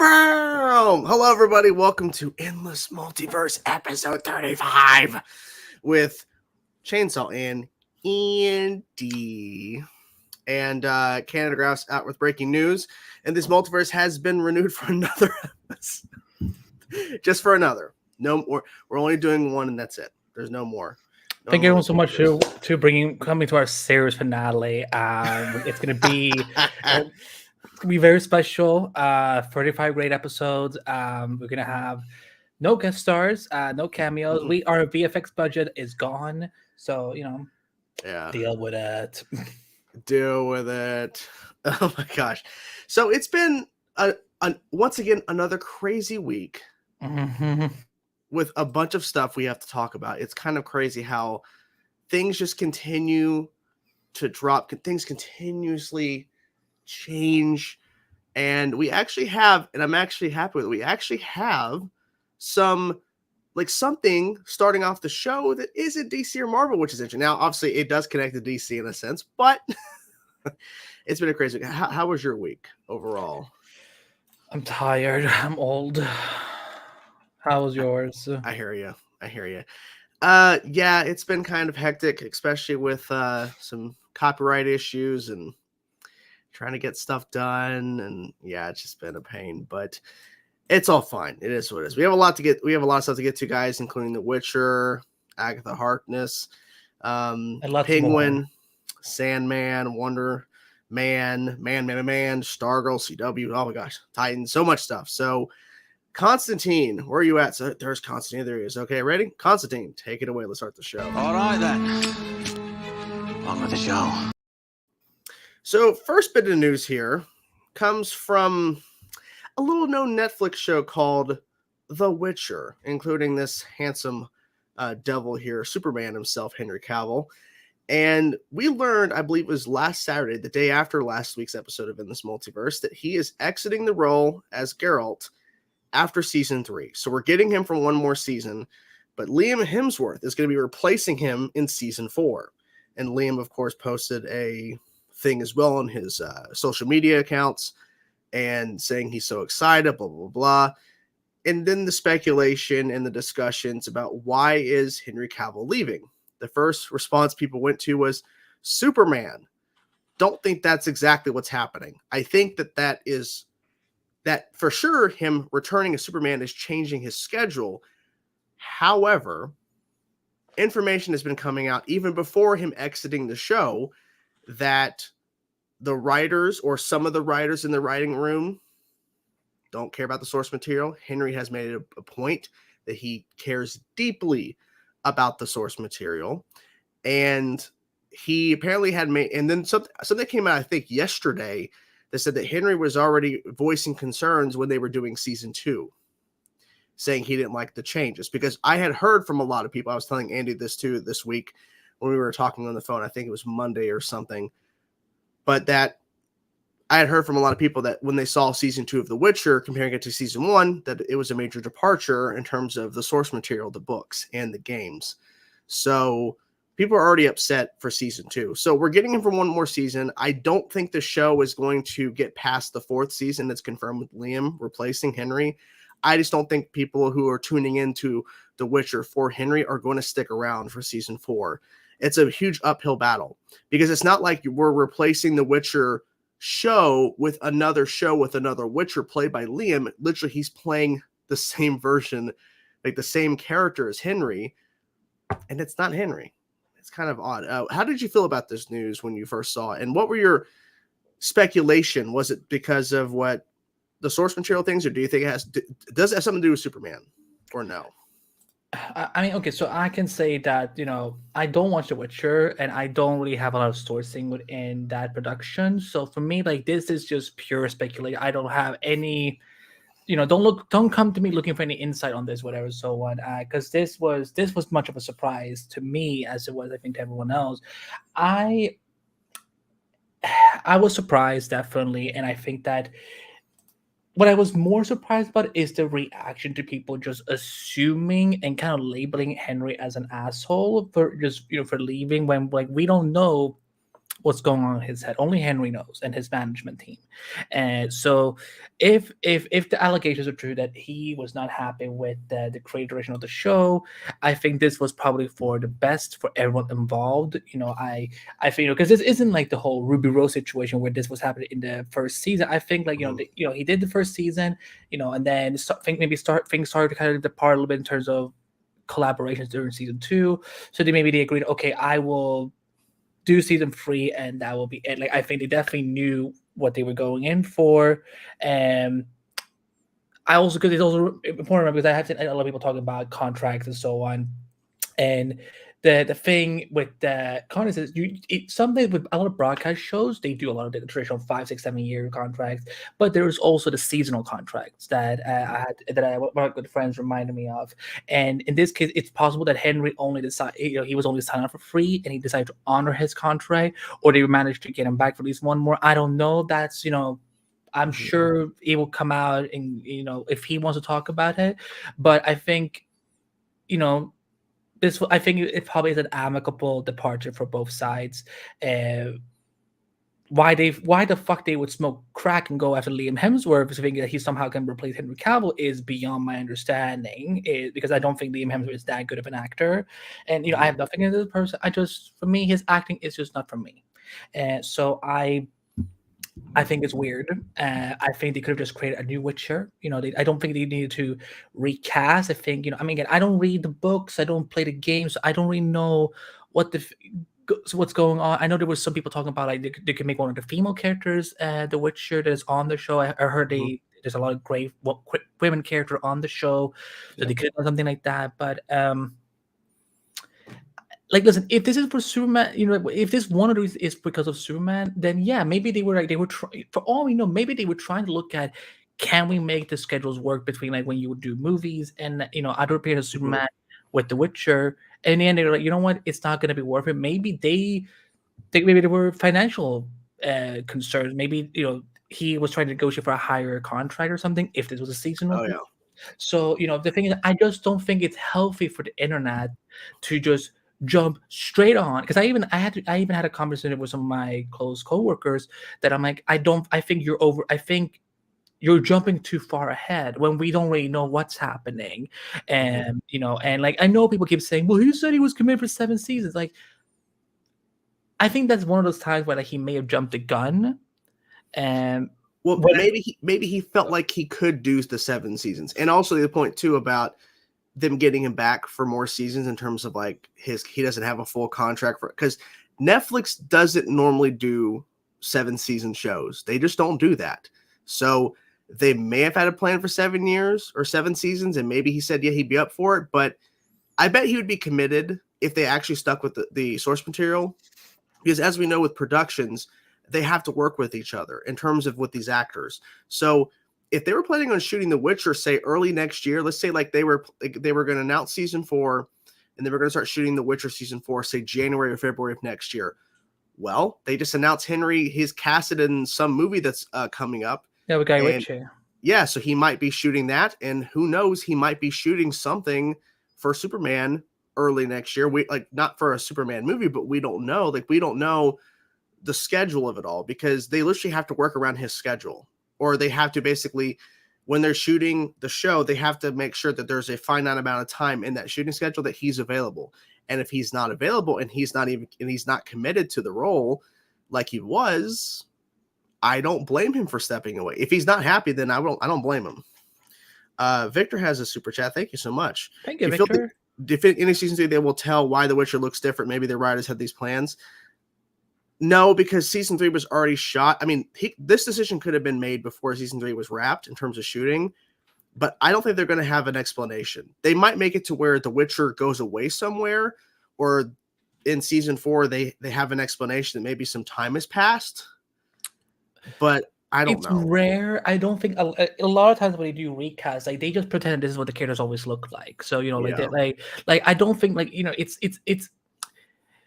Hello, everybody. Welcome to Endless Multiverse episode 35 with Chainsaw and Andy. And Canada Grouse out with breaking news. And this multiverse has been renewed for another episode. Just for another. No more. We're only doing one, and that's it. There's no more. Thank you everyone so much to coming to our series finale. It's gonna be very special. 35 great episodes. We're gonna have no guest stars, no cameos. Our VFX budget is gone, so deal with it. Deal with it. Oh my gosh! So it's been once again another crazy week. Mm-hmm. With a bunch of stuff we have to talk about. It's kind of crazy how things just continue to drop. Things continuously change. And we actually have, and I'm actually happy with it, we actually have something starting off the show that isn't DC or Marvel, which is interesting. Now, obviously, it does connect to DC in a sense, but it's been a crazy week. How was your week overall? I'm tired. I'm old. How was yours? I hear you. Yeah, it's been kind of hectic, especially with some copyright issues and trying to get stuff done. And yeah, it's just been a pain, but it's all fine. It is what it is. We have a lot of stuff to get to, guys, including The Witcher, Agatha Harkness, Penguin, Sandman, Wonder Man, Stargirl, CW. Oh my gosh, Titans, so much stuff. So Constantine, where are you at? So there's Constantine. There he is. Okay, ready? Constantine, take it away. Let's start the show. All right, then. On with the show. So first bit of news here comes from a little-known Netflix show called The Witcher, including this handsome devil here, Superman himself, Henry Cavill. And we learned, I believe it was last Saturday, the day after last week's episode of In This Multiverse, that he is exiting the role as Geralt after season 3. So we're getting him for one more season, but Liam Hemsworth is going to be replacing him in season 4. And Liam, of course, posted a thing as well on his social media accounts and saying he's so excited, blah, blah, blah. And then the speculation and the discussions about why is Henry Cavill leaving? The first response people went to was Superman. Don't think that's exactly what's happening. I think that for sure him returning as Superman is changing his schedule. However, information has been coming out even before him exiting the show that the writers or some of the writers in the writing room don't care about the source material. Henry has made it a point that he cares deeply about the source material. And he apparently had made, and then something came out, I think yesterday, that said that Henry was already voicing concerns when they were doing season 2, saying he didn't like the changes. Because I had heard from a lot of people, I was telling Andy this too this week when we were talking on the phone, I think it was Monday or something, but that I had heard from a lot of people that when they saw season 2 of The Witcher, comparing it to season 1, that it was a major departure in terms of the source material, the books and the games. So people are already upset for season 2. So we're getting him for one more season. I don't think the show is going to get past the 4th season. That's confirmed with Liam replacing Henry. I just don't think people who are tuning into The Witcher for Henry are going to stick around for season 4. It's a huge uphill battle because it's not like we're replacing the Witcher show with another Witcher played by Liam. Literally, he's playing the same version, like the same character as Henry, and it's not Henry. It's kind of odd. How did you feel about this news when you first saw it? And what were your speculation? Was it because of what the source material things, or do you think does it have something to do with Superman, or no? I mean, okay, so I can say that, I don't watch The Witcher, and I don't really have a lot of sourcing within that production. So for me, like, this is just pure speculation. I don't have any, don't come to me looking for any insight on this, whatever, so on, because this was much of a surprise to me as it was, I think, to everyone else. I was surprised, definitely, and I think that what I was more surprised about is the reaction to people just assuming and kind of labeling Henry as an asshole for just for leaving when, like, we don't know what's going on in his head. Only Henry knows and his management team. And so if the allegations are true that he was not happy with the creative direction of the show, I think this was probably for the best for everyone involved. I think, because this isn't like the whole Ruby Rose situation where this was happening in the first season. I think like he did the first season, and then things started to kind of depart a little bit in terms of collaborations during season 2. So they agreed, okay, I will do season 3 and that will be it. Like, I think they definitely knew what they were going in for. And because it's also important because I have seen a lot of people talking about contracts and so on. And the thing with the contracts is something with a lot of broadcast shows, they do a lot of the traditional 5, 6, 7 year contracts, but there's also the seasonal contracts that one of my good friends reminded me of. And in this case, it's possible that Henry only decided, he was only signing up for free and he decided to honor his contract, or they managed to get him back for at least one more. I don't know. That's, I'm sure it will come out and, if he wants to talk about it. But I think, I think it probably is an amicable departure for both sides. Why the fuck they would smoke crack and go after Liam Hemsworth, thinking that he somehow can replace Henry Cavill, is beyond my understanding. Because I don't think Liam Hemsworth is that good of an actor, and I have nothing against this person. For me, his acting is just not for me, and so I think it's weird. I think they could have just created a new Witcher. I don't think they needed to recast. I think, again, I don't read the books, I don't play the games, so I don't really know what's going on. I know there was some people talking about like they could make one of the female characters the Witcher that is on the show. I heard there's a lot of great women character on the show, so they could have done something like that. But like, listen, if this is for Superman, if this one of these is because of Superman, then yeah, maybe they were for all we know, maybe they were trying to look at, can we make the schedules work between like when you would do movies and other appearance of Superman with The Witcher, and in the end they were like, you know what, it's not going to be worth it. Maybe maybe there were financial concerns. Maybe he was trying to negotiate for a higher contract or something. If this was a seasonal, Oh yeah. So the thing is, I just don't think it's healthy for the internet to just jump straight on, because I even had a conversation with some of my close coworkers that I'm like, I think you're jumping too far ahead when we don't really know what's happening. And and like, I know people keep saying, well, he said he was committed for 7 seasons. Like, I think that's one of those times where like he may have jumped the gun. And maybe he felt like he could do the 7 seasons, and also the point too about them getting him back for more seasons in terms of like he doesn't have a full contract because Netflix doesn't normally do 7 season shows. They just don't do that. So they may have had a plan for 7 years or 7 seasons, and maybe he said, yeah, he'd be up for it. But I bet he would be committed if they actually stuck with the source material, because as we know with productions, they have to work with each other in terms of with these actors. So if they were planning on shooting The Witcher, say early next year, let's say like they were going to announce season 4 and they were going to start shooting The Witcher season 4, say January or February of next year. Well, they just announced he's casted in some movie that's coming up. Yeah, we got Witcher. Yeah, so he might be shooting that, and who knows, he might be shooting something for Superman early next year. We like not for a Superman movie, but we don't know. Like, we don't know the schedule of it all because they literally have to work around his schedule. Or they have to basically, when they're shooting the show, they have to make sure that there's a finite amount of time in that shooting schedule that he's available. And if he's not available and he's not committed to the role like he was, I don't blame him for stepping away. If he's not happy, then I don't blame him. Victor has a super chat. Thank you so much. Thank you, Victor. If any season 3 they will tell why The Witcher looks different, maybe the writers had these plans. No, because season 3 was already shot. I mean, this decision could have been made before season 3 was wrapped in terms of shooting, but I don't think they're going to have an explanation. They might make it to where The Witcher goes away somewhere, or in season 4 they have an explanation that maybe some time has passed. But I don't know. It's rare. I don't think a lot of times when they do recasts, like they just pretend this is what the characters always look like. So like I don't think like it's.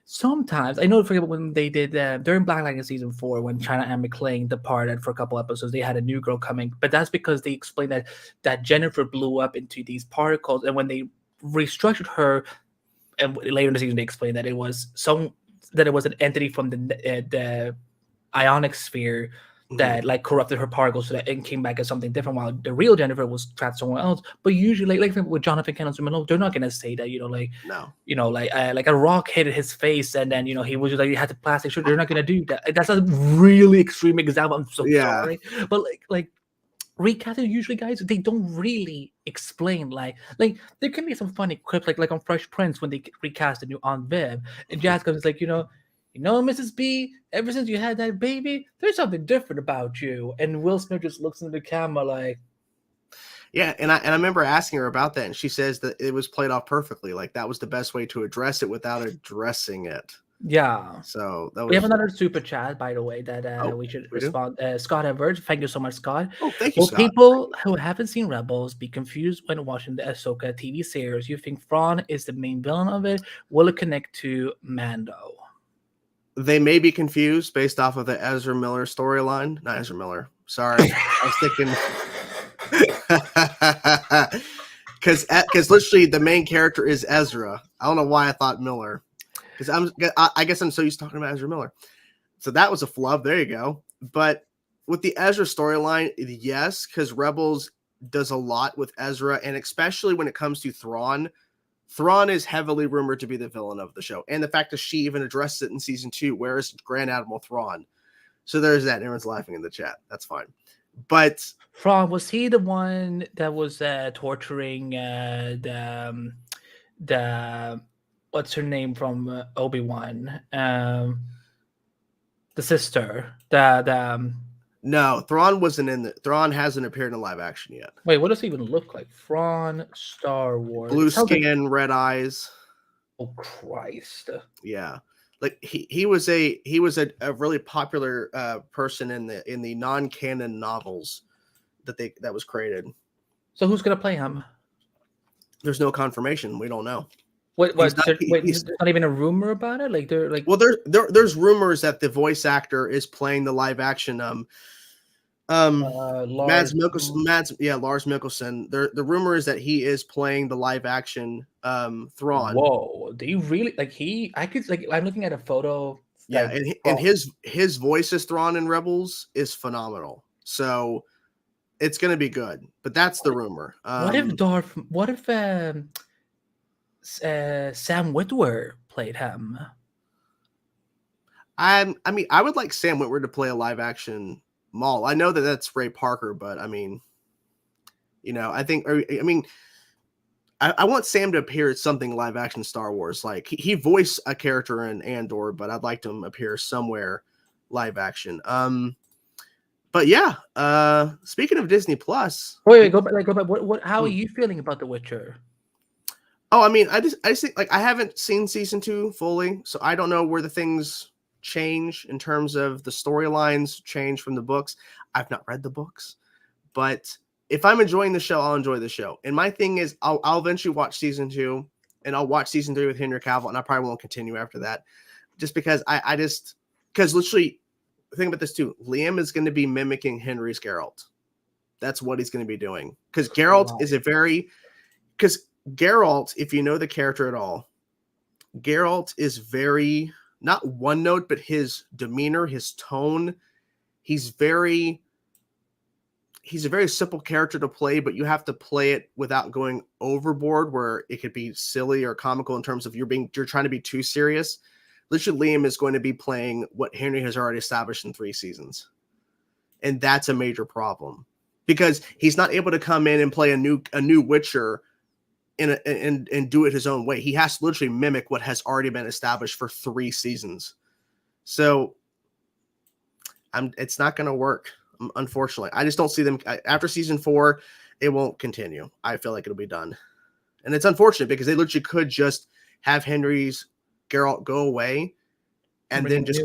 Sometimes I know, for example, when they did during Black Lightning season 4, when China and McClane departed for a couple episodes, they had a new girl coming, but that's because they explained that Jennifer blew up into these particles, and when they restructured her, and later in the season they explained that it was that it was an entity from the ionic sphere that like corrupted her particles so that it came back as something different, while the real Jennifer was trapped somewhere else. But usually, like with Jonathan Kent and they're not gonna say that, No. Like a rock hit his face and then he was just like he had the plastic shirt. They're not gonna do that. That's a really extreme example. I'm so sorry, but like recasting usually, guys, they don't really explain like there can be some funny quips like on Fresh Prince when they recast the new Aunt Viv and Jessica is like, Mrs. B, ever since you had that baby, there's something different about you. And Will Smith just looks into the camera like, yeah, and I remember asking her about that, and she says that it was played off perfectly. Like that was the best way to address it without addressing it. Yeah. So that was. We have another super chat, by the way, that we should respond. Scott Everett, thank you so much, Scott. Oh, thank you, Scott. People who haven't seen Rebels be confused when watching the Ahsoka TV series? You think Thrawn is the main villain of it? Will it connect to Mando? They may be confused based off of the Ezra Miller storyline. Not Ezra Miller. Sorry, I was thinking because literally the main character is Ezra. I don't know why I thought Miller, because I guess I'm so used to talking about Ezra Miller. So that was a flub. There you go. But with the Ezra storyline, yes, because Rebels does a lot with Ezra, and especially when it comes to Thrawn. Thrawn is heavily rumored to be the villain of the show. And the fact that she even addressed it in season 2, where is Grand Admiral Thrawn? So there's that. Everyone's laughing in the chat. That's fine. But Thrawn, was he the one that was torturing the what's her name from Obi-Wan? The sister. No, Thrawn wasn't in the. Thrawn hasn't appeared in live action yet. Wait, what does he even look like? Thrawn, Star Wars, blue skin, red eyes. Oh Christ! Yeah, like he was a really popular person in the non-canon novels that was created. So who's gonna play him? There's no confirmation. We don't know. Wait, there's not even a rumor about it. Like they're like. Well, there's rumors that the voice actor is playing the live action. Lars Mikkelsen. The rumor is that he is playing the live action Thrawn. Whoa, do you really like I'm looking at a photo. Yeah, and his voice as Thrawn in Rebels is phenomenal. So it's gonna be good. But that's the rumor. What if Sam Witwer played him? I mean, I would like Sam Witwer to play a live action Maul. I know that that's Ray Parker, but I mean, I want Sam to appear at something live action Star Wars. Like he voiced a character in Andor, but I'd like him to appear somewhere live action. But yeah, speaking of Disney Plus, wait, go back. What? How are you feeling about The Witcher? Oh, I mean, I just think like I haven't seen season 2 fully, so I don't know where the things change in terms of the storylines change from the books. I've not read the books, but if I'm enjoying the show, I'll enjoy the show. And my thing is, I'll eventually watch season 2, and I'll watch season 3 with Henry Cavill, and I probably won't continue after that, just because because literally, think about this too. Liam is going to be mimicking Henry's Geralt. That's what he's going to be doing, because Geralt is Geralt, if you know the character at all, Geralt is very, not one note, but his demeanor, his tone, he's a very simple character to play, but you have to play it without going overboard where it could be silly or comical in terms of you're trying to be too serious. Literally, Liam is going to be playing what Henry has already established in 3 seasons. And that's a major problem because he's not able to come in and play a new Witcher and do it his own way. He has to literally mimic what has already been established for 3 seasons. So it's not going to work, unfortunately. I just don't see them after season 4. It won't continue. I feel like it'll be done. And it's unfortunate because they literally could just have Henry's Geralt go away and then just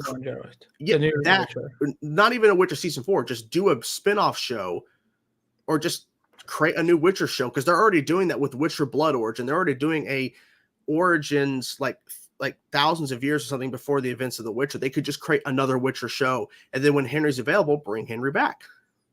not even a Witcher season 4, just do a spin-off show or just create a new Witcher show, because they're already doing that with Witcher Blood Origin. They're already doing a Origins like thousands of years or something before the events of The Witcher. They could just create another Witcher show, and then when Henry's available, bring Henry back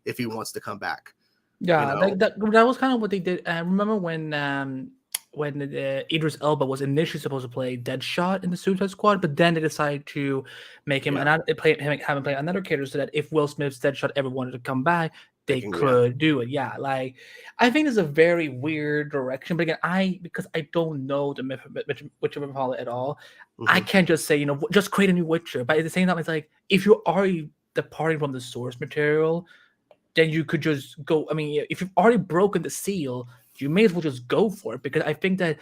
if he wants to come back. Yeah, that was kind of what they did. I remember when Idris Elba was initially supposed to play Deadshot in the Suicide Squad, but then they decided to make him have him play another character so that if Will Smith's Deadshot ever wanted to come back, they could do it. Yeah, like I think it's a very weird direction. But again, because I don't know the Witcher mythology at all, I can't just say just create a new Witcher. But at the same time, it's like if you're already departing from the source material, then you could just go. I mean, if you've already broken the seal, you may as well just go for it, because I think that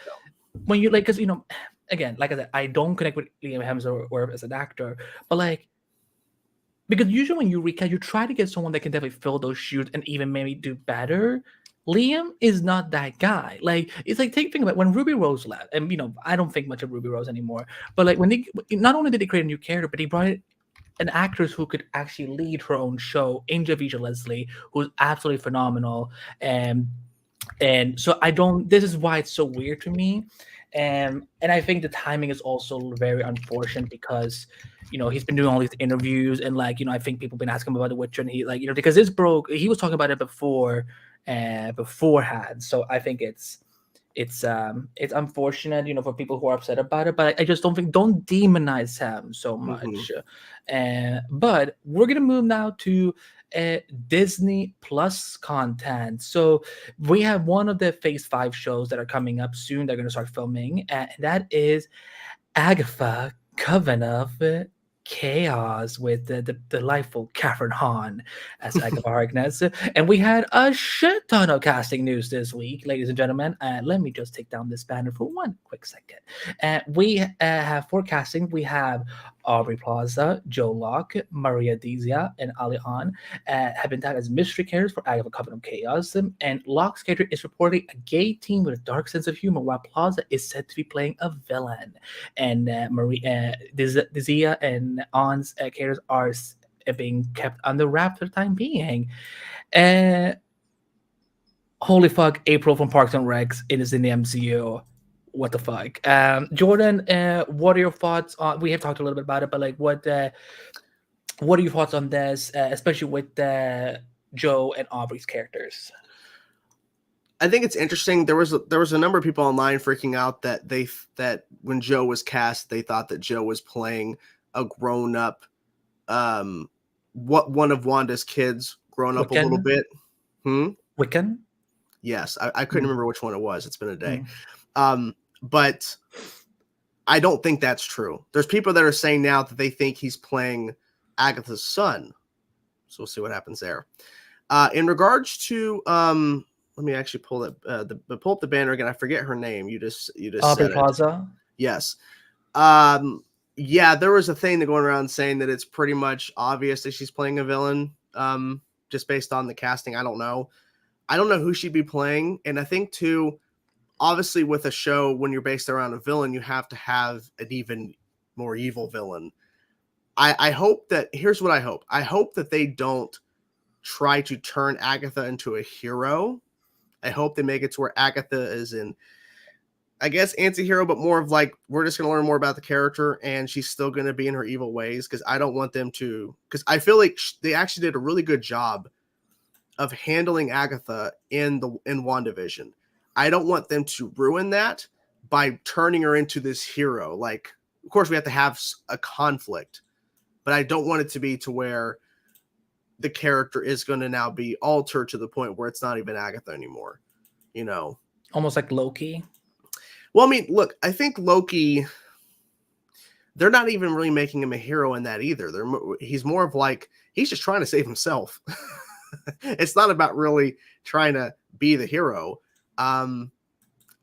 when you because again, like I said, I don't connect with Liam Hemsworth as an actor, but like. Because usually when you recast, you try to get someone that can definitely fill those shoes and even maybe do better. Liam is not that guy. Like it's like think about when Ruby Rose left, and I don't think much of Ruby Rose anymore. But like when they not only did they create a new character, but they brought an actress who could actually lead her own show, Angel Vija Leslie, who's absolutely phenomenal. And so I don't. This is why it's so weird to me. And I think the timing is also very unfortunate because he's been doing all these interviews and I think people have been asking him about The Witcher, and he because this broke, he was talking about it beforehand. So I think it's unfortunate for people who are upset about it, but I just don't demonize him so much. But we're gonna move now to Disney Plus content. So we have one of the Phase 5 shows that are coming up soon. They're going to start filming, and that is Agatha, Coven of Chaos, with the delightful Catherine Hahn as Agatha Harkness. And we had a shit ton of casting news this week, ladies and gentlemen. Let me just take down this banner for one quick second. We have for casting, we have Aubrey Plaza, Joe Locke, Maria Dizia, and Ali Hahn have been tagged as mystery characters for Agatha Coven of Chaos. And Locke's character is reportedly a gay teen with a dark sense of humor, while Plaza is said to be playing a villain. And Maria Dizia and Hahn's characters are being kept under wraps for the time being. Holy fuck, April from Parks and Recs, it is in the MCU. What the fuck? Jordan, what are your thoughts on, we have talked a little bit about it, but like what are your thoughts on this, especially with Joe and Aubrey's characters? I think it's interesting. There was a number of people online freaking out that when Joe was cast, they thought that Joe was playing a grown up, one of Wanda's kids grown up a little bit. Wiccan? Yes, I couldn't remember which one it was. It's been a day. But I don't think that's true. There's people that are saying now that they think he's playing Agatha's son. So we'll see what happens there. In regards to let me actually pull up the banner again. I forget her name. You just Aubrey Plaza. Yes. Yeah, there was a thing that going around saying that it's pretty much obvious that she's playing a villain. Just based on the casting. I don't know who she'd be playing, and I think too. Obviously, with a show, when you're based around a villain, you have to have an even more evil villain. I hope that, here's what I hope. I hope that they don't try to turn Agatha into a hero. I hope they make it to where Agatha is in, I guess, anti-hero, but more of like, we're just going to learn more about the character and she's still going to be in her evil ways, because I don't want them to, because I feel like they actually did a really good job of handling Agatha in WandaVision. I don't want them to ruin that by turning her into this hero. Like, of course, we have to have a conflict, but I don't want it to be to where the character is going to now be altered to the point where it's not even Agatha anymore. Almost like Loki. Well, I mean, look, I think Loki, they're not even really making him a hero in that either. He's more of like, he's just trying to save himself. It's not about really trying to be the hero. I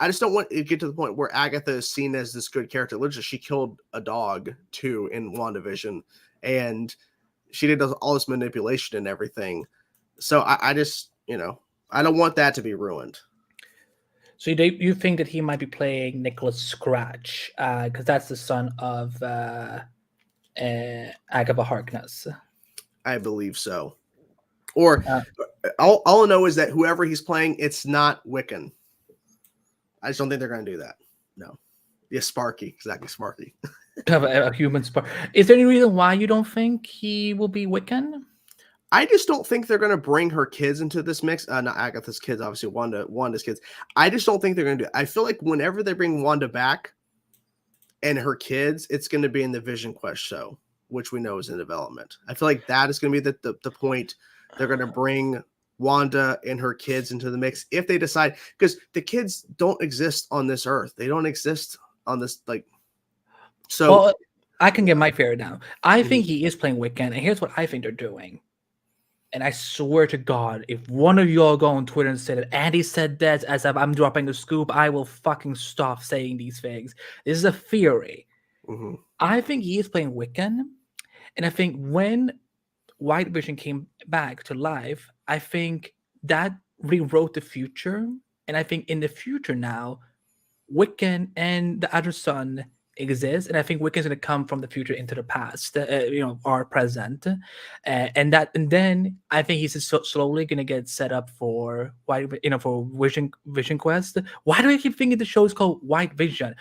just don't want it to get to the point where Agatha is seen as this good character. Literally, she killed a dog too in WandaVision, and she did all this manipulation and everything. So I just, I don't want that to be ruined. So you think that he might be playing Nicholas Scratch, because that's the son of Agatha Harkness. I believe so. Or all I know is that whoever he's playing, it's not Wiccan. I just don't think they're going to do that. No. Yeah, Sparky. Exactly, Sparky. Have a human spark. Is there any reason why you don't think he will be Wiccan? I just don't think they're going to bring her kids into this mix. Not Agatha's kids, obviously Wanda's kids. I just don't think they're going to do it. I feel like whenever they bring Wanda back and her kids, it's going to be in the Vision Quest show, which we know is in development. I feel like that is going to be the point. They're going to bring Wanda and her kids into the mix if they decide, because the kids don't exist on this earth. They don't exist on this, like, so. Well, I can get my fair now. I think he is playing Wiccan, and here's what I think they're doing. And I swear to God, if one of y'all go on Twitter and say that Andy said that as if I'm dropping a scoop, I will fucking stop saying these things. This is a theory. Mm-hmm. I think he is playing Wiccan. And I think when White Vision came back to life, I think that rewrote the future. And I think in the future now, Wiccan and the other son exists, and I think Wiccan's going to come from the future into the past, our present, and then I think he's slowly going to get set up for for Vision Quest. Why do I keep thinking the show is called White Vision?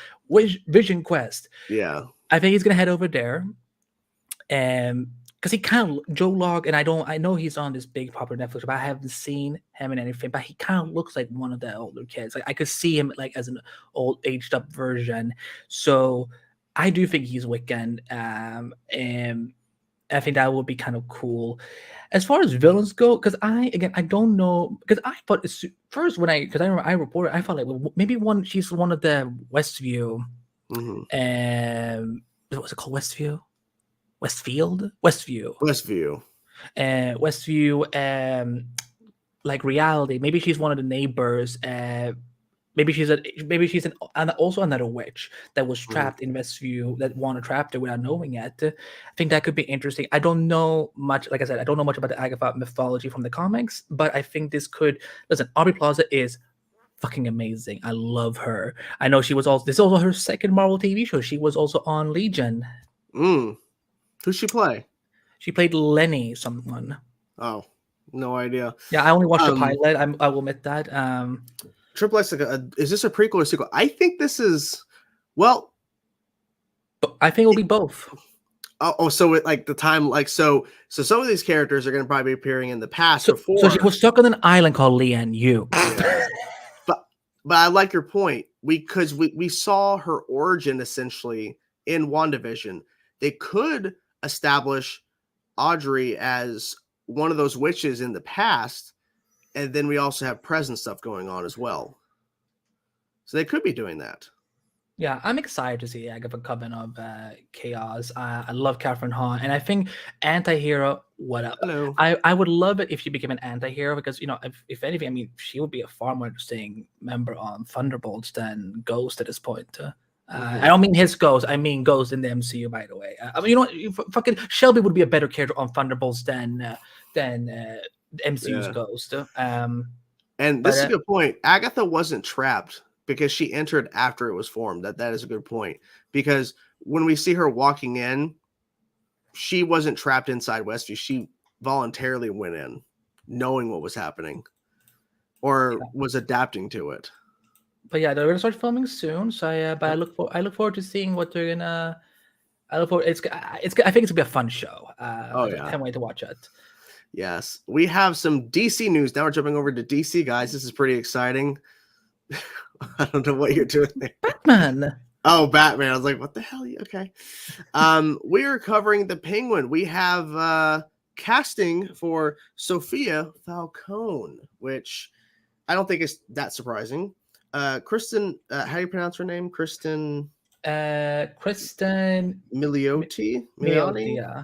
Vision Quest. Yeah, I think he's going to head over there, and because he kind of Joe Log, and I know he's on this big popular Netflix, but I haven't seen him in anything. But he kind of looks like one of the older kids. Like I could see him like as an old aged up version. So I do think he's Wiccan, and I think that would be kind of cool. As far as villains go, because I don't know, because I thought first when I remember I reported, I thought like maybe she's one of the Westview, what's it called, Westview? Westview, like reality. Maybe she's one of the neighbors. Maybe she's also another witch that was trapped in Westview that Wanda trapped her without knowing it. I think that could be interesting. I don't know much. Like I said, I don't know much about the Agatha mythology from the comics, but I think this could. Listen, Aubrey Plaza is fucking amazing. I love her. I know this is also her second Marvel TV show. She was also on Legion. Who'd she play? She played Lenny, someone. Oh, no idea. Yeah, I only watched the pilot. I will admit that. Triple X, is this a prequel or sequel? I think this is, well, I think it'll be both. So it, like the time, like so some of these characters are going to probably be appearing in the past before. So she was stuck on an island called Lian Yu. Yeah. but I like your point. Because we saw her origin essentially in WandaVision. They could establish Audrey as one of those witches in the past, and then we also have present stuff going on as well. So they could be doing that. Yeah, I'm excited to see Agatha coming of Chaos. I love Catherine Hahn, and I think anti-hero. What up? Hello. I would love it if she became an anti-hero, because if anything, I mean, she would be a far more interesting member on Thunderbolts than Ghost at this point. I don't mean his Ghost. I mean Ghost in the MCU, by the way. I mean, fucking Shelby would be a better character on Thunderbolts than MCU's Ghost. And this is a good point. Agatha wasn't trapped because she entered after it was formed. That is a good point, because when we see her walking in, she wasn't trapped inside Westview. She voluntarily went in, knowing what was happening, or was adapting to it. But yeah, they're gonna start filming soon. So but I look forward to seeing what they're gonna. I look forward. I think it's gonna be a fun show. I can't wait to watch it. Yes, we have some DC news. Now we're jumping over to DC, guys. This is pretty exciting. I don't know what you're doing there. Batman. Oh, Batman. I was like, what the hell? Okay. We are covering the Penguin. We have casting for Sophia Falcone, which I don't think is that surprising. Kristen, how do you pronounce her name? Kristen Milioti? Yeah.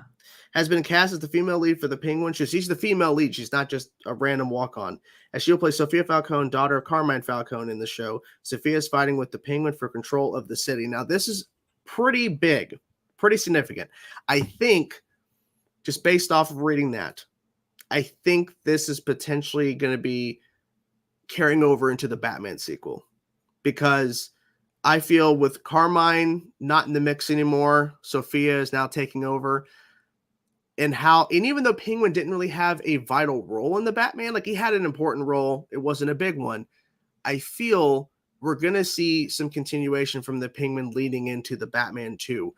Has been cast as the female lead for the Penguin. She's the female lead. She's not just a random walk-on. As she'll play Sophia Falcone, daughter of Carmine Falcone in the show. Sophia is fighting with the Penguin for control of the city. Now, this is pretty big, pretty significant. I think, just based off of reading that, I think this is potentially going to be carrying over into the Batman sequel. Because I feel with Carmine not in the mix anymore, Sophia is now taking over. And even though Penguin didn't really have a vital role in the Batman, like he had an important role, it wasn't a big one. I feel we're going to see some continuation from the Penguin leading into the Batman 2.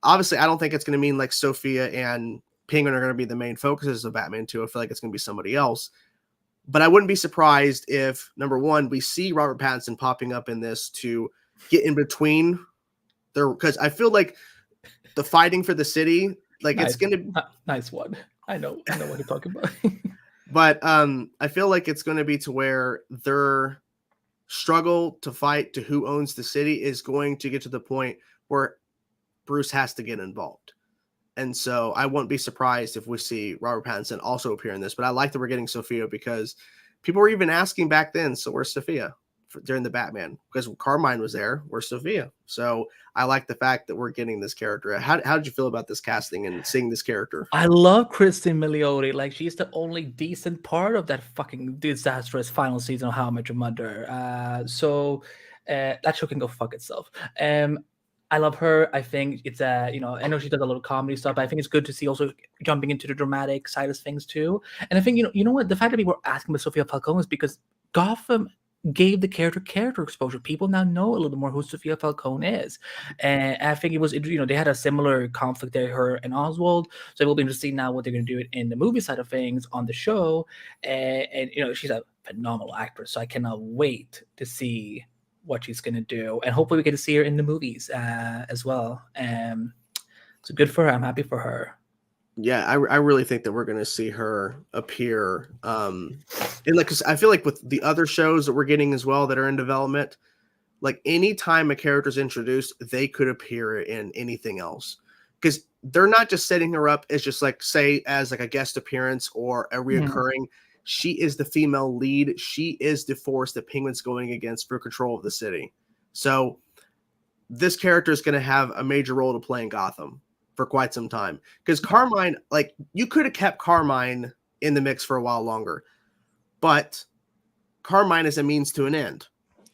Obviously, I don't think it's going to mean like Sophia and Penguin are going to be the main focuses of Batman 2. I feel like it's going to be somebody else. But I wouldn't be surprised if, number one, we see Robert Pattinson popping up in this to get in between there, because I feel like the fighting for the city, like Nice, it's going to nice one. I know what you're talking about. But I feel like it's going to be to where their struggle to fight to who owns the city is going to get to the point where Bruce has to get involved. And so I won't be surprised if we see Robert Pattinson also appear in this. But I like that we're getting Sophia, because people were even asking back then, so where's Sophia during the Batman? Because Carmine was there, where's Sophia? So I like the fact that we're getting this character. How did you feel about this casting and seeing this character? I love Kristen Milioti. Like, she's the only decent part of that fucking disastrous final season of How I Met Your Mother. So that show can go fuck itself. I love her. I think it's I know she does a little comedy stuff, but I think it's good to see also jumping into the dramatic side of things too. And I think you know what, the fact that people were asking about Sophia Falcone is because Gotham gave the character exposure. People now know a little more who Sophia Falcone is, and I think it was they had a similar conflict there, her and Oswald. So it will be interesting now what they're going to do in the movie side of things on the show. And she's a phenomenal actress, so I cannot wait to see what she's going to do, and hopefully we get to see her in the movies as well. So good for her. I'm happy for her. Yeah, I really think that we're going to see her appear. And like, cause I feel like with the other shows that we're getting as well that are in development, like anytime a character's introduced, they could appear in anything else, because they're not just setting her up as just like, say, as like a guest appearance or a reoccurring. She is the female lead. She is the force that Penguin's going against for control of the city. So this character is going to have a major role to play in Gotham for quite some time. Because Carmine, like, you could have kept Carmine in the mix for a while longer, but Carmine is a means to an end.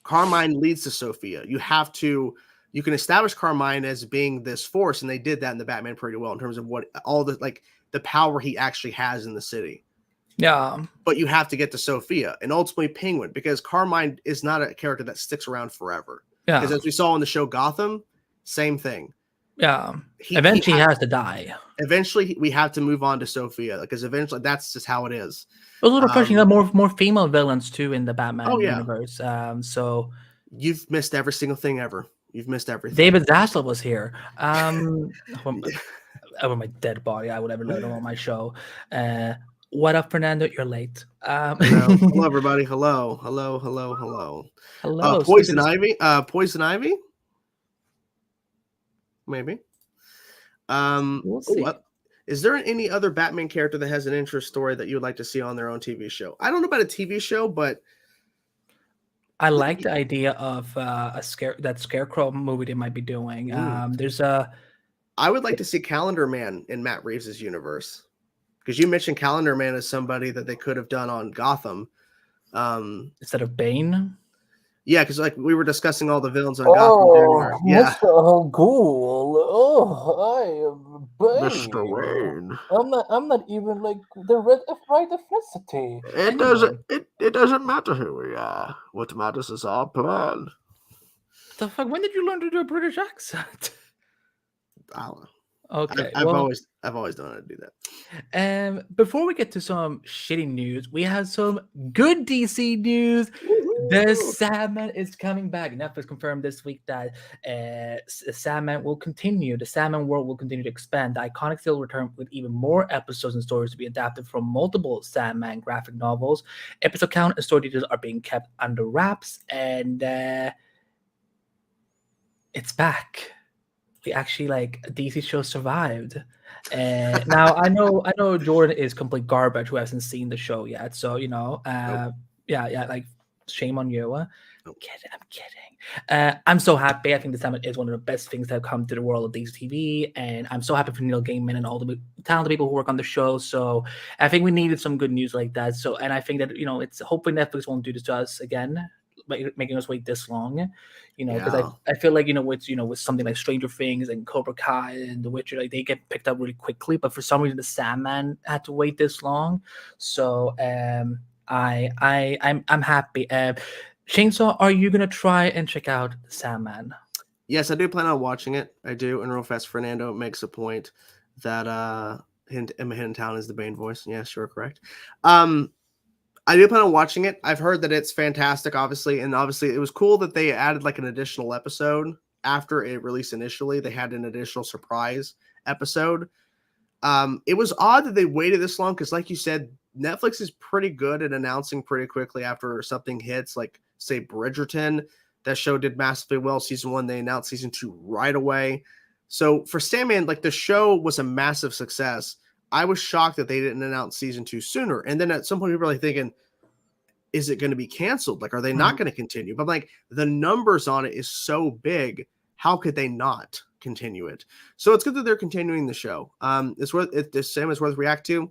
Carmine leads to Sophia. You can establish Carmine as being this force, and they did that in the Batman pretty well in terms of what all the power he actually has in the city. Yeah. But you have to get to Sophia and ultimately Penguin, because Carmine is not a character that sticks around forever. Yeah. Because as we saw on the show Gotham, same thing. Yeah. Eventually he has to die. Eventually we have to move on to Sophia, because eventually that's just how it is. A little refreshing. More female villains too in the Batman universe. So you've missed every single thing ever. You've missed everything. David Zaslav was here. Over my dead body, I would ever let him on my show. What up, Fernando? You're late. Hello, everybody. Hello. Poison Ivy. Poison Ivy. Maybe. We'll see. Is there any other Batman character that has an interest story that you would like to see on their own TV show? I don't know about a TV show, but I like the idea of that Scarecrow movie they might be doing. I would like to see Calendar Man in Matt Reeves' universe, because you mentioned Calendar Man as somebody that they could have done on Gotham instead of Bane. Yeah, because like we were discussing all the villains on Gotham. Yeah, Mr. Ghoul. Oh, I am Bane. Mr. Wayne. I'm not even like the right ethnicity. It doesn't matter who we are. What matters is our plan. The fuck? When did you learn to do a British accent? I don't know. Okay, I've always known how to do that. Before we get to some shitty news, we have some good DC news. The Sandman is coming back. Netflix confirmed this week that Sandman will continue. The Sandman world will continue to expand. The iconic tale will return with even more episodes and stories to be adapted from multiple Sandman graphic novels. Episode count and story details are being kept under wraps, and it's back. We actually a DC show survived. Now I know Jordan is complete garbage who hasn't seen the show yet. So shame on you. I'm kidding. I'm so happy. I think the Sandman is one of the best things that have come to the world of DC TV, and I'm so happy for Neil Gaiman and all the talented people who work on the show. So I think we needed some good news like that. So, and I think that it's hopefully Netflix won't do this to us again, making us wait this long, because I feel like with something like Stranger Things and Cobra Kai and The Witcher, they get picked up really quickly, but for some reason the Sandman had to wait this long. So I'm happy. Chainsaw, are you gonna try and check out the Sandman? Yes, I do plan on watching it. I do. And real fast, Fernando makes a point that Emma Hinton is the Bane voice. Yeah, sure, correct. I do plan on watching it. I've heard that it's fantastic, obviously, and obviously it was cool that they added like an additional episode after it released initially. They had an additional surprise episode. It was odd that they waited this long because, like you said, Netflix is pretty good at announcing pretty quickly after something hits, like say Bridgerton. That show did massively well. Season 1, they announced season 2 right away. So for Sandman, like the show was a massive success. I was shocked that they didn't announce season 2 sooner. And then at some point, people were like thinking, is it going to be canceled? Like, are they not going to continue? But like the numbers on it is so big. How could they not continue it? So it's good that they're continuing the show. It's worth it. The same is worth react to.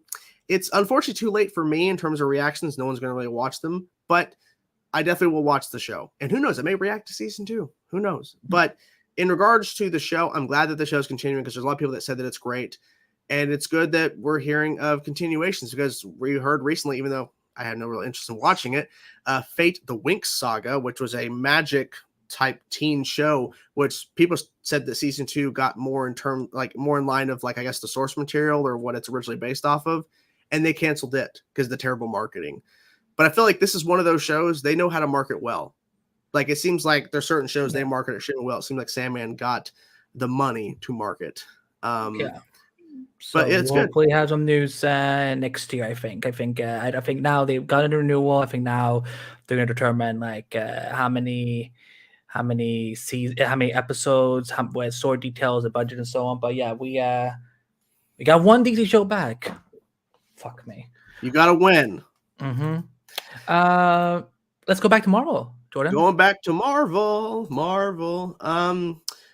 It's unfortunately too late for me in terms of reactions. No one's going to really watch them, but I definitely will watch the show. And who knows? I may react to season 2. Who knows? But in regards to the show, I'm glad that the show is continuing because there's a lot of people that said that it's great. And it's good that we're hearing of continuations because we heard recently, even though I had no real interest in watching it, Fate the Winx Saga, which was a magic type teen show, which people said that season 2 got more in line of like, I guess the source material or what it's originally based off of. And they canceled it because of the terrible marketing. But I feel like this is one of those shows, they know how to market well. Like it seems like there's certain shows they market extremely well. It seems like Sandman got the money to market. So but it's we'll good. hopefully have some news next year. I think now they've got a renewal. I think now they're going to determine like how many episodes, with story details, the budget, and so on. But yeah, we got one DC show back. Fuck me. You got to win. Mm-hmm. Let's go back to Marvel, Jordan. Going back to Marvel.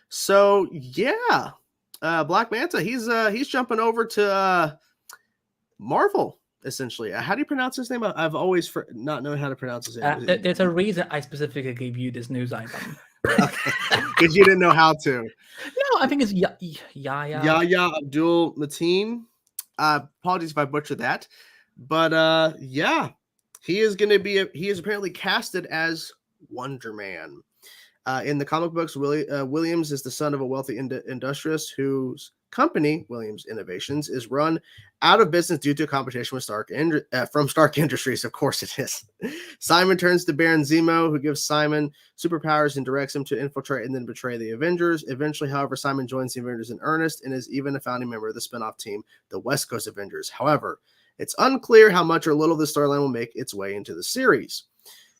So yeah. Black Manta, he's jumping over to Marvel, essentially. How do you pronounce his name? I've always not known how to pronounce his name. There's a reason I specifically gave you this news item. Okay, because you didn't know how to. No, I think it's Yahya Abdul Mateen. Apologies if I butchered that, but yeah, he is apparently casted as Wonder Man. In the comic books, Williams is the son of a wealthy industrialist whose company, Williams Innovations, is run out of business due to competition with from Stark Industries. Of course it is. Simon turns to Baron Zemo, who gives Simon superpowers and directs him to infiltrate and then betray the Avengers. Eventually, however, Simon joins the Avengers in earnest and is even a founding member of the spinoff team, the West Coast Avengers. However, it's unclear how much or little this storyline will make its way into the series.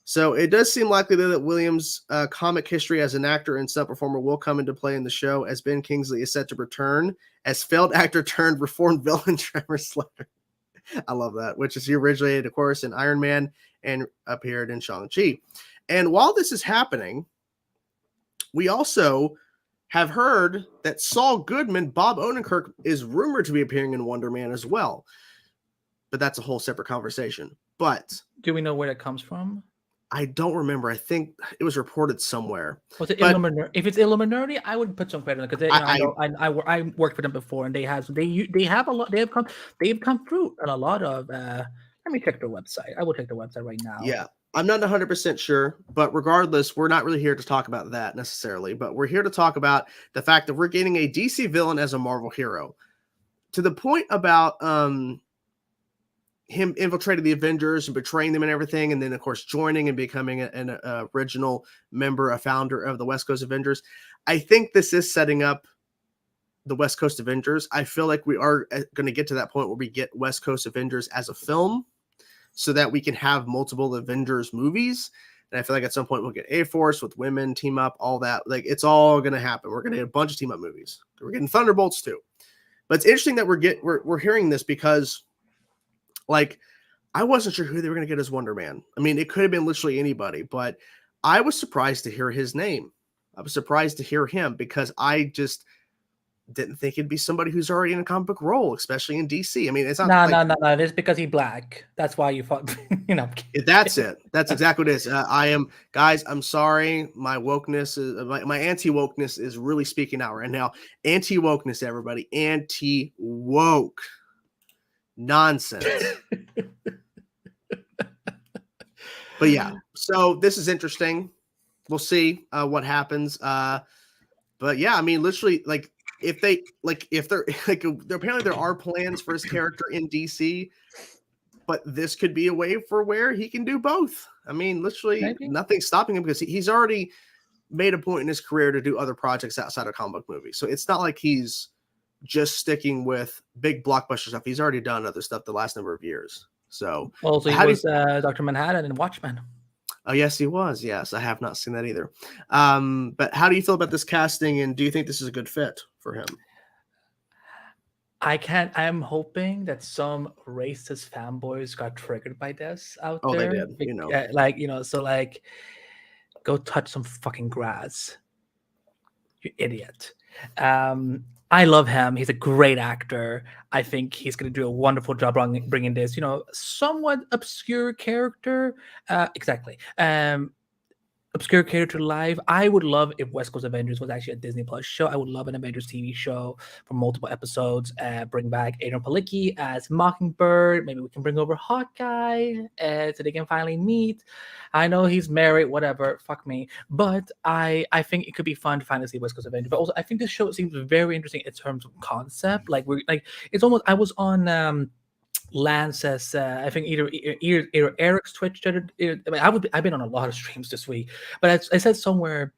So it does seem likely that Williams' comic history as an actor and stunt performer will come into play in the show, as Ben Kingsley is set to return as failed actor turned reformed villain Trevor Slater. I love that, which is he originated, of course, in Iron Man and appeared in Shang-Chi. And while this is happening, we also have heard that Saul Goodman, Bob Odenkirk, is rumored to be appearing in Wonder Man as well. But that's a whole separate conversation. But do we know where that comes from? I don't remember. I think it was reported somewhere. Was it Illuminati? If it's Illuminati, I would put some credit on it because I worked for them before, and they have a lot. They've come through on a lot of. Let me check their website. I will check their website right now. Yeah, I'm not 100% sure, but regardless, we're not really here to talk about that necessarily. But we're here to talk about the fact that we're getting a DC villain as a Marvel hero. To the point about him infiltrating the Avengers and betraying them and everything, and then of course joining and becoming an original member, a founder of the West Coast Avengers. I think this is setting up the West Coast Avengers. I feel like we are going to get to that point where we get West Coast Avengers as a film so that we can have multiple Avengers movies. And I feel like at some point we'll get A-Force with women, team up, all that. Like it's all going to happen. We're going to get a bunch of team up movies. We're getting Thunderbolts too. But it's interesting that we're hearing this because like, I wasn't sure who they were going to get as Wonder Man. I mean, it could have been literally anybody, but I was surprised to hear his name. I was surprised to hear him because I just didn't think it'd be somebody who's already in a comic book role, especially in DC. I mean, it's not. No. It's because he's black. That's why you thought. That's it. That's exactly what it is. Guys. I'm sorry. My wokeness is my anti-wokeness is really speaking out right now. Anti-wokeness, everybody. Anti-woke. Nonsense. But yeah, so this is interesting. We'll see what happens. But yeah, I mean, literally, like if they're like apparently there are plans for his character in DC, but this could be a way for where he can do both. I mean, literally Maybe. nothing's stopping him because he's already made a point in his career to do other projects outside of comic book movies. So it's not like he's just sticking with big blockbuster stuff. He's already done other stuff the last number of years. So Also, he how do was Dr. Manhattan in Watchmen. Oh, yes, he was. Yes, I have not seen that either. But how do you feel about this casting, and do you think this is a good fit for him? I'm hoping that some racist fanboys got triggered by this out Oh, they there. did, you know. Go touch some fucking grass, you idiot. I love him. He's a great actor. I think he's going to do a wonderful job bringing this, somewhat obscure character. Exactly. Obscure character live. I would love if West Coast Avengers was actually a Disney Plus show. I would love an Avengers TV show for multiple episodes. Bring back Adrian Palicki as Mockingbird. Maybe we can bring over Hawkeye so they can finally meet. I know he's married, whatever. Fuck me. But I think it could be fun to finally see West Coast Avengers. But also, I think this show seems very interesting in terms of concept. It's almost. I was on. Lance's, I think either Eric's Twitch. I've been on a lot of streams this week, but I said somewhere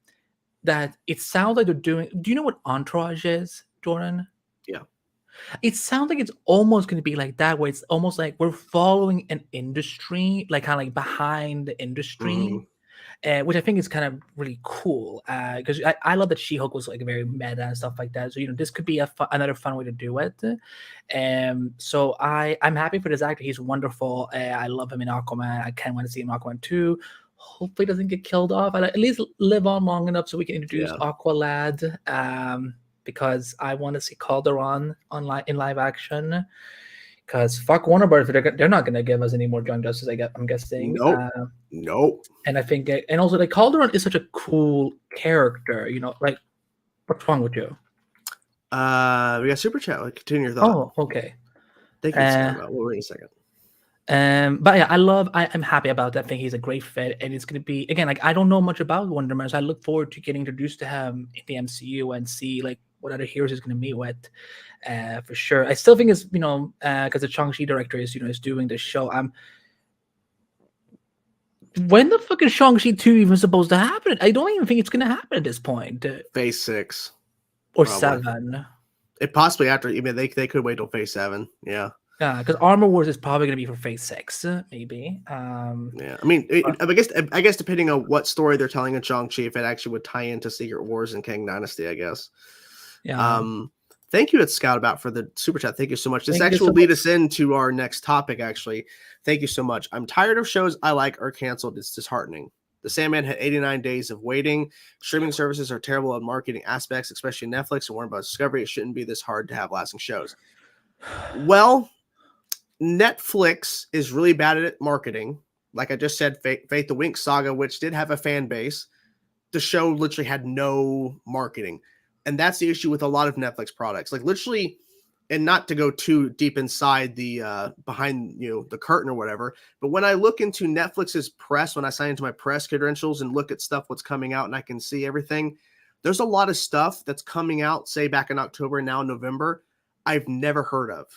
that it sounds like they're doing. Do you know what Entourage is, Jordan? Yeah. It sounds like it's almost going to be like that, where it's almost like we're following an industry, like kind of like behind the industry. Which I think is kind of really cool because I love that She-Hulk was like very meta and stuff like that. So this could be another fun way to do it. So I'm happy for this actor. He's wonderful. I love him in Aquaman. I can't wait to see him in Aquaman 2. Hopefully, doesn't get killed off. I'll at least live on long enough so we can introduce Aqualad. Because I want to see Calderon in live action. Because fuck Warner Bros. They're not going to give us any more Young Justice. I'm guessing. Nope. And I think, and also like Calderon is such a cool character. Like what's wrong with you? We got super chat. Continue your thought. Oh, okay. Thank you, Scott. We'll wait a second. But yeah, I'm happy about that. I think he's a great fit, and it's gonna be again like I don't know much about Wonder Man, so I look forward to getting introduced to him in the MCU and see like what other heroes he's gonna meet with. For sure, I still think it's because the Shang-Chi director is doing the show. When the fuck is Shang-Chi 2 even supposed to happen? I don't even think it's gonna happen at this point. Phase 6 or probably. 7. It possibly after. I mean, they could wait till Phase 7. Yeah. Yeah, because Armor Wars is probably going to be for Phase 6, maybe. Yeah, I mean, I guess depending on what story they're telling in Shang-Chi, if it actually would tie into Secret Wars and Kang Dynasty, I guess. Yeah. Thank you, at Scout, about for the super chat. Thank you so much. This actually will lead us into our next topic. Actually, thank you so much. I'm tired of shows I like are canceled. It's disheartening. The Sandman had 89 days of waiting. Streaming services are terrible at marketing aspects, especially Netflix and Warner Bros. Discovery. It shouldn't be this hard to have lasting shows. Well, Netflix is really bad at marketing. Like I just said, Fate the Winx Saga, which did have a fan base, the show literally had no marketing. And that's the issue with a lot of Netflix products. Like literally, and not to go too deep inside the behind the curtain or whatever, but when I look into Netflix's press, when I sign into my press credentials and look at stuff what's coming out and I can see everything, there's a lot of stuff that's coming out, say back in October and now in November, I've never heard of.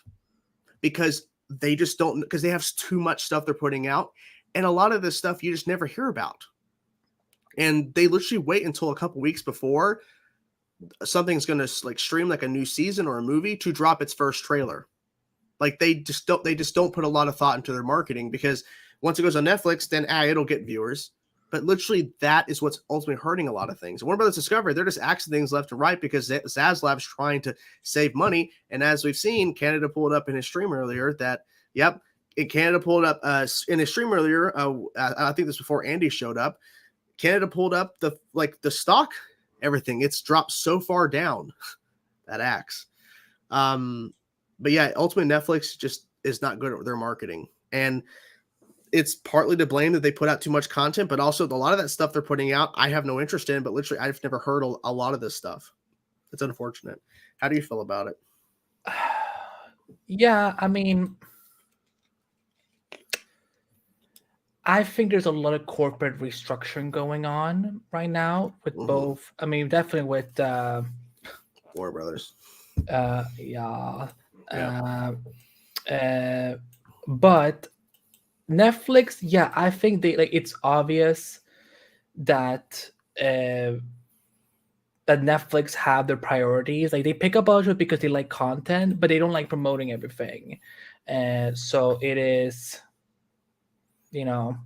Because they just don't, because they have too much stuff they're putting out. And a lot of this stuff you just never hear about. And they literally wait until a couple weeks before something's going to like stream like a new season or a movie to drop its first trailer. Like they just don't put a lot of thought into their marketing, because once it goes on Netflix, then it'll get viewers. But literally that is what's ultimately hurting a lot of things. And Warner Brothers Discovery, they're just axing things left and right because Zaslav's trying to save money. And as we've seen, Canada pulled up in his stream earlier that, Canada pulled up in his stream earlier. I think this was before Andy showed up. Canada pulled up the stock, everything. It's dropped so far down, that axe. But yeah, ultimately Netflix just is not good at their marketing. And it's partly to blame that they put out too much content, but also a lot of that stuff they're putting out, I have no interest in, but literally I've never heard a lot of this stuff. It's unfortunate. How do you feel about it? Yeah, I mean, I think there's a lot of corporate restructuring going on right now with both. I mean, definitely with Warner Brothers. Yeah. But Netflix, yeah, I think they like it's obvious that that Netflix have their priorities. Like they pick up budget because they like content, but they don't like promoting everything. So it is, you know,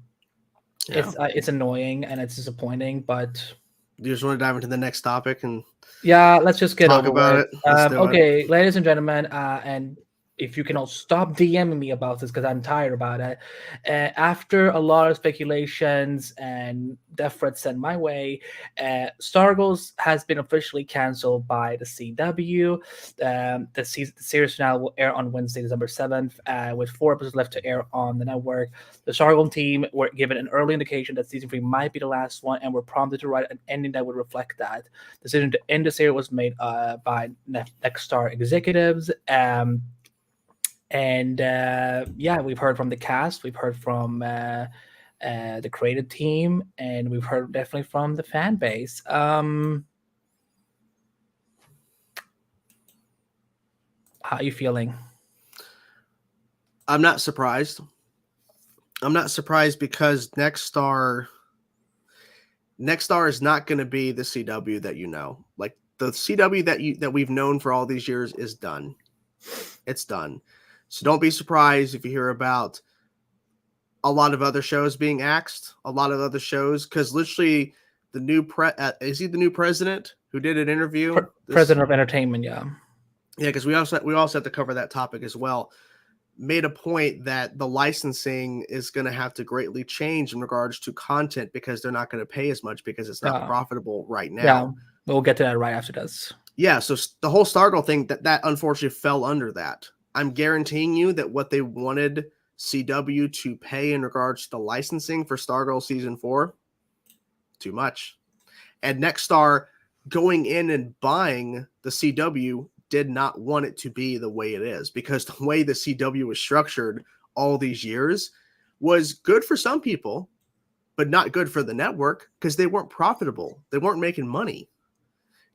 Yeah. it's annoying and it's disappointing, but You just want to dive into the next topic and yeah, let's just get talk over about with. it. Let's do it. Okay, ladies and gentlemen, and if you can all stop DMing me about this because I'm tired about it. After a lot of speculations and death threats sent my way, Stargirl has been officially canceled by the CW. The series finale will air on Wednesday, December 7th, with 4 episodes left to air on the network. The Stargirl team were given an early indication that season 3 might be the last one and were prompted to write an ending that would reflect that. The decision to end the series was made by Next Star executives. And yeah, we've heard from the cast, we've heard from the creative team, and we've heard definitely from the fan base. How are you feeling? I'm not surprised. I'm not surprised because Next Star is not going to be the CW that you know. Like the CW that we've known for all these years is done. It's done. So don't be surprised if you hear about a lot of other shows being axed, a lot of other shows, because literally the new is he the new president who did an interview? President of Entertainment, yeah. Yeah, because we also have to cover that topic as well. Made a point that the licensing is going to have to greatly change in regards to content because they're not going to pay as much because it's not profitable right now. Yeah, we'll get to that right after this. Yeah, so the whole Stargirl thing that unfortunately fell under that. I'm guaranteeing you that what they wanted CW to pay in regards to the licensing for Stargirl season 4, too much. And Next Star going in and buying the CW did not want it to be the way it is because the way the CW was structured all these years was good for some people, but not good for the network because they weren't profitable. They weren't making money.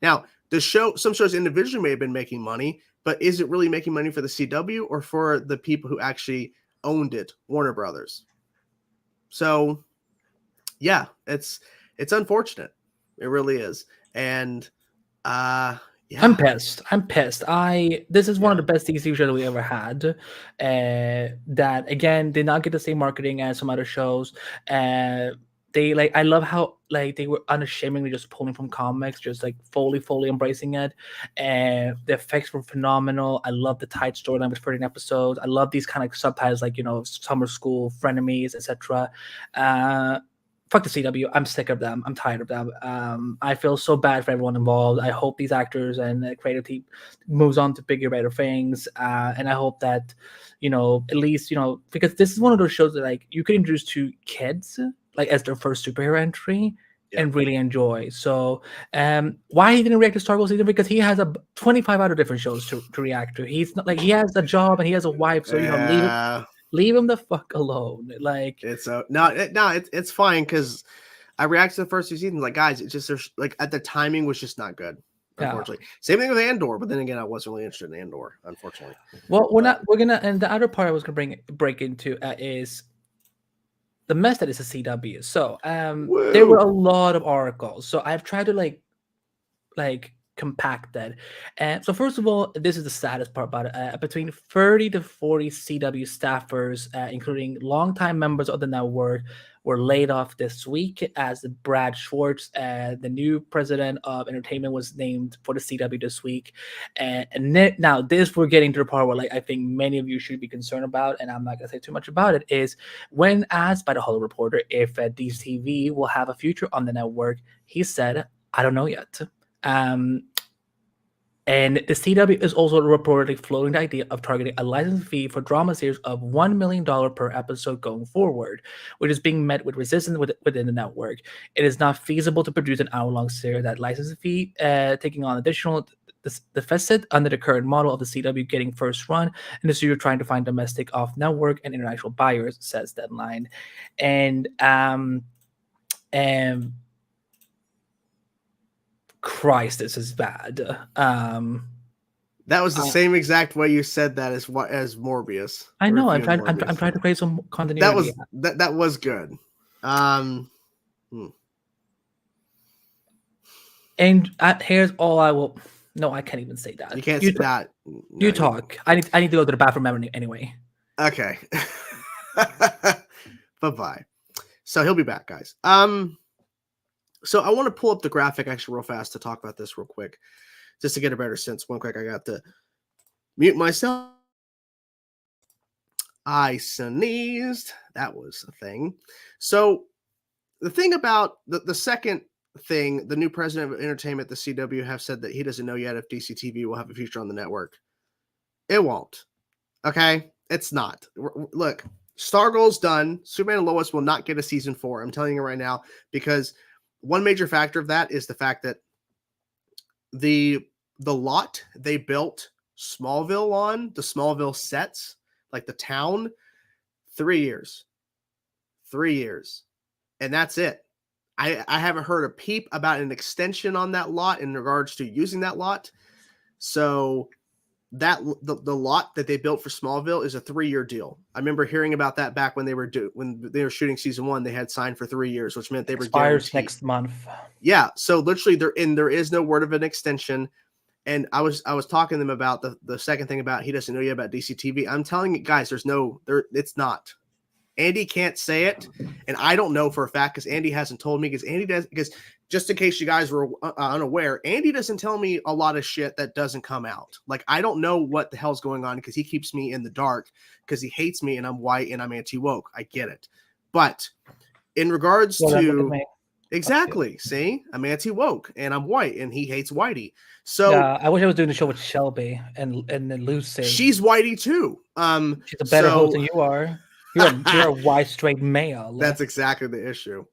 Now, some shows individually may have been making money, but is it really making money for the CW or for the people who actually owned it, Warner Brothers? So, yeah, it's unfortunate. It really is. And yeah. I'm pissed. This is one of the best TV shows that we ever had. That again did not get the same marketing as some other shows. They I love how they were unashamedly just pulling from comics, just fully embracing it. And the effects were phenomenal. I love the tight storyline with 13 episodes. I love these kind of subtitles summer school, frenemies, etc. Fuck the CW. I'm sick of them. I'm tired of them. I feel so bad for everyone involved. I hope these actors and the creative team moves on to bigger, better things. And I hope that, at least, because this is one of those shows that you could introduce to kids, as their first superhero entry and really enjoy. So why he didn't react to Stargirl season? Because he has 25 other different shows to react to. He's not he has a job and he has a wife. So, leave him the fuck alone. It's fine because I reacted to the first 2 seasons. Guys, it's just at the timing was just not good. Unfortunately, same thing with Andor. But then again, I wasn't really interested in Andor. Unfortunately, well, we're gonna. And the other part I was gonna break into is the mess that is a CW. So there were a lot of articles. So I've tried to compact that. And so first of all, this is the saddest part about it. Between 30 to 40 CW staffers, including longtime members of the network, were laid off this week as Brad Schwartz, the new president of entertainment, was named for the CW this week. And now this, we're getting to the part where I think many of you should be concerned about, and I'm not going to say too much about it, is when asked by the Hollywood Reporter if DCTV will have a future on the network, he said, I don't know yet. And the CW is also reportedly floating the idea of targeting a license fee for drama series of $1 million per episode going forward, which is being met with resistance within the network. It is not feasible to produce an hour-long series at license fee, taking on additional deficit under the current model of the CW getting first run, and the studio trying to find domestic off-network and international buyers, says Deadline. And Christ, this is bad. That was the same exact way you said that as Morbius. I know. Or I'm if you trying. and I'm Morbius. trying to create some continuity. That was good. And here's all I will. No, I can't even say that. You can't say that. No, You talk. I need to go to the bathroom anyway. Okay. Bye-bye. So he'll be back, guys. So I want to pull up the graphic actually real fast to talk about this real quick, just to get a better sense. One quick, I got to mute myself. I sneezed. That was a thing. So the thing about the second thing, the new president of entertainment, the CW, have said that he doesn't know yet if DC TV will have a future on the network. It won't. Okay? It's not. Look, Stargirl's done. Superman and Lois will not get a season 4. I'm telling you right now, because one major factor of that is the fact that the lot they built Smallville on, the Smallville sets, like the town, 3 years. 3 years. And that's it. I haven't heard a peep about an extension on that lot in regards to using that lot. So that the lot that they built for Smallville is a 3-year deal. I remember hearing about that back when they were shooting season 1. They had signed for 3 years, which meant they were expires guaranteed next month. Yeah, so literally there is no word of an extension. And I was talking to them about the second thing about he doesn't know yet about DC TV. I'm telling you guys, it's not. Andy can't say it, and I don't know for a fact because Andy hasn't told me. Because just in case you guys were unaware, Andy doesn't tell me a lot of shit that doesn't come out. Like, I don't know what the hell's going on because he keeps me in the dark because he hates me and I'm white and I'm anti-woke. I get it, but in regards to exactly, see, I'm anti-woke and I'm white and he hates whitey. So I wish I was doing the show with Shelby and then Lucy. She's whitey too. She's a better host than you are. You're a white straight male. That's exactly the issue.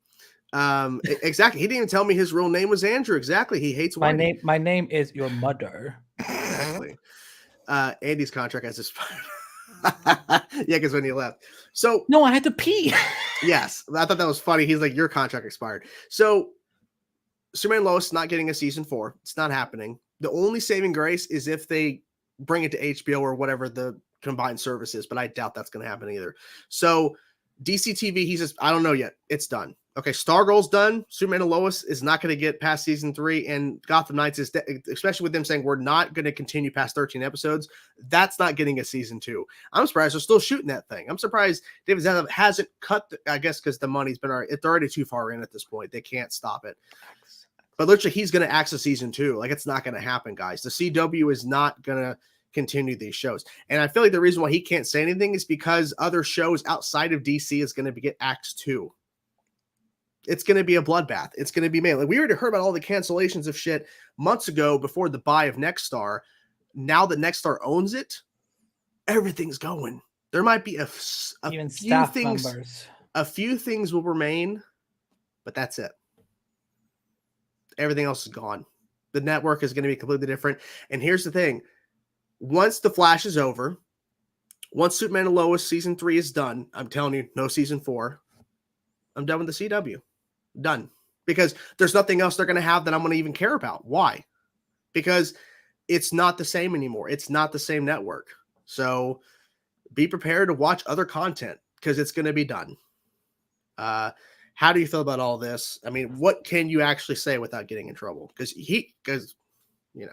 Exactly. He didn't even tell me his real name was Andrew. Exactly. He hates whitey. My name is your mother. Exactly. Andy's contract has expired. Yeah, because when he left. So no, I had to pee. Yes, I thought that was funny. He's like, your contract expired. So Superman and Lois not getting a season 4. It's not happening. The only saving grace is if they bring it to HBO or whatever the combined service is, but I doubt that's going to happen either. So DC TV, he says, I don't know yet. It's done. Okay, Stargirl's done. Superman and Lois is not going to get past season 3, and Gotham Knights is, especially with them saying we're not going to continue past 13 episodes, that's not getting a season 2. I'm surprised they're still shooting that thing. I'm surprised David Zaslav hasn't cut, I guess because the money's been already, it's already too far in at this point. They can't stop it. But literally, he's going to access season 2. Like, it's not going to happen, guys. The CW is not going to continue these shows. And I feel like the reason why he can't say anything is because other shows outside of DC is going to get Act 2. It's going to be a bloodbath. It's going to be man. Like, we already heard about all the cancellations of shit months ago before the buy of Nexstar. Now that Nexstar owns it, everything's going. There might be a even few staff things. members. A few things will remain, but that's it. Everything else is gone. The network is going to be completely different. And here's the thing. Once The Flash is over, once Superman and Lois season 3 is done, I'm telling you, no season 4. I'm done with the CW. Done. Because there's nothing else they're going to have that I'm going to even care about. Why? Because it's not the same anymore. It's not the same network. So be prepared to watch other content because it's going to be done. How do you feel about all this? I mean, what can you actually say without getting in trouble? Because you know.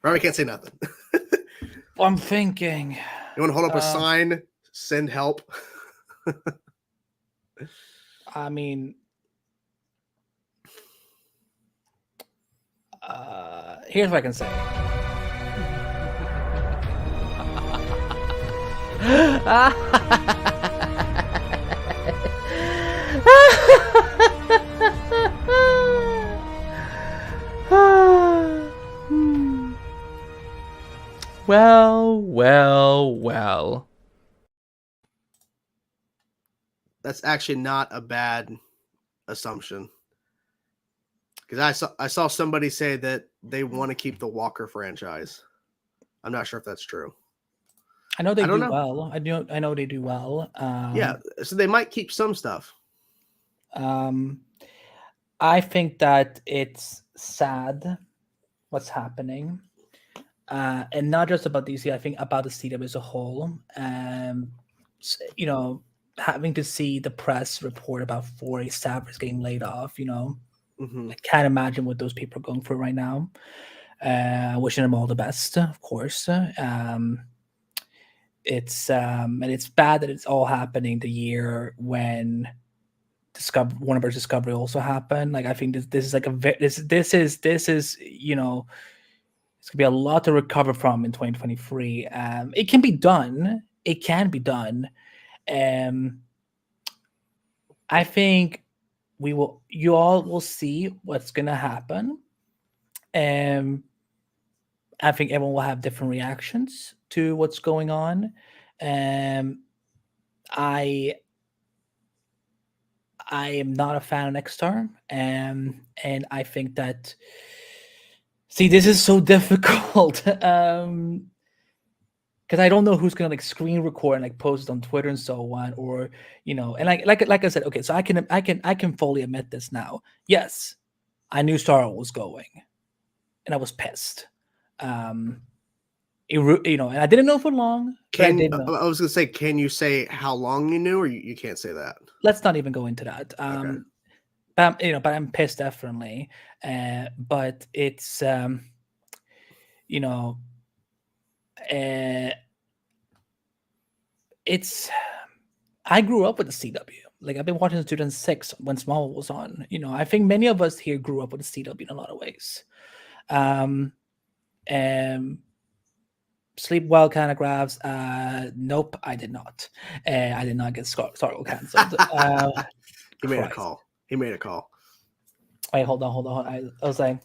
Robbie can't say nothing. I'm thinking. You want to hold up a sign? Send help. I mean, here's what I can say. Well. That's actually not a bad assumption. Because I saw somebody say that they want to keep the Walker franchise. I'm not sure if that's true. I know well. I know they do well. Yeah, so they might keep some stuff. I think that it's sad what's happening, and not just about DC. I think about the CW as a whole. You know, having to see the press report about 40 staffers getting laid off. You know, Mm-hmm. I can't imagine what those people are going through right now. Wishing them all the best, of course. It's and it's bad that it's all happening the year when Warner Discovery also happened. Like I think this is like this is you know, it's gonna be a lot to recover from in 2023. It can be done. It can be done. I think you all will see what's gonna happen. I think everyone will have different reactions to what's going on. I am not a fan of Nexstar, and I think that this is so difficult because I don't know who's gonna like screen record and like post it on Twitter and so on, or and like I said, okay, so I can fully admit this now. Yes, I knew Stargirl was going, and I was pissed. And I didn't know for long. I was gonna say, can you say how long you knew, or you can't say that? Let's not even go into that. Okay. But I'm pissed definitely. But it's it's I grew up with the CW. Like I've been watching since 2006 when Smallville was on. I think many of us here grew up with the CW in a lot of ways. Sleep well canographs. Nope, I did not. I did not get Stargirl canceled. He made a call. Wait, hold on. I was like,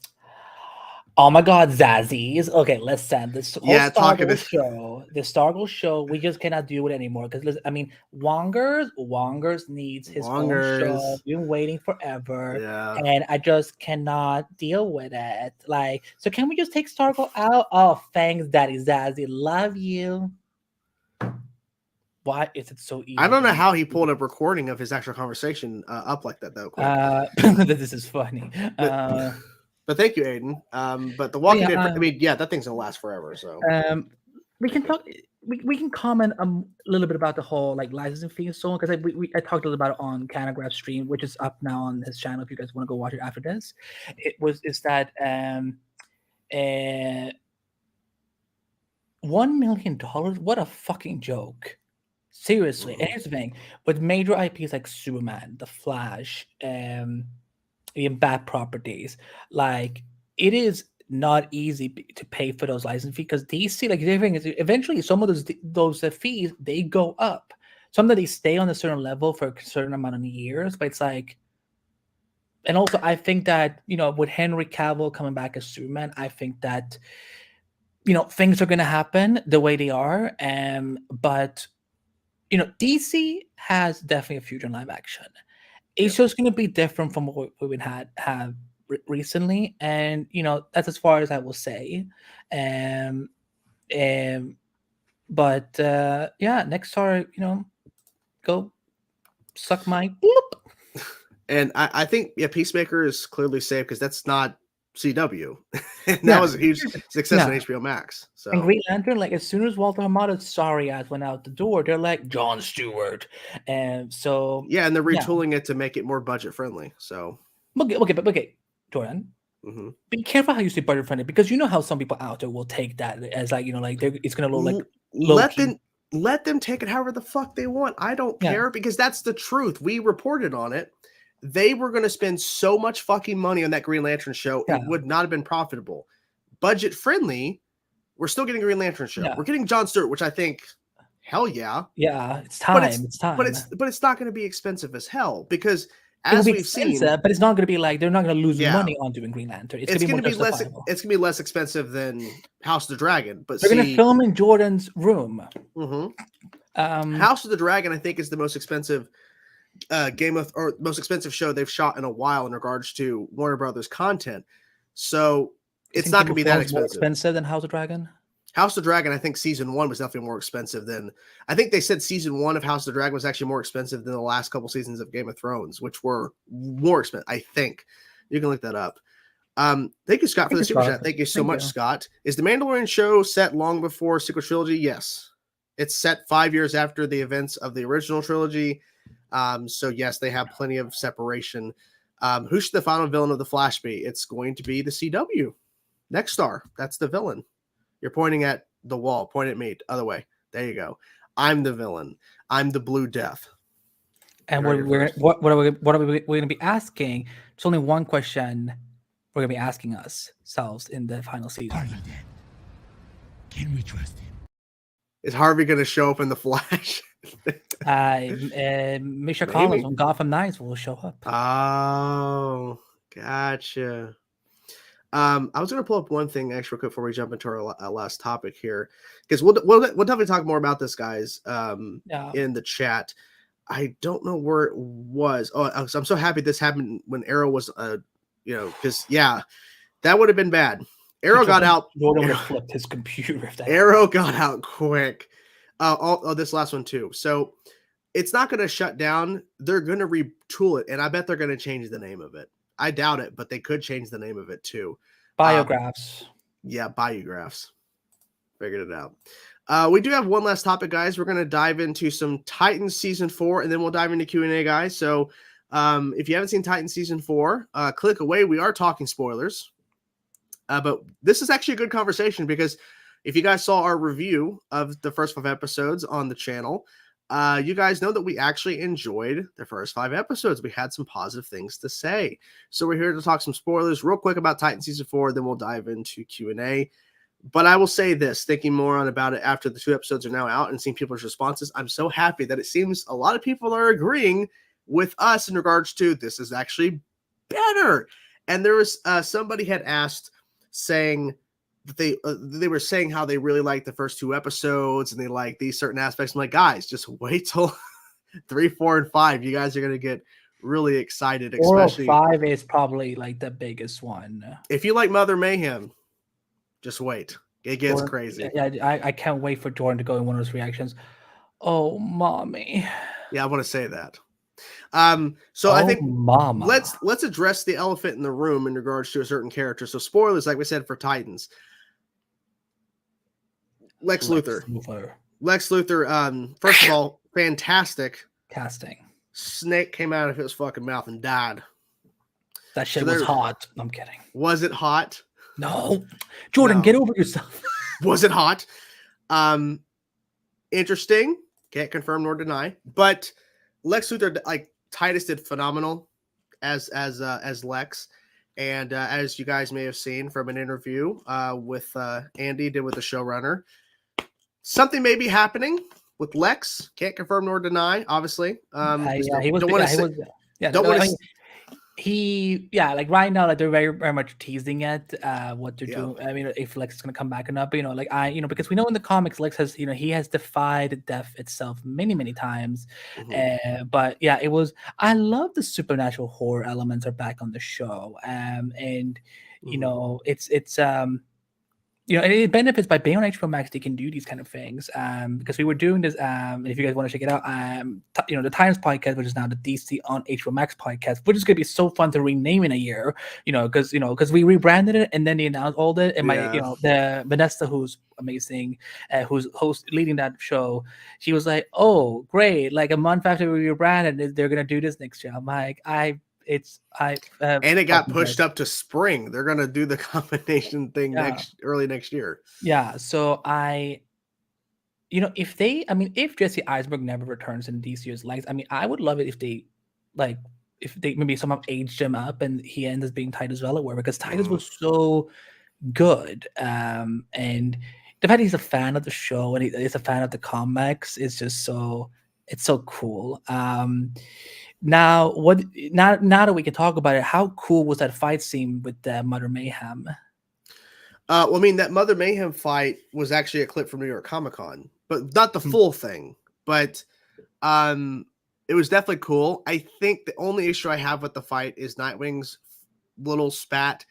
oh my God, Zazzies. Okay, listen. This whole Stargirl show, we just cannot do it anymore. Because, I mean, Wongers needs his own show. We've been waiting forever. Yeah. And I just cannot deal with it. Like, so can we just take Stargirl out? Oh, thanks, Daddy Zazzy. Love you. Why is it so easy? I don't know how he pulled a recording of his actual conversation up like that, though. This is funny. But thank you, Aiden. But the Walking Dead, I mean, yeah, that thing's gonna last forever. So we can talk. We can comment a little bit about the whole like licensing fee and so on, because I talked a little about it on Canagraph's stream, which is up now on his channel. If you guys want to go watch it after this, is that $1 million? What a fucking joke! Seriously. And here's the thing: with major IPs like Superman, The Flash, in bad properties, like it is not easy to pay for those license fees, because DC, like the thing is, eventually some of those fees, they go up. Some that they stay on a certain level for a certain amount of years, but it's like, and also I think that with Henry Cavill coming back as Superman, I think that things are going to happen the way they are, but DC has definitely a future in live action. It's just going to be different from what we've have recently, and that's as far as I will say. But yeah, Nexstar, go suck my bloop. And I think Peacemaker is clearly safe because that's not CW. And that was a huge success on HBO Max. So and Green Lantern, like as soon as Walter Hamada's sorry ass went out the door, they're like Jon Stewart, and so and they're retooling it to make it more budget friendly. So okay, Jordan, be careful how you say budget friendly, because how some people out there will take that as like it's gonna look like let them take it however the fuck they want. I don't care, because that's the truth. We reported on it. They were going to spend so much fucking money on that Green Lantern show, it would not have been profitable. Budget friendly, we're still getting a Green Lantern show. We're getting Jon Stewart, which I think, hell yeah. Yeah, it's time. It's time. But it's not going to be expensive as hell, because as we've seen, but it's not going to be like they're not going to lose money on doing Green Lantern. It's going to be less. It's going to be less expensive than House of the Dragon. But they're going to film in Jordan's room. House of the Dragon, I think, is the most expensive most expensive show they've shot in a while in regards to Warner Brothers content. So it's not going to be that expensive. More expensive than House of Dragon? House of Dragon, I think season 1 was definitely more expensive than. I think they said season 1 of House of Dragon was actually more expensive than the last couple seasons of Game of Thrones, which were more expensive. I think you can look that up. Thank you, Scott, for the super chat. Thank you so much, Scott. Is the Mandalorian show set long before sequel trilogy? Yes, it's set 5 years after the events of the original trilogy. So yes, they have plenty of separation. Who should the final villain of the Flash be? It's going to be the CW. Next Star. That's the villain. You're pointing at the wall. Point at me. Other way. There you go. I'm the villain. I'm the Blue Death. And what are we going to be asking? There's only one question we're going to be asking ourselves in the final season. Are you dead? Can we trust him? Is Harvey going to show up in the Flash? Misha Collins from Gotham Knights will show up. Oh, gotcha. I was going to pull up one thing actually real quick before we jump into our last topic here, because we'll definitely talk more about this, guys, in the chat. I don't know where it was. Oh, I'm so happy this happened when Arrow was, because that would have been bad. Arrow got out. Jordan would have flipped his computer if that. Arrow got out quick. This last one too. So it's not going to shut down. They're going to retool it, and I bet they're going to change the name of it. I doubt it, but they could change the name of it too. Biographs. Biographs. Figured it out. We do have one last topic, guys. We're going to dive into some Titans season 4, and then we'll dive into Q&A, guys. So if you haven't seen Titans season 4, click away. We are talking spoilers. But this is actually a good conversation, because if you guys saw our review of the first 5 episodes on the channel, you guys know that we actually enjoyed the first 5 episodes. We had some positive things to say. So we're here to talk some spoilers real quick about Titan Season 4, then we'll dive into Q&A. But I will say this, thinking more on about it after the 2 episodes are now out and seeing people's responses, I'm so happy that it seems a lot of people are agreeing with us in regards to this is actually better. And there was somebody had asked, saying that they were saying how they really liked the first 2 episodes and they like these certain aspects. I'm like, guys, just wait till 3, 4, and 5. You guys are gonna get really excited. 4 or especially 5 is probably like the biggest one. If you like Mother Mayhem, just wait. It gets crazy. Yeah, I can't wait for Jordan to go in one of those reactions. Oh, mommy. Yeah, I want to say that. So I think mama. let's address the elephant in the room in regards to a certain character. So spoilers, like we said, for Titans. Lex Luthor. First of all, fantastic casting. Snake came out of his fucking mouth and died. That shit was hot. I'm kidding. Was it hot? No. Jordan, get over yourself. Was it hot? Interesting. Can't confirm nor deny. But Lex Luthor, like Titus, did phenomenal as Lex. And as you guys may have seen from an interview with Andy did with the showrunner, something may be happening with Lex. Can't confirm nor deny, obviously. Like right now, like they're very, very much teasing it, what they're doing. I mean, if Lex is gonna come back and up, because we know in the comics, Lex has, he has defied death itself many, many times. Mm-hmm. But yeah, I love the supernatural horror elements are back on the show. And it benefits by being on HBO Max. They can do these kind of things because we were doing this. If you guys want to check it out, the Titans podcast, which is now the DC on HBO Max podcast, which is going to be so fun to rename in a year. Because we rebranded it and then they announced all that. And the Vanessa, who's amazing, who's leading that show, she was like, "Oh, great! Like a month after we rebranded, they're going to do this next year." I'm like, and it got pushed up to spring. They're gonna do the combination thing early next year. Yeah. So if Jesse Eisenberg never returns in DC's legs, I would love it if they maybe somehow aged him up and he ends up being Titus Welliver, because Titus was so good. And the fact he's a fan of the show and he's a fan of the comics is just it's so cool. Now that we can talk about it, how cool was that fight scene with Mother Mayhem? That Mother Mayhem fight was actually a clip from New York Comic Con, but not the full thing. But it was definitely cool. I think the only issue I have with the fight is Nightwing's little spat.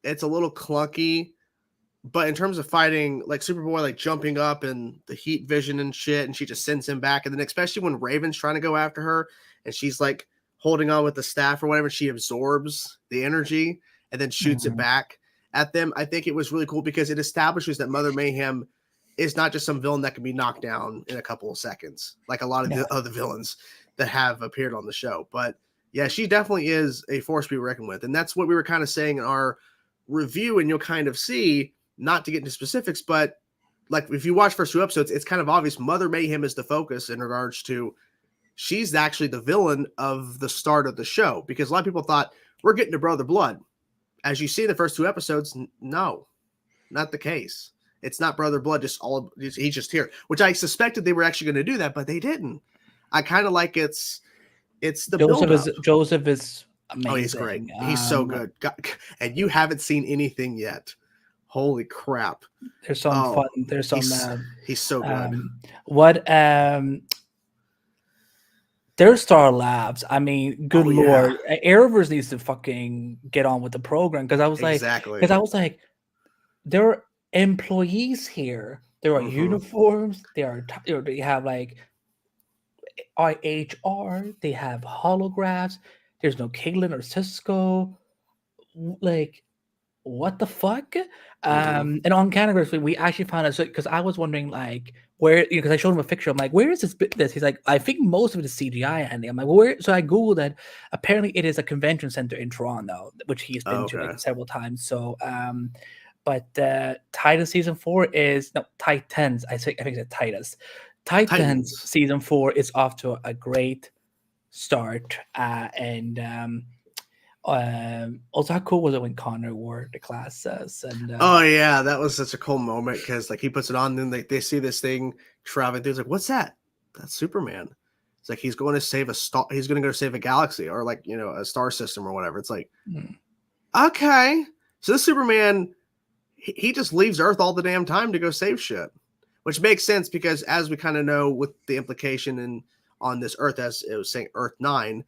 It's a little clunky. But in terms of fighting, like Superboy, like jumping up and the heat vision and shit, and she just sends him back. And then especially when Raven's trying to go after her and she's like holding on with the staff or whatever, she absorbs the energy and then shoots it back at them. I think it was really cool because it establishes that Mother Mayhem is not just some villain that can be knocked down in a couple of seconds, like a lot of the other villains that have appeared on the show. But yeah, she definitely is a force to be reckoned with. And that's what we were kind of saying in our review. And you'll kind of see, not to get into specifics, but like if you watch first 2 episodes, it's kind of obvious Mother Mayhem is the focus in regards to she's actually the villain of the start of the show, because a lot of people thought we're getting to Brother Blood. As you see in the first 2 episodes, no, not the case. It's not Brother Blood, he's just here, which I suspected they were actually going to do that, but they didn't. I kind of like it's the Joseph is amazing. Oh, he's great. He's so good. And you haven't seen anything yet. Holy crap. There's some fun. There's some he's so good. Their Star Labs. I mean, good lord. Arrowverse needs to fucking get on with the program, because I was like, there are employees here. There are uniforms. They have like HR. They have holographs. There's no Caitlin or Cisco. Like, what the fuck? And on Cancelation, we actually found out, because I was wondering like where, because I showed him a picture. I'm like, where is this? He's like, I think most of it is CGI, Andy. I'm like, well, where? So I googled that. Apparently, it is a convention center in Toronto, which he's been to like several times. So, but Titan season 4 is Titans. I think it's Titus. Titans season 4 is off to a great start, and also how cool was it when Connor wore the glasses? And oh yeah, that was such a cool moment, because like he puts it on and then they see this thing traveling through. It's like, what's that? That's Superman. It's like he's going to save a star. He's going to go save a galaxy, or like, you know, a star system or whatever. It's like, okay, so this Superman, he just leaves Earth all the damn time to go save shit, which makes sense, because as we kind of know with the implication in on this Earth, as it was saying Earth 9,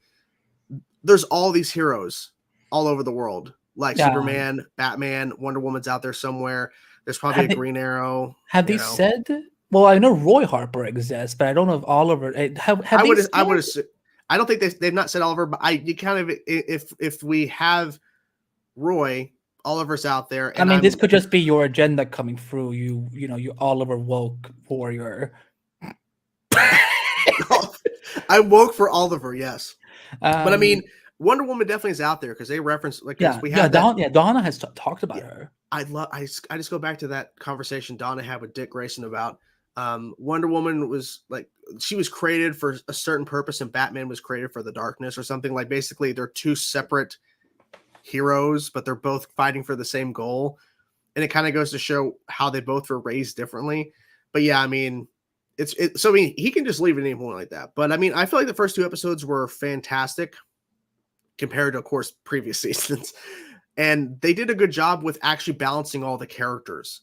there's all these heroes all over the world, like Superman, Batman, Wonder Woman's out there somewhere. There's probably a Green Arrow. Have they said? Well, I know Roy Harper exists, but I don't know if Oliver. I would assume. I don't think they've not said Oliver, but you kind of, if we have Roy, Oliver's out there. And I mean, this could just be your agenda coming through. You Oliver woke warrior. I woke for Oliver, yes. But I mean, Wonder Woman definitely is out there, because they reference Donna has talked about her. I just go back to that conversation Donna had with Dick Grayson about Wonder Woman was like, she was created for a certain purpose and Batman was created for the darkness or something. Like, basically they're two separate heroes, but they're both fighting for the same goal, and it kind of goes to show how they both were raised differently. But yeah, I mean, so I mean, he can just leave at any point like that. But I mean, I feel like the first 2 episodes were fantastic compared to, of course, previous seasons. And they did a good job with actually balancing all the characters,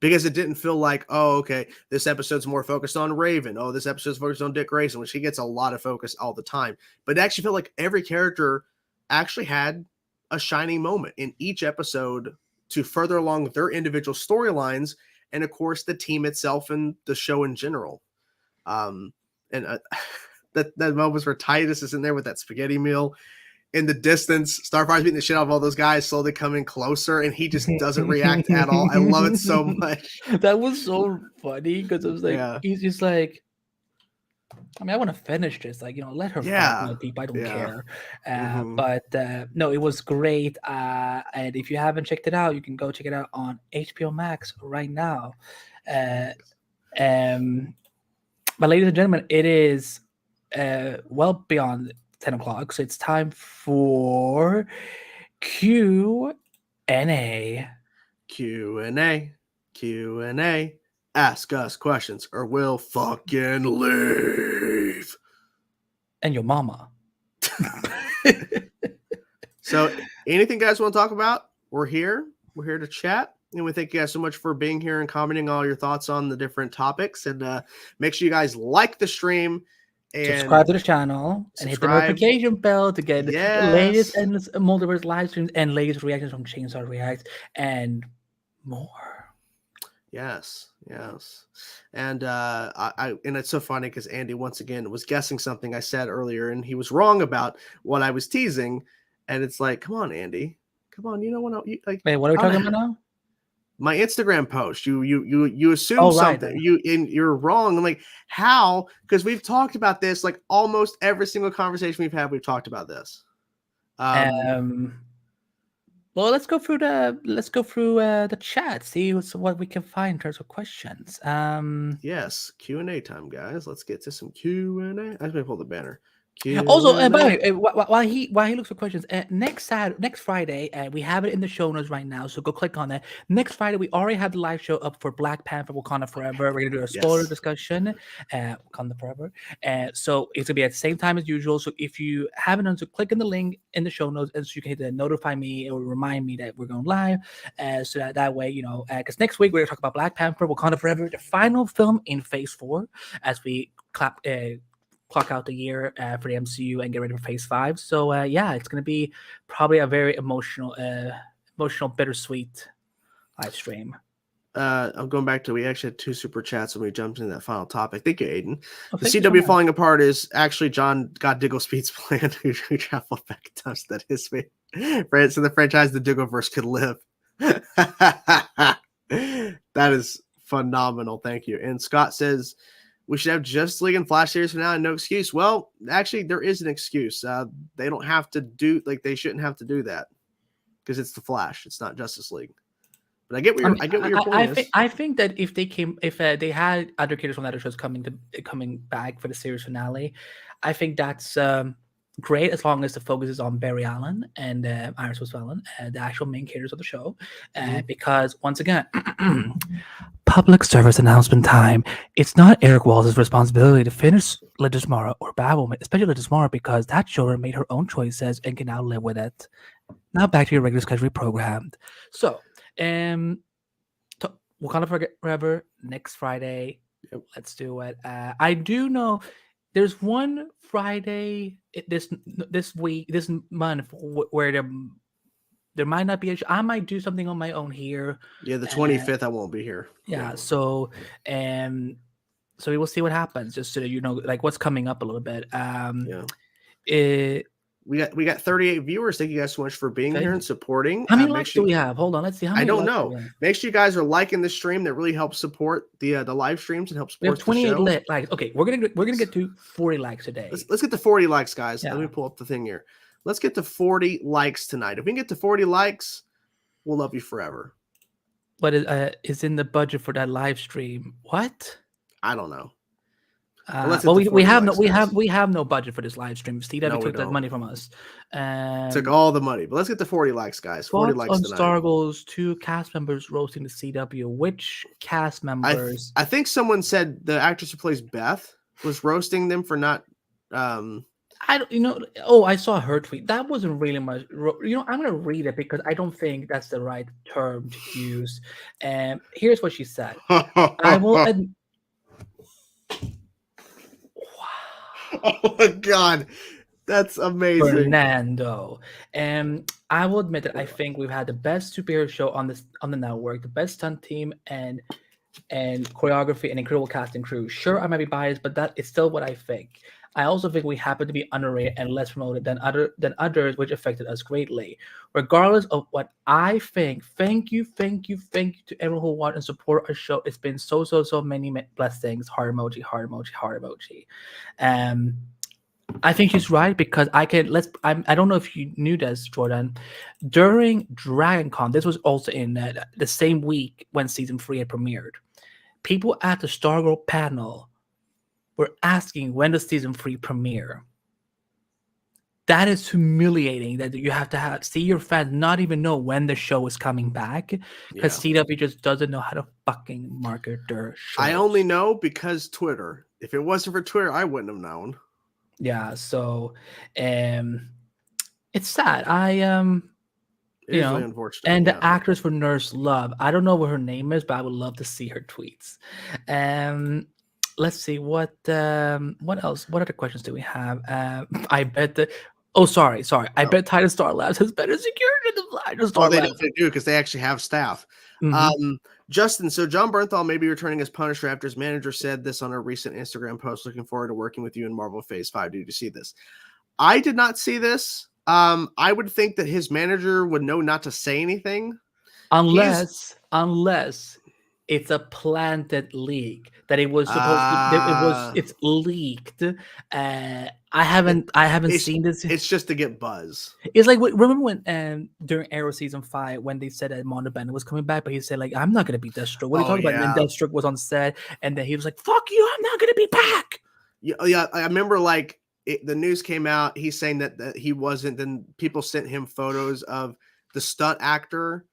because it didn't feel like, oh, okay, this episode's more focused on Raven. Oh, this episode's focused on Dick Grayson, which he gets a lot of focus all the time. But it actually felt like every character actually had a shining moment in each episode to further along their individual storylines, and of course the team itself and the show in general. And that moment where Titus is in there with that spaghetti meal in the distance, Starfire's beating the shit out of all those guys, slowly coming closer, and he just doesn't react at all. I love it so much. That was so funny, because it was like, he's just like, I mean, I want to finish this. Like, let her fight people. I don't care. But no, it was great. And if you haven't checked it out, you can go check it out on HBO Max right now. But ladies and gentlemen, it is well beyond 10 o'clock. So it's time for Q&A. Q&A. Ask us questions or we'll fucking leave. And your mama. So anything you guys want to talk about? We're here. We're here to chat. And we thank you guys so much for being here and commenting all your thoughts on the different topics. And make sure you guys like the stream. And subscribe to the channel and hit the notification bell to get the latest endless multiverse live streams and latest reactions from Chainsaw Reacts and more. Yes, yes. And and it's so funny because Andy once again was guessing something I said earlier, and he was wrong about what I was teasing. And it's like, come on, Andy, come on, you know what? Like, Wait, what are we how the talking about now? my Instagram post. You assume Oh, right. something. You're wrong. I'm like, how? Because we've talked about this like almost every single conversation we've had. We've talked about this. Well, let's go through the chat. See what we can find in terms of questions. Yes, Q&A time, guys. Let's get to some Q&A. I just may pull the banner. Also, by the Q&A. way, while he looks for questions, next Friday, we have it in the show notes right now, so go click on that. Next Friday, we already have the live show up for Black Panther: Wakanda Forever. We're gonna do a spoiler Yes. discussion, Wakanda Forever. So it's gonna be at the same time as usual. So if you haven't done so, click on the link in the show notes, and so you can hit the notify me. It will remind me that we're going live, so that way, you know, because next week we're gonna talk about Black Panther: Wakanda Forever, the final film in Phase 4, as we clock out the year for the MCU and get ready for Phase 5. So yeah, it's gonna be probably a very emotional, bittersweet live stream. I'm going back to, we actually had 2 super chats when we jumped into that final topic. Thank you, Aiden. Oh, The thank you so CW much. falling apart is actually John God Diggle Speed's plan who traveled back in time so that his right, so the franchise, the Diggleverse, could live. That is phenomenal. Thank you. And Scott says we should have Justice League and Flash series for now and no excuse. Well, actually, there is an excuse. They don't have to do, like, they shouldn't have to do that because it's the Flash. It's not Justice League. But I get what your point is. I think that if they had other characters from other shows coming back for the series finale, I think that's great as long as the focus is on Barry Allen and Iris Westphalen, the actual main characters of the show. Because once again, public service announcement time. It's not Eric Walls' responsibility to finish Legends Tomorrow or Batwoman, especially Legends Tomorrow, because that showrunner made her own choices and can now live with it. Now back to your regular schedule programmed. So, Wakanda Forever next Friday. Yep. Let's do it. I do know there's one Friday this month where there might not be I might do something on my own here. Yeah, the 25th I won't be here. Yeah, so so we will see what happens, just so that you know, like, what's coming up a little bit. We got 38 viewers. Thank you guys so much for being here and supporting. How many likes do we have? Hold on, let's see. How many I don't likes know. Make sure you guys are liking the stream. That really helps support the live streams and helps support. We have 28 likes. Okay, we're gonna get to 40 likes today. Let's get to 40 likes, guys. Yeah. Let me pull up the thing here. Let's get to 40 likes tonight. If we can get to 40 likes, we'll love you forever. What is in the budget for that live stream? What? I don't know. Well, we have no budget for this live stream. CW took that money from us. Took all the money. But let's get to 40 likes, guys. 40 likes on tonight. Stargirl's 2 cast members roasting the CW. Which cast members? I think someone said the actress who plays Beth was roasting them for not. I don't, I saw her tweet. That wasn't really much. I'm gonna read it because I don't think that's the right term to use. Here's what she said. I will. Oh my god, that's amazing, Fernando. I will admit that I think we've had the best superhero show on the network, the best stunt team and choreography and incredible cast and crew. Sure, I might be biased, but that is still what I think. I also think we happen to be underrated and less promoted than others, which affected us greatly. Regardless of what I think, thank you to everyone who watched and support our show. It's been so many blessings. Heart emoji, heart emoji, heart emoji. I think she's right because I don't know if you knew this, Jordan. During DragonCon, this was also in the same week when season 3 had premiered. People at the Stargirl panel were asking when does season 3 premiere. That is humiliating that you have to see your fans not even know when the show is coming back because CW just doesn't know how to fucking market their shows. I only know because Twitter. If it wasn't for Twitter, I wouldn't have known. Yeah, so it's sad. It's really unfortunate. And the actress for Nurse Love, I don't know what her name is, but I would love to see her tweets. Let's see what else. What other questions do we have? I bet Oh, sorry. I Oh. bet Titan Star Labs has better security than Titan Oh, Star they Labs. definitely do because they actually have staff. Mhm. Justin, so John Bernthal may be returning as Punisher after his manager said this on a recent Instagram post. Looking forward to working with you in Marvel Phase 5. Did you see this? I did not see this. I would think that his manager would know not to say anything. Unless it's a planted leak that it was supposed to it's leaked. I haven't It's, seen this. it's just to get buzz. It's like remember when during Arrow season 5 when they said that Mondo Bennett was coming back, but he said like I'm not gonna be Deathstroke. What are you talking about? And then Deathstroke was on set, and then he was like, "Fuck you, I'm not gonna be back." Yeah. I remember like the news came out. He's saying that he wasn't. Then people sent him photos of the stunt actor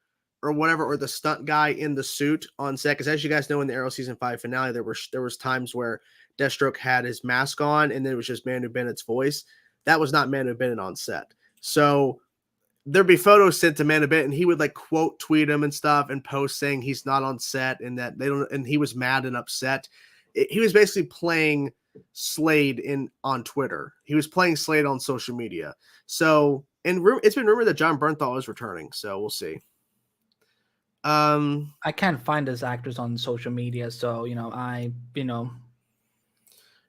or whatever, or the stunt guy in the suit on set. Because as you guys know, in the Arrow season 5 finale, there was times where Deathstroke had his mask on, and then it was just Manu Bennett's voice. That was not Manu Bennett on set. So there'd be photos sent to Manu Bennett, and he would like quote tweet him and stuff and post saying he's not on set and that they don't. And he was mad and upset. He was basically playing Slade on Twitter. He was playing Slade on social media. So, and it's been rumored that John Bernthal is returning. So we'll see. I can't find those actors on social media, so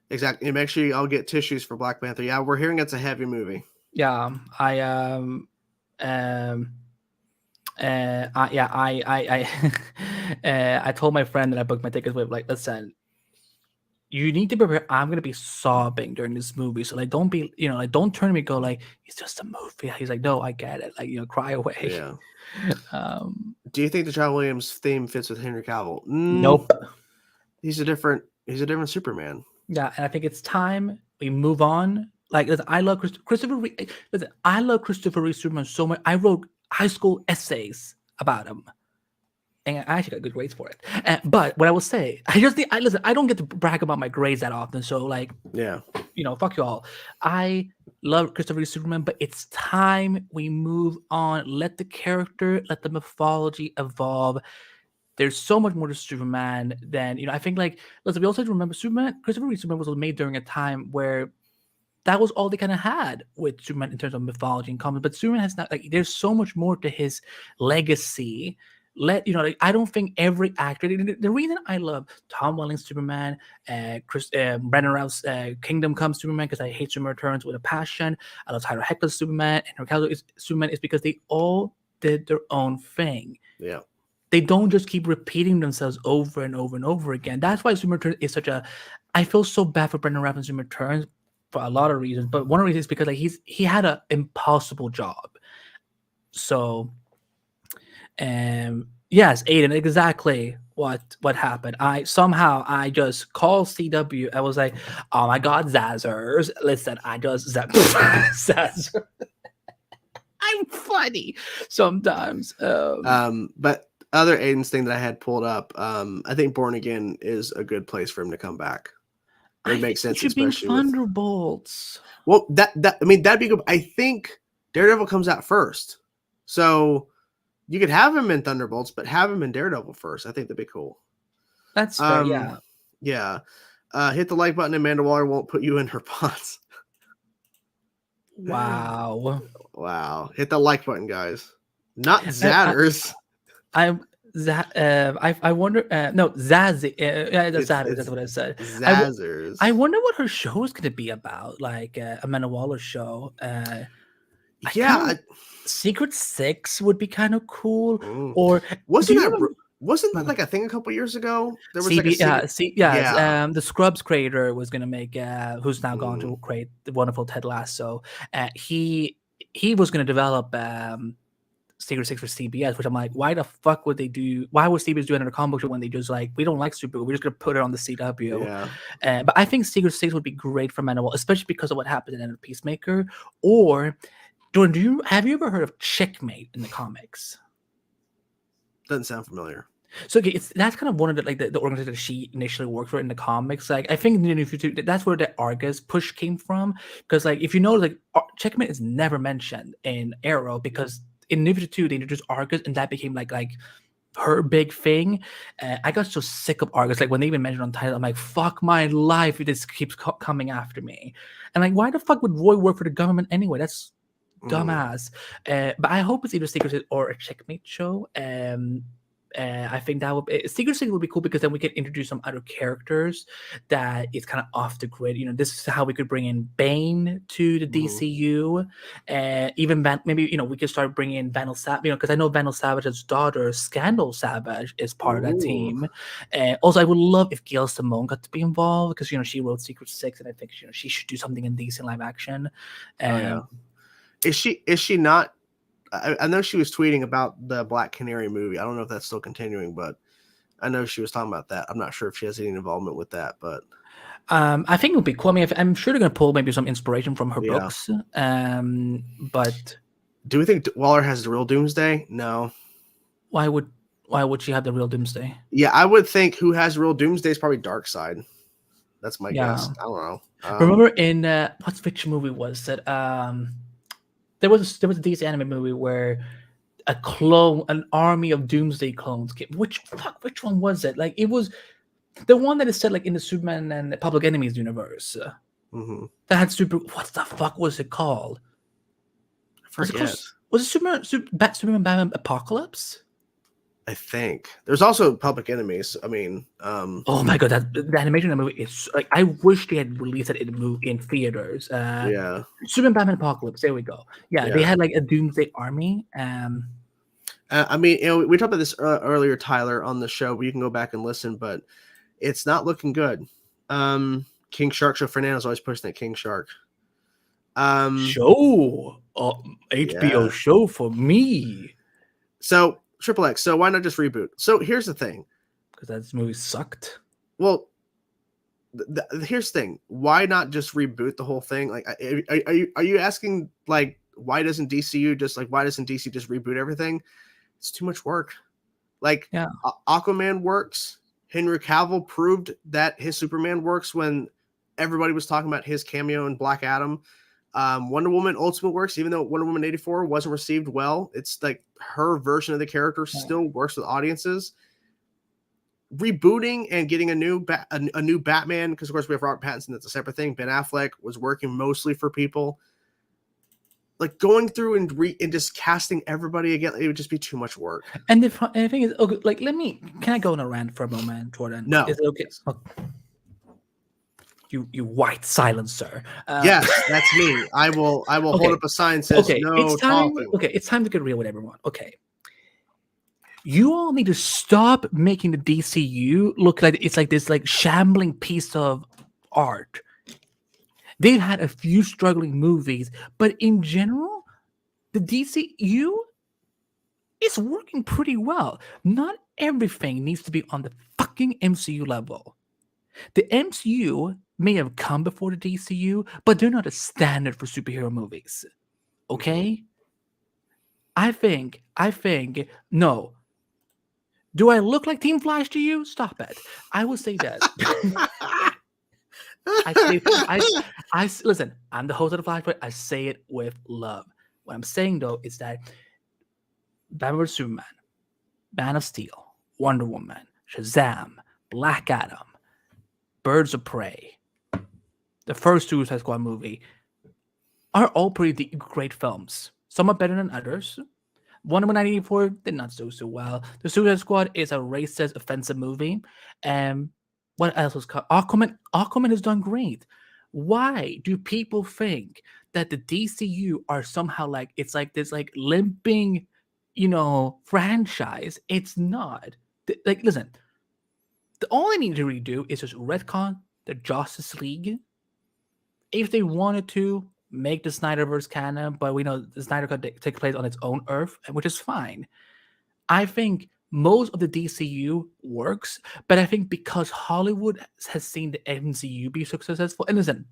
exactly. And make sure I'll get tissues for Black Panther. Yeah, we're hearing it's a heavy movie. yeah, I I told my friend that I booked my tickets with like, listen, you need to prepare. I'm gonna be sobbing during this movie, so like, don't be, like, don't turn to me and go like, it's just a movie. He's like, no, I get it. Like, cry away. Yeah. Do you think the John Williams theme fits with Henry Cavill? Nope. He's a different Superman. Yeah, and I think it's time we move on. Like, listen, I love Christopher Reeve. Listen, I love Christopher Reeve Superman so much. I wrote high school essays about him, and I actually got good grades for it. But what I will say, listen. I don't get to brag about my grades that often, so like, yeah, fuck you all. I love Christopher Reeve Superman, but it's time we move on. Let the character, let the mythology evolve. There's so much more to Superman than, I think, like, listen, we also have to remember Christopher Reeve Superman was made during a time where that was all they kind of had with Superman in terms of mythology and comics. But Superman has not, like, there's so much more to his legacy. I don't think every actor, the reason I love Tom Welling's Superman, Brandon Routh's Kingdom Come Superman, because I hate Superman Returns with a passion. I love Tyler Heckler's Superman and Henry Superman is because they all did their own thing. Yeah. They don't just keep repeating themselves over and over and over again. That's why Superman Returns is such a. I feel so bad for Brendan Routh and Superman Returns for a lot of reasons, but one of the reasons is because like he had an impossible job. So, yes, Aiden, exactly what happened. I just called CW. I was like, oh my god, Zazzers! Listen, I just Zazzers. I'm funny sometimes. But other Aiden's thing that I had pulled up, I think Born Again is a good place for him to come back. It makes sense, especially Thunderbolts. That'd be good. I think Daredevil comes out first, so you could have him in Thunderbolts, but have him in Daredevil first. I think that'd be cool. That's fair. Yeah. Hit the like button, and Amanda Waller won't put you in her pots. Wow. Hit the like button, guys. Not Zatters. I wonder. No, Zazzy. Zazzers. That's what I said. Zazzers. I wonder what her show is going to be about. Like Amanda Waller's show. Secret Six would be kind of cool. Or wasn't that like a thing a couple years ago? There was the Scrubs creator was going to make. Who's now gone to create the wonderful Ted Lasso. He was going to develop. Secret Six for CBS, which I'm like, why the fuck would they do? Why would CBS do another comic book show when they just like, we don't like Supergirl, we're just gonna put it on the CW? Yeah. But I think Secret Six would be great for Manuel, especially because of what happened in End of Peacemaker. Or, Jordan, have you ever heard of Checkmate in the comics? Doesn't sound familiar. So okay, that's kind of one of the organization that she initially worked for in the comics. Like I think that's where the Argus push came from. Because like if you know, like Checkmate is never mentioned in Arrow because in New 52 they introduced Argus and that became like her big thing. I got so sick of Argus. Like when they even mentioned on title, I'm like, fuck my life if this keeps coming after me. And like, why the fuck would Roy work for the government anyway? That's dumbass. But I hope it's either Secret City or a Checkmate show. I think that would be, Secret City would be cool because then we could introduce some other characters that is kind of off the grid. This is how we could bring in Bane to the DCU. Even maybe we could start bringing in Vandal Savage. Because I know Vandal Savage's daughter, Scandal Savage, is part of that team. Also, I would love if Gail Simone got to be involved because she wrote Secret Six, and I think she should do something in decent live action. Is she not? I know she was tweeting about the Black Canary movie. I don't know if that's still continuing, but I know she was talking about that. I'm not sure if she has any involvement with that, but I think it would be cool. I mean, I'm sure they're going to pull maybe some inspiration from her books. But do we think Waller has the real Doomsday? No. Why would she have the real Doomsday? Yeah, I would think who has the real Doomsday is probably Darkseid. That's my guess. I don't know. Remember in which movie was it? There was a DC anime movie where an army of Doomsday clones came. Which one was it? Like, it was the one that is set like in the Superman and the Public Enemies universe. That had what the fuck was it called? I forget. Was it Superman Batman Apocalypse? I think there's also Public Enemies. I mean, oh my god, the animation of the movie is like, I wish they had released it in theaters. Superman Batman Apocalypse. There we go. Yeah, they had like a Doomsday army. I mean, we talked about this earlier, Tyler, on the show. You can go back and listen, but it's not looking good. King Shark show. Fernando's always pushing that King Shark. HBO show for me. So. Triple X. So why not just reboot? So here's the thing. Because that movie sucked. Well, here's the thing. Why not just reboot the whole thing? Like, are you asking like why doesn't DC just reboot everything? It's too much work. Like, Aquaman works. Henry Cavill proved that his Superman works when everybody was talking about his cameo in Black Adam. Wonder Woman Ultimate works, even though Wonder Woman 84 wasn't received well. It's like her version of the character still works with audiences. Rebooting and getting a new Batman, because of course we have Robert Pattinson, that's a separate thing. Ben Affleck was working mostly for people. Like, going through and just casting everybody again, it would just be too much work. And the thing is, okay, like, can I go on a rant for a moment, Jordan? No. Is it okay? Oh. You white silencer. Yes, that's me. I will hold up a sign that says no talking. Okay, it's time to get real with everyone. Okay. You all need to stop making the DCU look like it's like this like shambling piece of art. They've had a few struggling movies, but in general, the DCU is working pretty well. Not everything needs to be on the fucking MCU level. The MCU may have come before the DCU, but they're not a standard for superhero movies. Okay? I think, no. Do I look like Team Flash to you? Stop it. I will say that. Listen, I'm the host of the Flash, but I say it with love. What I'm saying, though, is that Batman vs. Superman, Man of Steel, Wonder Woman, Shazam, Black Adam, Birds of Prey, the first Suicide Squad movie, are all pretty great films. Some are better than others. Wonder Woman 1984 did not do so well. The Suicide Squad is a racist, offensive movie. What else was called? Aquaman has done great. Why do people think that the DCU are somehow like, it's like this like limping, franchise? It's not. Like, listen, all they need to redo is just retcon the Justice League. If they wanted to make the Snyderverse canon, but we know the Snyder Cut take place on its own Earth, which is fine. I think most of the DCU works, but I think because Hollywood has seen the MCU be successful, and listen,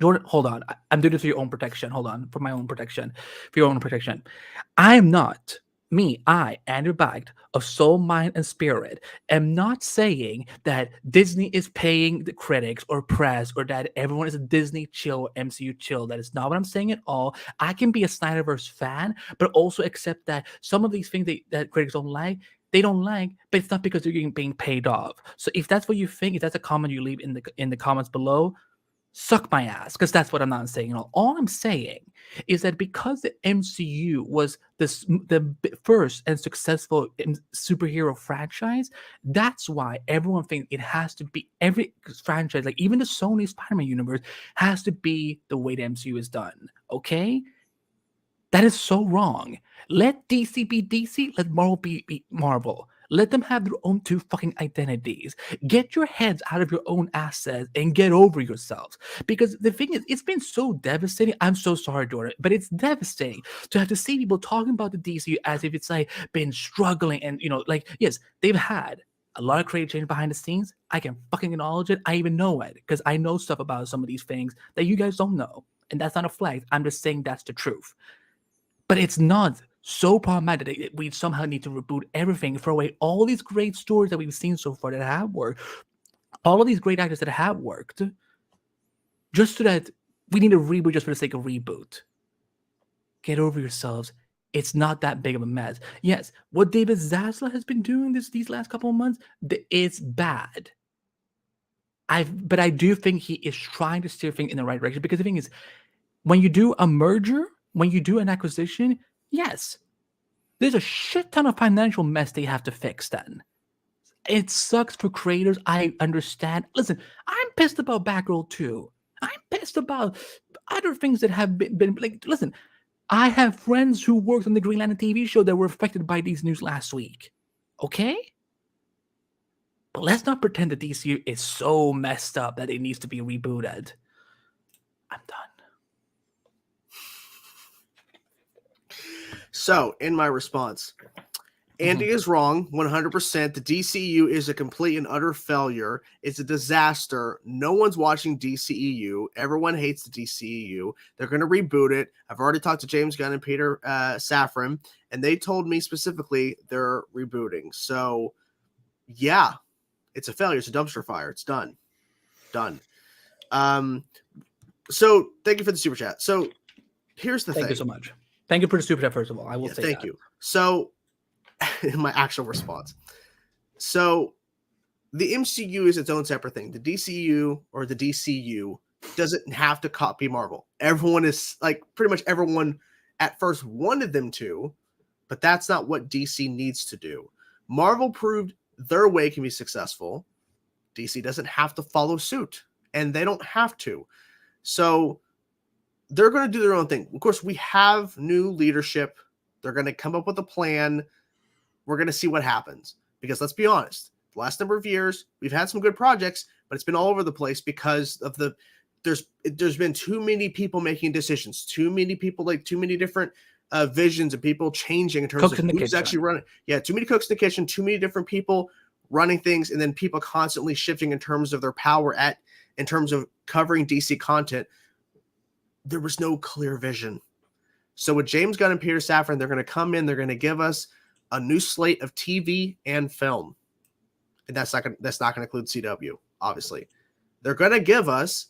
Jordan, hold on. I'm doing this for your own protection. Hold on, for my own protection. For your own protection. Andrew Bagged of Soul, Mind, and Spirit, am not saying that Disney is paying the critics or press or that everyone is a Disney chill or MCU chill. That is not what I'm saying at all. I can be a Snyderverse fan, but also accept that some of these things that critics don't like, they don't like, but it's not because they're being paid off. So if that's what you think, if that's a comment you leave in the comments below, suck my ass, because that's what I'm not saying at all. All I'm saying is that because the MCU was the first and successful superhero franchise, that's why everyone thinks it has to be every franchise, like even the Sony Spider-Man universe, has to be the way the MCU is done. Okay? That is so wrong. Let DC be DC. Let Marvel be Marvel. Let them have their own two fucking identities. Get your heads out of your own assets and get over yourselves. Because the thing is, it's been so devastating. I'm so sorry, Jordan, but it's devastating to have to see people talking about the DCU as if it's like been struggling. And, like, yes, they've had a lot of creative change behind the scenes. I can fucking acknowledge it. I even know it because I know stuff about some of these things that you guys don't know. And that's not a flag. I'm just saying that's the truth. But it's not so problematic that we somehow need to reboot everything, throw away all these great stories that we've seen so far that have worked, all of these great actors that have worked, just so that we need a reboot just for the sake of reboot. Get over yourselves. It's not that big of a mess. Yes, what David Zaslav has been doing these last couple of months, it's bad. But I do think he is trying to steer things in the right direction, because the thing is, when you do a merger, when you do an acquisition, yes, there's a shit ton of financial mess they have to fix then. It sucks for creators. I understand. Listen, I'm pissed about Batgirl too. I'm pissed about other things that have been like, listen, I have friends who worked on the Green Lantern TV show that were affected by these news last week. Okay? But let's not pretend that DC is so messed up that it needs to be rebooted. I'm done. So, in my response, Andy is wrong 100%. The DCU is a complete and utter failure. It's a disaster. No one's watching DCEU. Everyone hates the DCEU. They're going to reboot it. I've already talked to James Gunn and Peter Safran, and they told me specifically they're rebooting. So, yeah, it's a failure. It's a dumpster fire. It's done. Done. So, thank you for the super chat. So, here's the thing. Thank you so much. Thank you for the super chat, first of all. I will say thank that. you. So, in my actual response. So, the MCU is its own separate thing. The DCU or the DCU doesn't have to copy Marvel. Everyone is like, pretty much everyone at first wanted them to, but that's not what DC needs to do. Marvel proved their way can be successful. DC doesn't have to follow suit, and they don't have to. So, they're going to do their own thing. Of course, we have new leadership. They're going to come up with a plan. We're going to see what happens. Because let's be honest, the last number of years, we've had some good projects, but it's been all over the place because of there's been too many people making decisions, too many people, like too many different visions of people changing in terms of who's actually running. Yeah, too many cooks in the kitchen, too many different people running things, and then people constantly shifting in terms of their power in terms of covering DC content. There was no clear vision. So with James Gunn and Peter Safran, they're going to come in, they're going to give us a new slate of TV and film. And that's not going to include CW, obviously. They're going to give us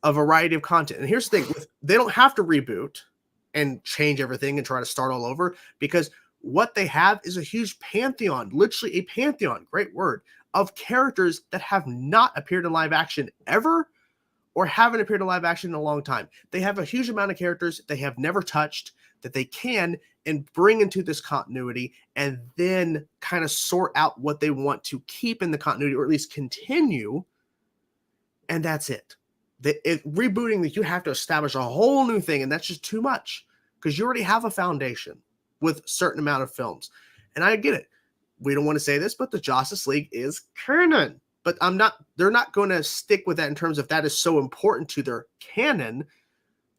a variety of content. And here's the thing, they don't have to reboot and change everything and try to start all over, because what they have is a huge pantheon, literally a pantheon, great word, of characters that have not appeared in live action ever, or haven't appeared in live action in a long time. They have a huge amount of characters they have never touched that they can and bring into this continuity, and then kind of sort out what they want to keep in the continuity, or at least continue. And that's it. Rebooting, that you have to establish a whole new thing, and that's just too much, because you already have a foundation with a certain amount of films. And I get it. We don't want to say this, but the Justice League is canon. But they're not going to stick with that in terms of that is so important to their canon.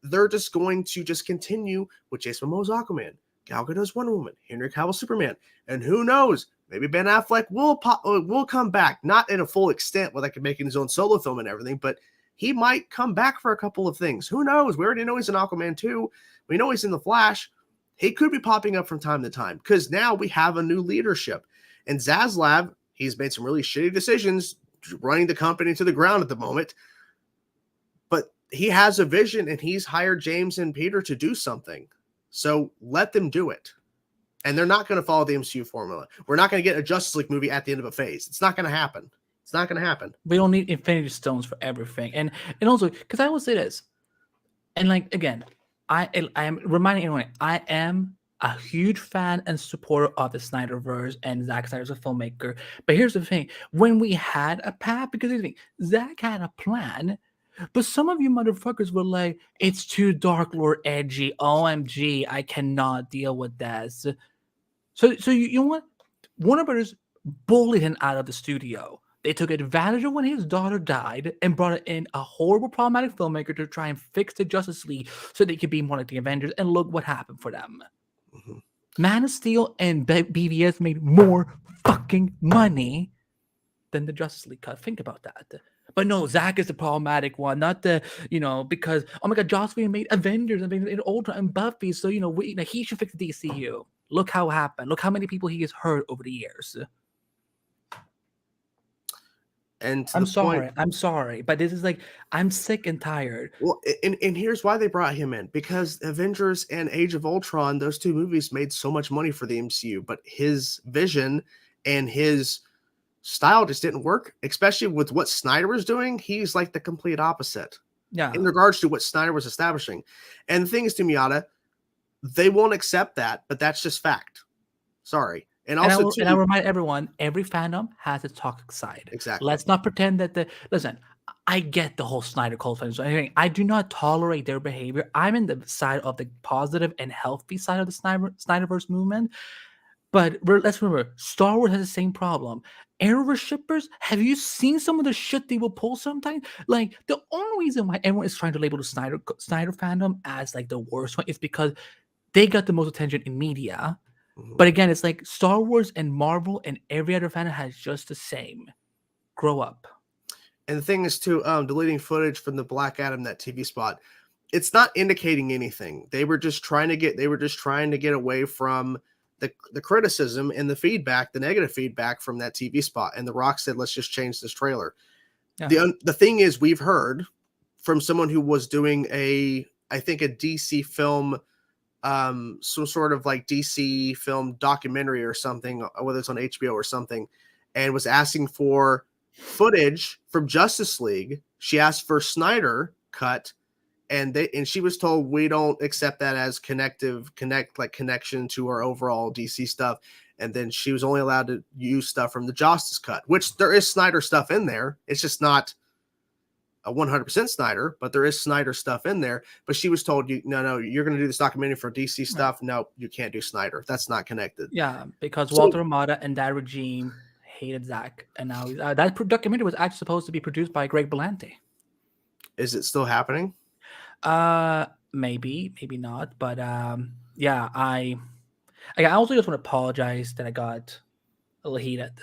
They're just going to continue with Jason Momoa's Aquaman, Gal Gadot's Wonder Woman, Henry Cavill Superman, and who knows, maybe Ben Affleck will come back, not in a full extent where they can make his own solo film and everything, but he might come back for a couple of things. Who knows? We already know he's in Aquaman 2. We know he's in The Flash. He could be popping up from time to time, because now we have a new leadership. And Zaslav, he's made some really shitty decisions running the company to the ground at the moment, but he has a vision, and he's hired James and Peter to do something. So let them do it. And they're not going to follow the MCU formula. We're not going to get a Justice League movie at the end of a phase. It's not going to happen. It's not going to happen. We don't need Infinity Stones for everything. And also, because I will say this, and like again, I am reminding everyone, I am a huge fan and supporter of the Snyderverse, and Zack Snyder's a filmmaker. But here's the thing: when we had a path, because here's the thing, Zack had a plan, but some of you motherfuckers were like, "It's too dark, lore edgy. OMG, I cannot deal with this." So you know what? Warner Brothers bullied him out of the studio. They took advantage of when his daughter died and brought in a horrible, problematic filmmaker to try and fix the Justice League so they could be more like the Avengers. And look what happened for them. Mm-hmm. Man of Steel and BVS made more fucking money than the Justice League cut. Think about that. But no, Zack is the problematic one, not the, because, oh my God, Joss Whedon made Avengers and Ultron and Buffy. So, he should fix the DCU. Look how it happened. Look how many people he has hurt over the years. And I'm sorry, but this is like, I'm sick and tired. Well, and here's why they brought him in, because Avengers and Age of Ultron, those two movies made so much money for the MCU, but his vision and his style just didn't work, especially with what Snyder was doing. He's like the complete opposite. Yeah. In regards to what Snyder was establishing. And the thing is, to Miata, they won't accept that, but that's just fact. Sorry. And also, I remind everyone, every fandom has its toxic side. Exactly. Let's not pretend that listen, I get the whole Snyder cult fans. I do not tolerate their behavior. I'm in the side of the positive and healthy side of the Snyderverse movement. But let's remember, Star Wars has the same problem. Arrowverse shippers, have you seen some of the shit they will pull sometimes? Like, the only reason why everyone is trying to label the Snyder fandom as like the worst one is because they got the most attention in media. But again, it's like Star Wars and Marvel and every other fandom has just the same. Grow up. And the thing is, too, deleting footage from the Black Adam, that TV spot, it's not indicating anything. They were just trying to get away from the criticism and the feedback, the negative feedback from that TV spot. And The Rock said, let's just change this trailer. Yeah. The thing is, we've heard from someone who was doing I think a DC film, some sort of like DC film documentary or something, whether it's on HBO or something, and was asking for footage from Justice League. She asked for Snyder cut, and she was told, we don't accept that as connection to our overall DC stuff. And then she was only allowed to use stuff from the Justice cut, which there is Snyder stuff in there. It's just not a 100% Snyder, but there is Snyder stuff in there. But she was told, no, you're going to do this documentary for DC stuff. No, you can't do Snyder. That's not connected. Yeah, because Walter Amada and that regime hated Zack, and now that documentary was actually supposed to be produced by Greg Berlanti. Is it still happening? Maybe not, but yeah, I also just want to apologize that I got a little heated.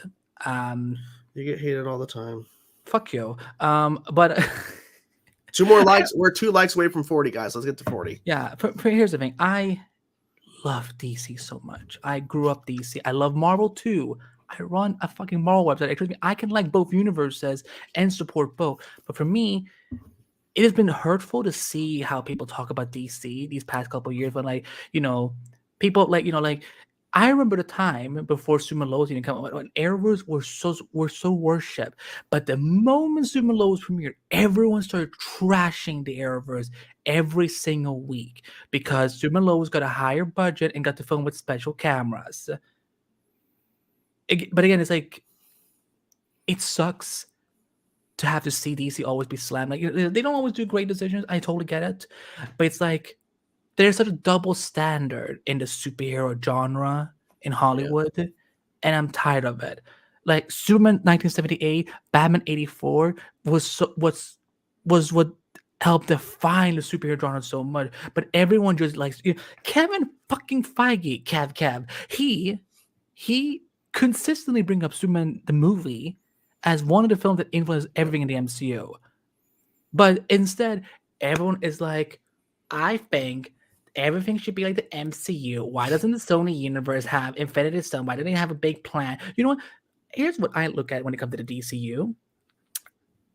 You get hated all the time. Fuck you. But 2 more likes. We're 2 likes away from 40, guys. Let's get to 40. Yeah. Here's the thing. I love DC so much. I grew up DC. I love Marvel too. I run a fucking Marvel website. I can like both universes and support both. But for me, it has been hurtful to see how people talk about DC these past couple of years. When people I remember the time before Suman Lowe's didn't come out when Arrowverse were so worshipped. But the moment Suman Lowe's premiered, everyone started trashing the Arrowverse every single week because Suman Lowe's got a higher budget and got to film with special cameras. But again, it's like, it sucks to have to see DC always be slammed. Like, they don't always do great decisions. I totally get it. But it's like, there's such a double standard in the superhero genre in Hollywood, and I'm tired of it. Like, Superman 1978, Batman 84 was what helped define the superhero genre so much. But everyone just likes Kevin fucking Feige, Kev. He consistently bring up Superman the movie as one of the films that influenced everything in the MCU. But instead, everyone is like, I think everything should be like the MCU. Why doesn't the Sony universe have Infinity Stone? Why don't they have a big plan? You know what? Here's what I look at when it comes to the DCU.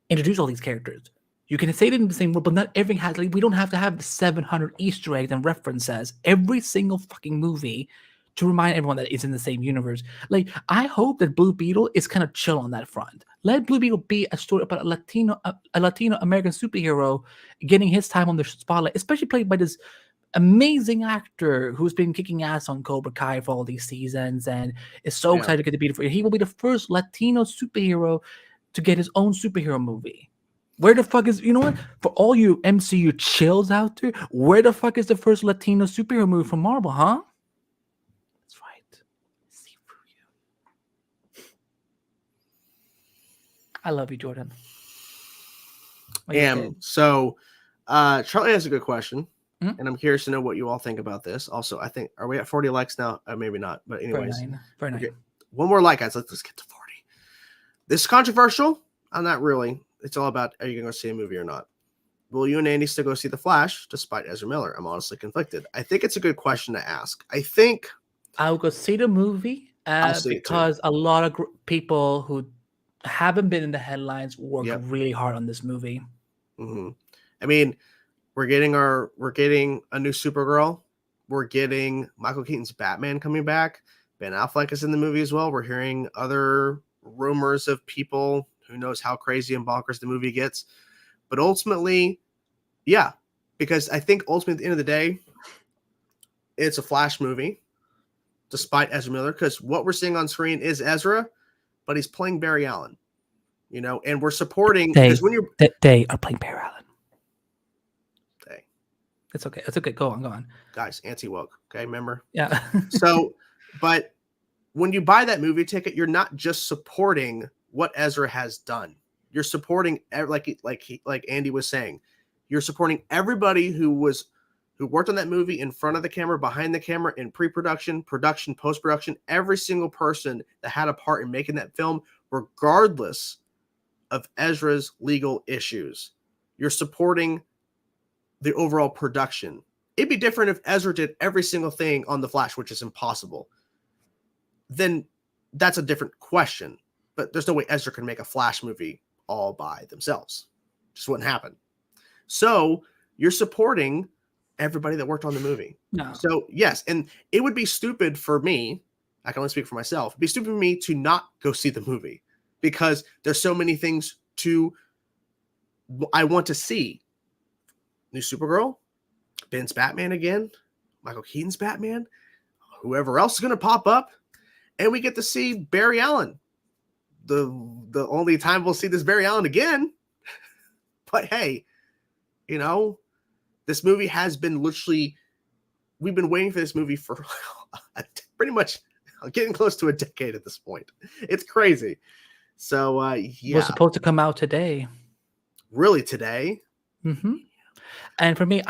Introduce all these characters. You can say it in the same world, but not everything has, like, we don't have to have 700 Easter eggs and references every single fucking movie to remind everyone that it's in the same universe. Like, I hope that Blue Beetle is kind of chill on that front. Let Blue Beetle be a story about a Latino American superhero getting his time on the spotlight, especially played by this amazing actor who's been kicking ass on Cobra Kai for all these seasons and is so excited to get to be the. He will be the first Latino superhero to get his own superhero movie. Where the fuck is, you know what? For all you MCU chills out there, where the fuck is the first Latino superhero movie from Marvel, huh? That's right. See through you. I love you, Jordan. So Charlie has a good question, and I'm curious to know what you all think about this. Also, I think, are we at 40 likes now? Maybe not, but anyways. Very nice. Okay. One more like, guys. Let's get to 40. This is controversial. I'm not really. It's all about, are you going to go see a movie or not? Will you and Andy still go see The Flash despite Ezra Miller? I'm honestly conflicted. I think it's a good question to ask. I think I'll go see the movie because a lot of people who haven't been in the headlines work really hard on this movie. Mm-hmm. I mean, we're getting a new Supergirl. We're getting Michael Keaton's Batman coming back. Ben Affleck is in the movie as well. We're hearing other rumors of people. Who knows how crazy and bonkers the movie gets. But ultimately, yeah, because I think ultimately at the end of the day, it's a Flash movie, despite Ezra Miller, because what we're seeing on screen is Ezra, but he's playing Barry Allen, and we're supporting. They are playing Barry Allen. It's okay. It's okay. Go on. Guys, anti-woke, okay, remember? Yeah. So, but when you buy that movie ticket, you're not just supporting what Ezra has done. You're supporting, like Andy was saying, you're supporting everybody who worked on that movie in front of the camera, behind the camera, in pre-production, production, post-production, every single person that had a part in making that film, regardless of Ezra's legal issues. You're supporting the overall production. It'd be different if Ezra did every single thing on The Flash, which is impossible. Then that's a different question. But there's no way Ezra can make a Flash movie all by themselves. Just wouldn't happen. So you're supporting everybody that worked on the movie. No. So yes, and it would be stupid for me, I can only speak for myself, it'd be stupid for me to not go see the movie because there's so many things I want to see. New Supergirl, Ben's Batman again, Michael Keaton's Batman, whoever else is going to pop up, and we get to see Barry Allen. The only time we'll see this Barry Allen again. But hey, this movie has been we've been waiting for this movie for pretty much getting close to a decade at this point. It's crazy. So It was supposed to come out today. Really, today? Mm-hmm. And for me,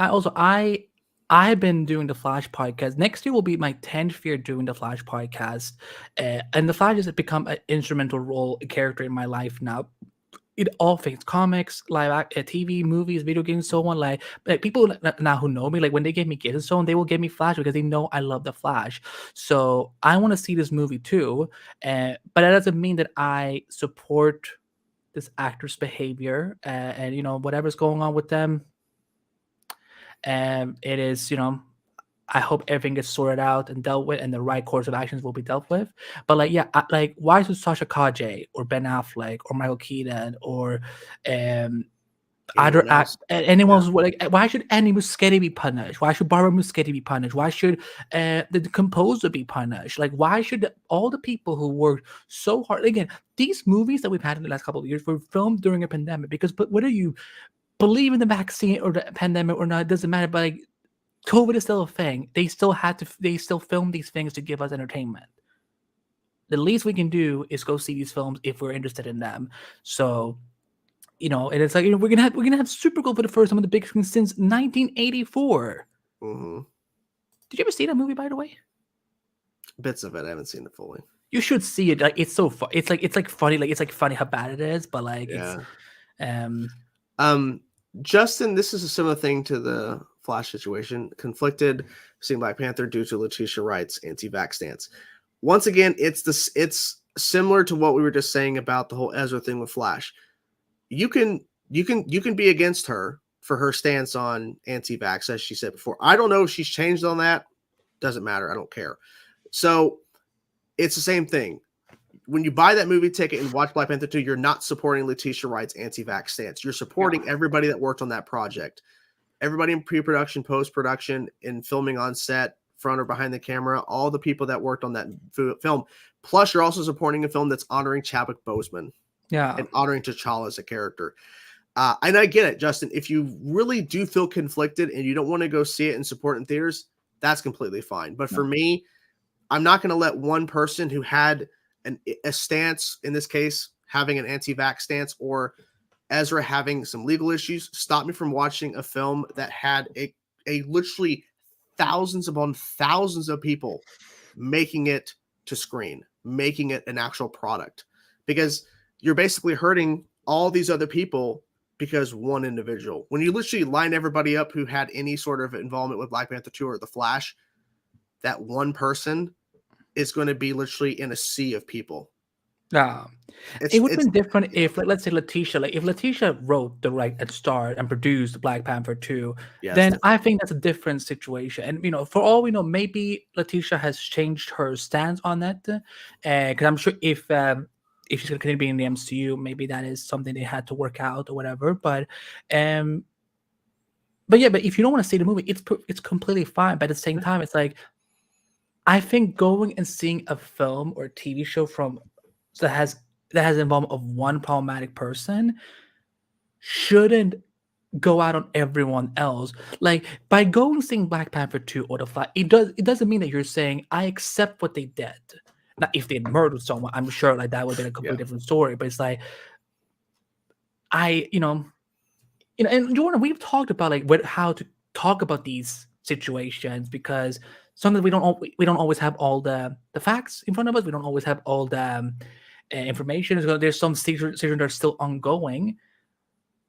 I've been doing the Flash podcast. Next year will be my 10th year doing the Flash podcast. And the Flash has become an instrumental character in my life now. In all things, comics, live TV, movies, video games, so on. Like people now who know me, like when they give me gifts and so on, they will give me Flash because they know I love the Flash. So I want to see this movie too. But that doesn't mean that I support this actor's behavior and whatever's going on with them. And it is, I hope everything gets sorted out and dealt with, and the right course of actions will be dealt with. But why should Sasha Kaje or Ben Affleck or Michael Keaton or anyone why should Andy Muschietti be punished? Why should Barbara Muschietti be punished? Why should the composer be punished? Like, why should all the people who worked so hard? Again, these movies that we've had in the last couple of years were filmed during a pandemic. Because, but whether you believe in the vaccine or the pandemic or not, it doesn't matter. But COVID is still a thing. They still film these things to give us entertainment. The least we can do is go see these films if we're interested in them. So, and it's like we're gonna have Supergirl for the first time on the big screen since 1984. Mm-hmm. Did you ever see that movie, by the way? Bits of it. I haven't seen it fully. You should see it. Like, it's so fun. It's like funny. Like, it's like funny how bad it is, but like it's Justin, this is a similar thing to the Flash situation. Conflicted seeing Black Panther due to Letitia Wright's anti-vax stance. Once again, it's similar to what we were just saying about the whole Ezra thing with Flash. You can be against her for her stance on anti-vax, as she said before. I don't know if she's changed on that. Doesn't matter. I don't care. So it's the same thing. When you buy that movie ticket and watch Black Panther 2, you're not supporting Letitia Wright's anti-vax stance. You're supporting everybody that worked on that project. Everybody in pre-production, post-production, in filming on set, front or behind the camera, all the people that worked on that film. Plus, you're also supporting a film that's honoring Chadwick Boseman and honoring T'Challa as a character. And I get it, Justin. If you really do feel conflicted and you don't want to go see it and support it in theaters, that's completely fine. But for me, I'm not going to let one person who had a stance, in this case, having an anti-vax stance, or Ezra having some legal issues, stop me from watching a film that had a literally thousands upon thousands of people making it to screen, making it an actual product. Because you're basically hurting all these other people because one individual. When you literally line everybody up who had any sort of involvement with Black Panther 2 or The Flash, that one person is going to be literally in a sea of people. It would have been different if, like, let's say if Letitia wrote, and starred and produced Black Panther 2, then I think that's a different situation. And, for all we know, maybe Letitia has changed her stance on that. Because I'm sure if she's going to be in the MCU, maybe that is something they had to work out or whatever. But if you don't want to see the movie, it's completely fine. But at the same time, it's like, I think going and seeing a film or a TV show that has involvement of one problematic person shouldn't go out on everyone else. Like, by going and seeing Black Panther 2 or The Flash, it doesn't mean that you're saying I accept what they did. Now, if they murdered someone, I'm sure like that would have been a completely different story. But it's like, and Jordan, we've talked about like how to talk about these situations, because sometimes we don't always have all the facts in front of us. We don't always have all the information. There's some situations that are still ongoing.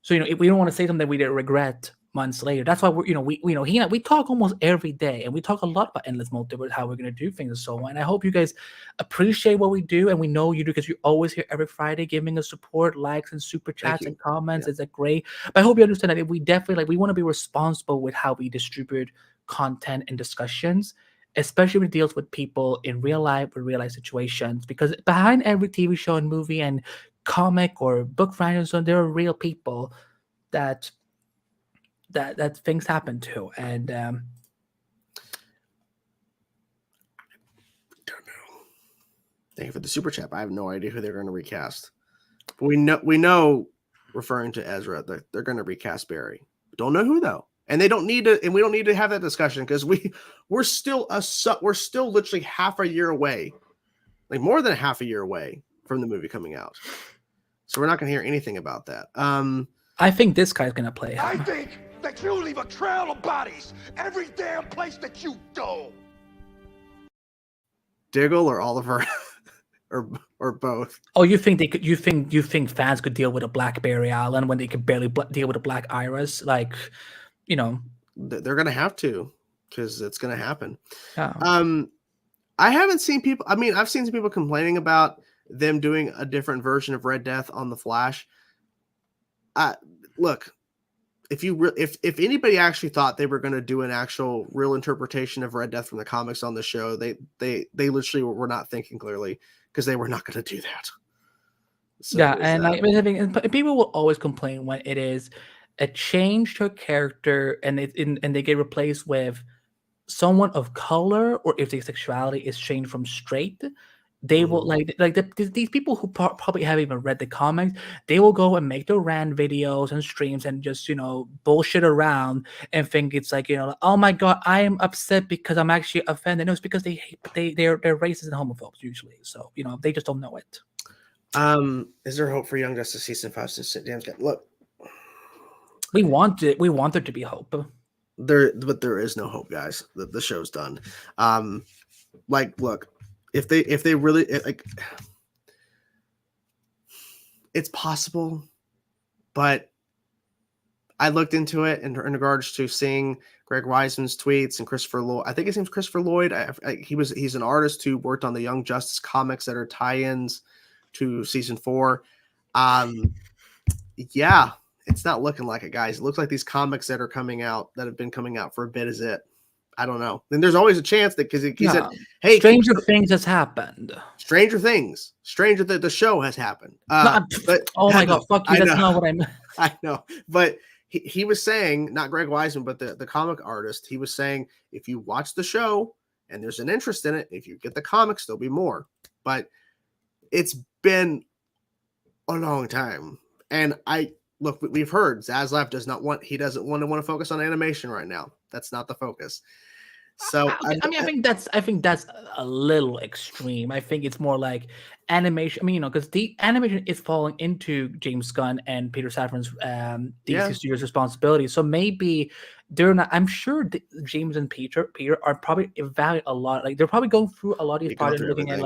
So if we don't want to say something that we regret months later, that's why we talk almost every day, and we talk a lot about Endless Multiverse, how we're going to do things and so on. And I hope you guys appreciate what we do, and we know you do, because you're always here every Friday giving us support, likes and super chats and comments. It's great. But I hope you understand that we definitely we want to be responsible with how we distribute content and discussions, especially when it deals with people in real life or real life situations, because behind every TV show and movie and comic or book franchise, there are real people that things happen to. And don't know. Thank you for the super chat. I have no idea who they're going to recast. But we know, referring to Ezra, that they're going to recast Barry. Don't know who though. And they don't need to, and we don't need to have that discussion, because we're still literally half a year away, like more than half a year away from the movie coming out. So we're not going to hear anything about that. I think this guy's going to play him. I think that you leave a trail of bodies every damn place that you go. Diggle or Oliver, or both. Oh, you think you think fans could deal with a Black Barry Allen when they could barely deal with a Black Iris? Like, they're going to have to, because it's going to happen. Oh. I haven't seen people. I mean, I've seen some people complaining about them doing a different version of Red Death on The Flash. Look, if anybody actually thought they were going to do an actual real interpretation of Red Death from the comics on the show, they literally were not thinking clearly, because they were not going to do that. So and people will always complain when it is a change to a character and they get replaced with someone of color, or if their sexuality is changed from straight. They will these people who probably haven't even read the comics. They will go and make their rant videos and streams and just bullshit around and think it's like oh my god, I am upset because I'm actually offended. No, it's because they're racist and homophobes usually. So they just don't know it. Is there hope for Young Justice season 5? Look, we want there to be hope. But there is no hope, guys. The show's done. Look. If they really it's possible, but I looked into it in regards to seeing Greg Weisman's tweets and Christopher Lloyd. I think his name's Christopher Lloyd. He's an artist who worked on the Young Justice comics that are tie-ins to season 4. Yeah, it's not looking like it, guys. It looks like these comics that have been coming out for a bit is it. I don't know. And there's always a chance that because he said, No. "Hey, Stranger Things has happened. Stranger Things, the show has happened." But Oh my god, fuck you! That's not what I meant. I know, but he was saying, not Greg Weisman, but the comic artist, he was saying, if you watch the show and there's an interest in it, if you get the comics, there'll be more. But it's been a long time, and look, we've heard Zaslav doesn't want to focus on animation right now. That's not the focus. So I think that's a little extreme. I think it's more like animation. I mean, because the animation is falling into James Gunn and Peter Safran's DC Studios' responsibility. So maybe they're not. I'm sure James and Peter are probably evaluating a lot. Like they're probably going through a lot of these projects, looking at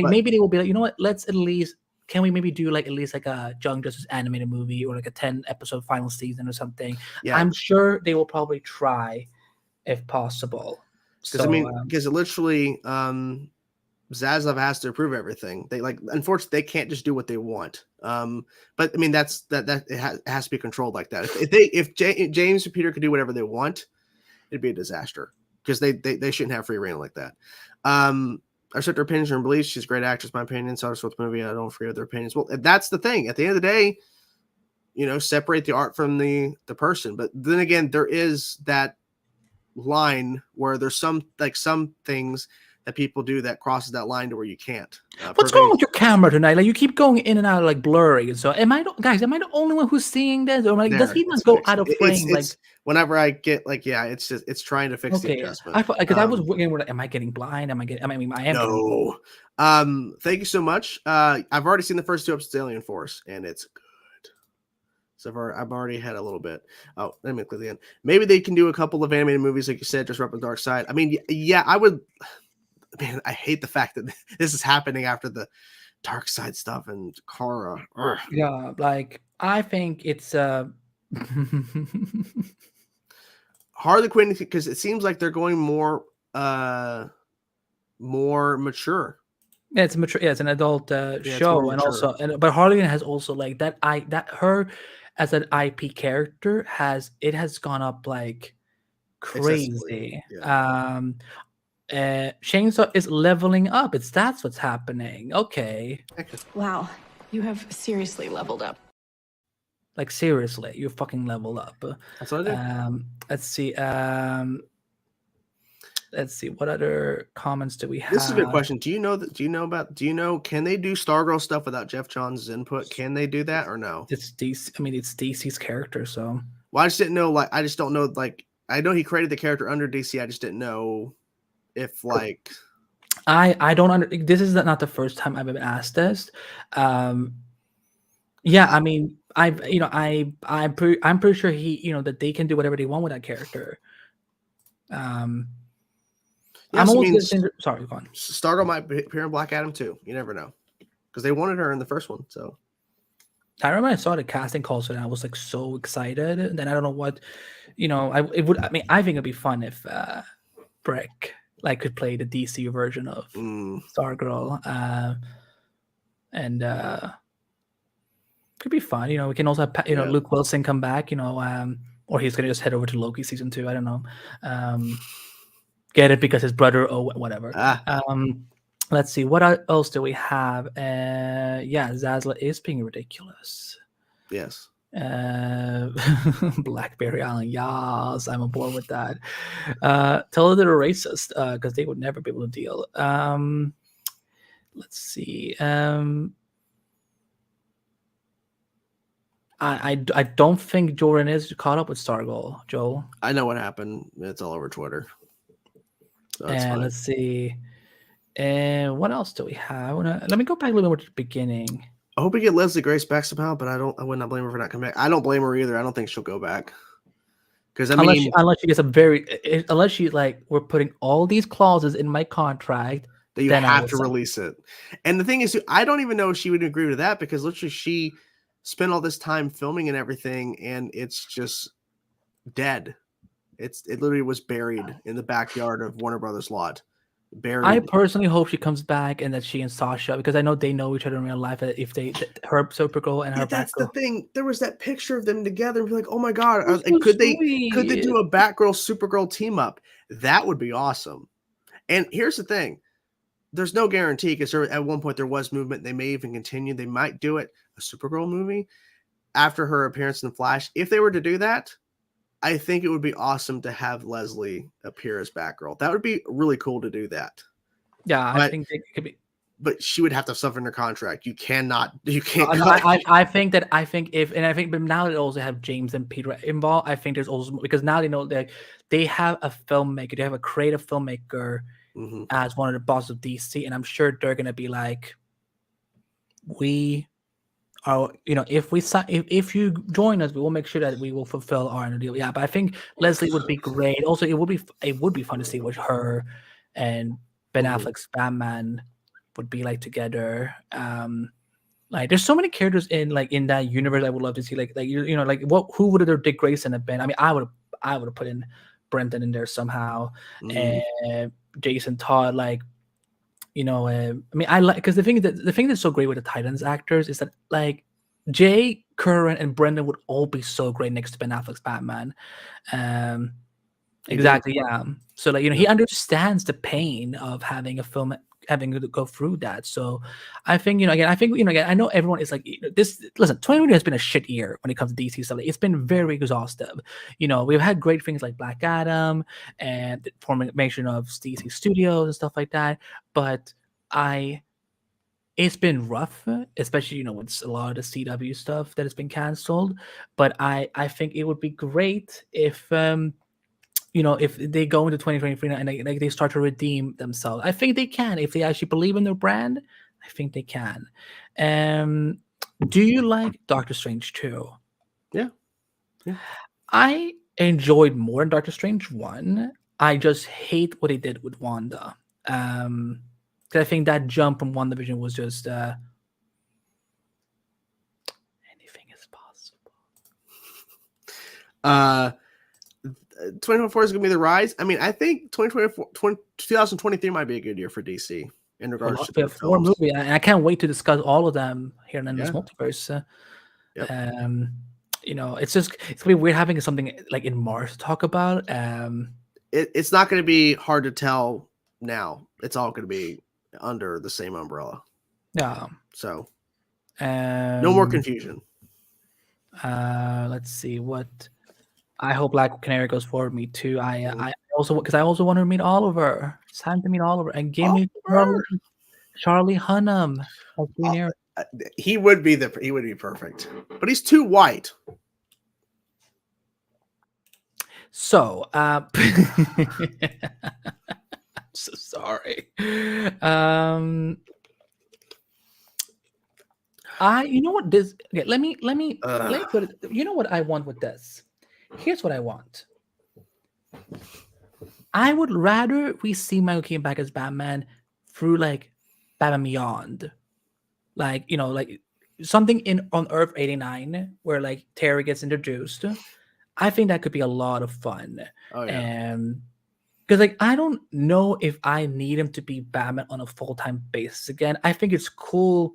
maybe they will be like, you know what? Let's at least. Can we maybe do like at least like a Young Justice animated movie or like a 10-episode final season or something? Yeah. I'm sure they will probably try if possible. Because because literally Zaslav has to approve everything. They unfortunately they can't just do what they want. But I mean it has to be controlled like that. If James and Peter could do whatever they want, it'd be a disaster because they shouldn't have free reign like that. I accept their opinions and beliefs. She's a great actress, my opinion. So I just watch the movie. I don't forget their opinions. Well, that's the thing. At the end of the day, separate the art from the person. But then again, there is that line where there's some things that people do that crosses that line to where you can't. What's going on with your camera tonight? Like you keep going in and out like blurry. So am I the only one who's seeing this? Or does he not go out of frame? It's whenever I get it's trying to fix the adjustment. I was wondering, am I getting blind? I am. No. Thank you so much. I've already seen the first 2 episodes of Alien Force, and it's good. So I've already had a little bit. Oh, let me click the end. Maybe they can do a couple of animated movies, like you said, just rep the dark side. I mean, yeah, I would. Man, I hate the fact that this is happening after the dark side stuff and Kara. Ugh. Yeah, like I think it's Harley Quinn, because it seems like they're going more mature. Yeah, it's mature. Yeah, it's an adult show, and also, but Harley Quinn has also like that. Her as an IP character has gone up like crazy. Yeah. Chainsaw is leveling up. That's what's happening. Okay. Wow, you have seriously leveled up. Like seriously, you fucking leveled up. That's what I do. Let's see. Let's see. What other comments do we have? This is a good question. Can they do Stargirl stuff without Jeff Johns' input? Can they do that or no? It's DC. I mean, it's DC's character, so. Well, I just didn't know. I just don't know. I know he created the character under DC. I just didn't know if I don't this is not the first time I've been asked this. Yeah, I mean, I'm pretty sure that they can do whatever they want with that character. Sorry, go on. Stargirl might appear in Black Adam too. You never know, because they wanted her in the first one. So I remember I saw the casting calls and I was like so excited. And then I don't know what, I think it'd be fun if Breck could play the DC version of Stargirl, and could be fun. We can also have Luke Wilson come back. Or he's gonna just head over to Loki season 2. I don't know. Get it because his brother or whatever. Let's see what else do we have. Zaslav is being ridiculous. Yes. Blackberry Island, yes, I'm on board with that. Tell them they're racist because they would never be able to deal. Let's see. I don't think Jordan is caught up with Stargirl, Joel. I know what happened. It's all over Twitter. So let's see. And what else do we have? Let me go back a little bit to the beginning. I hope we get Leslie Grace back somehow, but I would not blame her for not coming back. I don't blame her either. I don't think she'll go back. Because unless she gets unless she we're putting all these clauses in my contract that you have to release it. And the thing is, I don't even know if she would agree to that because literally she spent all this time filming and everything, and it's just dead. It literally was buried in the backyard of Warner Brothers lot. buried. I personally hope she comes back and that she and Sasha, because I know they know each other in real life. If her Supergirl and her That's the Batgirl. thing. There was that picture of them together. And be like, oh my god, That's like, so could they sweet. do a Batgirl Supergirl team up? That would be awesome. And here's the thing: there's no guarantee because at one point there was movement. They may even continue. They might do it a Supergirl movie after her appearance in Flash. If they were to do that, I think it would be awesome to have Leslie appear as Batgirl. That would be really cool to do that. Yeah, I But- think it could be. But she would have to suffer under contract. You can't. No, cut. I think but now they also have James and Peter involved. I think there's also, because now they know that they have a filmmaker, they have a creative filmmaker Mhm. as one of the bosses of DC, and I'm sure they're gonna be like, we are, if you join us, we will make sure that we will fulfill our end of the deal. Yeah, but I think Leslie would be great. Also, it would be fun to see what her and Ben Mhm. Affleck's Batman would be like together. Like there's so many characters in that universe I would love to see. Who would have Dick Grayson have been? I mean, I would have put in Brenton in there somehow, Mhm. and Jason Todd. I mean, I like, because the thing that's so great with the Titans actors is that like Jay, Curran, and Brendan would all be so great next to Ben Affleck's Batman. Exactly, yeah. So he understands the pain of having a film having to go through that. So I think, I know everyone is like, this. Listen, 2020 has been a shit year when it comes to DC stuff. It's been very exhaustive. We've had great things like Black Adam and the formation of DC Studios and stuff like that. But it's been rough, especially with a lot of the CW stuff that has been canceled. But I think it would be great if if they go into 2023 and they start to redeem themselves. I think they can if they actually believe in their brand. I think they can. Do you like Doctor Strange 2? Yeah. I enjoyed more in Doctor Strange 1. I just hate what they did with Wanda. 'Cause I think that jump from WandaVision was just anything is possible. 2024 is going to be the rise. I mean, I think 2023 might be a good year for DC in regards to We have 4 films. movies, and I can't wait to discuss all of them here in this Yeah. multiverse. Yep. It's gonna be weird having something like in March to talk about. It's not going to be hard to tell now. It's all going to be under the same umbrella. Yeah. So no more confusion. Let's see what. I hope Black Canary goes forward. Me too. I also want to meet Oliver. It's time to meet Oliver and give me Charlie Hunnam as Green Arrow. He would be perfect, but he's too white. So, I'm so sorry. You know what this? Okay, let me put it. You know what I want with this? Here's what I want. I would rather we see Michael Keaton back as Batman through like Batman Beyond, like something on Earth 89 where like Terry gets introduced. I think that could be a lot of fun. Oh yeah. Because like I don't know if I need him to be Batman on a full-time basis again. I think it's cool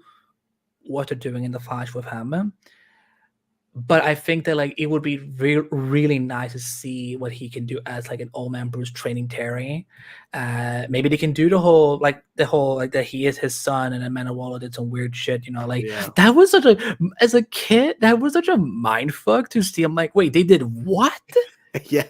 what they're doing in the Flash with him. But I think that like it would be really nice to see what he can do as like an old man Bruce training Terry. Maybe they can do the whole that he is his son and then Manowala did some weird shit. That was as a kid that was such a mind fuck to see. I'm like, wait, they did what? Yeah.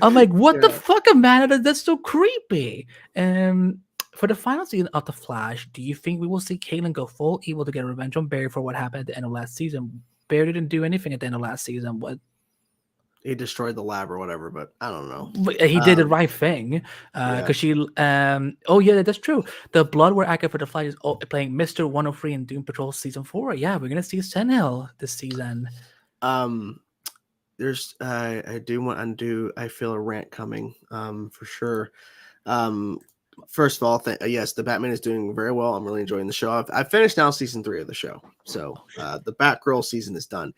I'm like, what the fuck, man? That's so creepy. For the final season of The Flash, do you think we will see Caitlin go full evil to get revenge on Barry for what happened at the end of last season? Barry didn't do anything at the end of last season. What? He destroyed the lab or whatever, but I don't know. He did the right thing because she. Oh yeah, that's true. The Bloodware actor for The Flash is playing Mr. 103 in Doom Patrol season 4. Yeah, we're gonna see Senhill this season. There's I feel a rant coming for sure. First of all, yes, the Batman is doing very well. I'm really enjoying the show. I've finished now season 3 of the show, so the Batgirl season is done.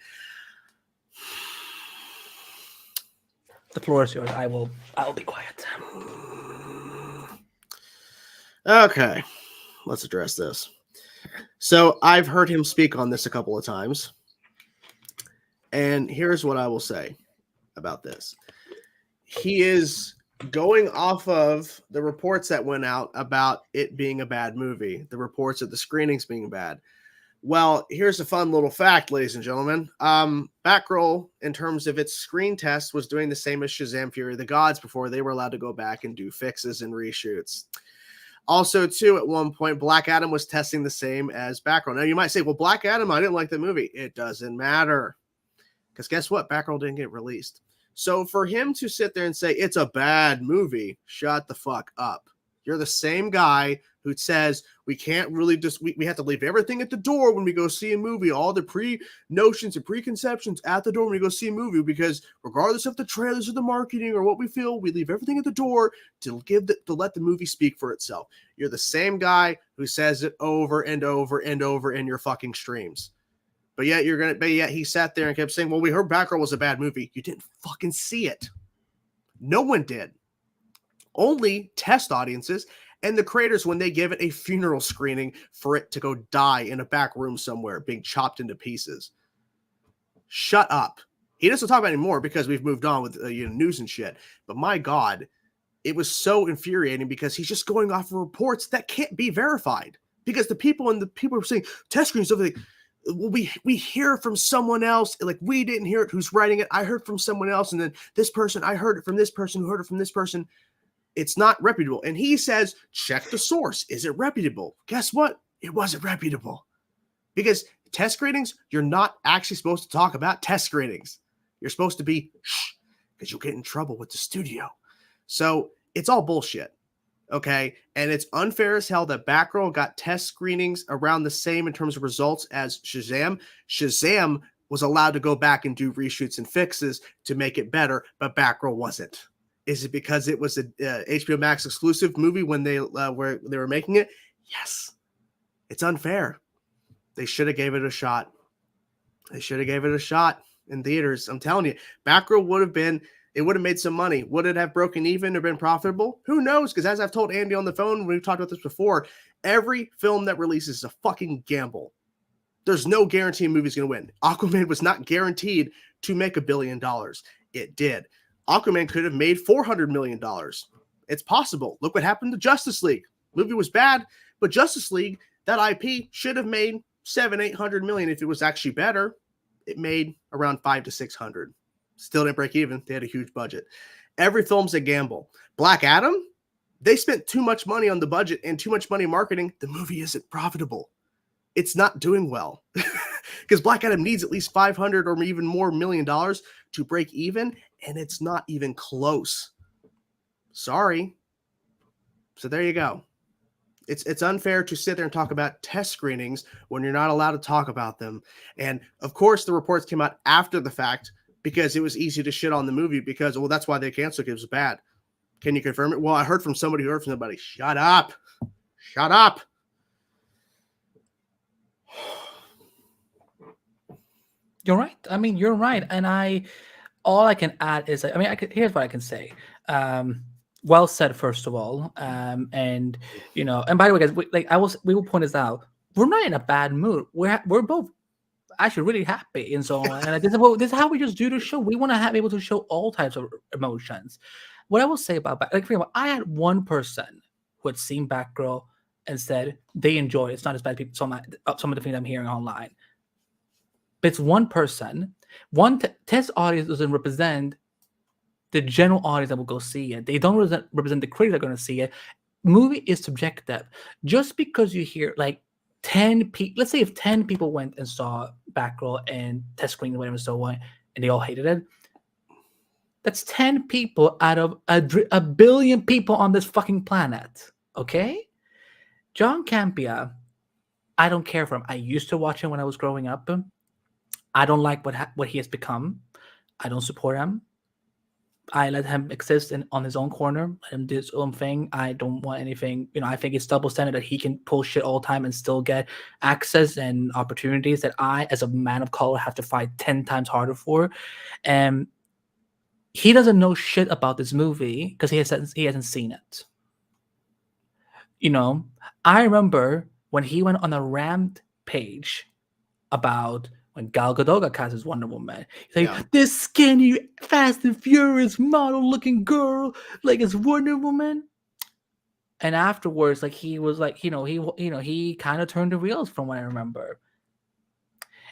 The floor is yours. I'll be quiet. Okay, let's address this. So I've heard him speak on this a couple of times. And here's what I will say about this. He is going off of the reports that went out about it being a bad movie, the reports of the screenings being bad. Well, here's a fun little fact, ladies and gentlemen. Batgirl, in terms of its screen test, was doing the same as Shazam Fury of the Gods before they were allowed to go back and do fixes and reshoots. Also, too, at one point, Black Adam was testing the same as Batgirl. Now, you might say, well, Black Adam, I didn't like the movie. It doesn't matter. Because guess what? Batgirl didn't get released. So for him to sit there and say, it's a bad movie, shut the fuck up. You're the same guy who says we can't really we have to leave everything at the door when we go see a movie, all the pre-notions and preconceptions at the door when we go see a movie, because regardless of the trailers or the marketing or what we feel, we leave everything at the door to let the movie speak for itself. You're the same guy who says it over and over and over in your fucking streams. But yet he sat there and kept saying, well, we heard Batgirl was a bad movie. You didn't fucking see it. No one did. Only test audiences and the creators when they give it a funeral screening for it to go die in a back room somewhere being chopped into pieces. Shut up. He doesn't talk about it anymore because we've moved on with news and shit. But my God, it was so infuriating because he's just going off of reports that can't be verified. Because the people are saying test screens, everything. We hear from someone else, like we didn't hear it, who's writing it. I heard from someone else, and then this person, I heard it from this person who heard it from this person. It's not reputable. And he says, check the source. Is it reputable? Guess what? It wasn't reputable. Because test screenings, you're not actually supposed to talk about test screenings. You're supposed to be shh, because you'll get in trouble with the studio. So it's all bullshit. Okay, and it's unfair as hell that Batgirl got test screenings around the same in terms of results as Shazam. Shazam was allowed to go back and do reshoots and fixes to make it better, but Batgirl wasn't. Is it because it was a HBO Max exclusive movie when they were making it? Yes. It's unfair. They should have gave it a shot. They should have gave it a shot in theaters. I'm telling you, Batgirl would have made some money. Would it have broken even or been profitable? Who knows? Because as I've told Andy on the phone, when we've talked about this before, every film that releases is a fucking gamble. There's no guarantee a movie's going to win. Aquaman was not guaranteed to make $1 billion. It did. Aquaman could have made $400 million. It's possible. Look what happened to Justice League. Movie was bad, but Justice League, that IP should have made $700-800 million if it was actually better. It made around 500 to 600. Still didn't break even. They had a huge budget. Every film's a gamble. Black Adam, they spent too much money on the budget and too much money marketing. The movie isn't profitable. It's not doing well. Because Black Adam needs at least $500 or even more million to break even, and it's not even close. Sorry. So there you go. It's unfair to sit there and talk about test screenings when you're not allowed to talk about them. And of course, the reports came out after the fact because it was easy to shit on the movie because, well, that's why they canceled it. It was bad. Can you confirm it? Well, I heard from somebody who heard from somebody. Shut up. Shut up. You're right. I mean, you're right. And all I can add is, here's what I can say. Well said, first of all. And by the way, guys, we will point this out. We're not in a bad mood. We're both actually really happy and so on. And this is how we just do the show. We want to be able to show all types of emotions. What I will say about, for example, I had one person who had seen Batgirl and said they enjoy it. It's not as bad as some of the things I'm hearing online. But it's one person. One test audience doesn't represent the general audience that will go see it. They don't represent the critics that are going to see it. Movie is subjective. Just because you hear like 10 people, let's say if 10 people went and saw Batgirl and test screening whatever and so on, and they all hated it, that's 10 people out of a billion people on this fucking planet. Okay? John Campea, I don't care for him. I used to watch him when I was growing up. I don't like what he has become. I don't support him. I let him exist on his own corner, let him do his own thing. I don't want anything. I think it's double standard that he can pull shit all the time and still get access and opportunities that I, as a man of color, have to fight 10 times harder for. And he doesn't know shit about this movie because he hasn't seen it. You know, I remember when he went on a rampage about when Gal Gadot got cast as Wonder Woman. He's like, Yeah. this skinny, fast and furious, model-looking girl, like it's Wonder Woman. And afterwards, like he was like, he kind of turned the wheels from what I remember.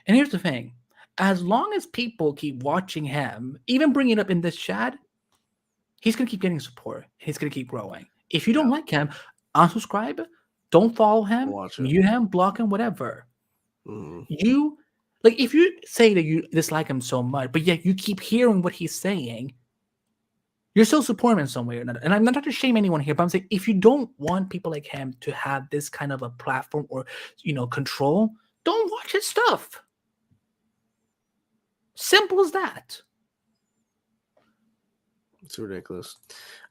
And here's the thing: as long as people keep watching him, even bringing it up in this chat, he's gonna keep getting support. He's gonna keep growing. If you don't like him, unsubscribe. Don't follow him. Watch it. Mute him. Block him. Whatever. Mhm. You like if you say that you dislike him so much, but yet you keep hearing what he's saying, you're still supporting him in some way or another. And I'm not trying to shame anyone here, but I'm saying if you don't want people like him to have this kind of a platform or control, don't watch his stuff. Simple as that. It's ridiculous.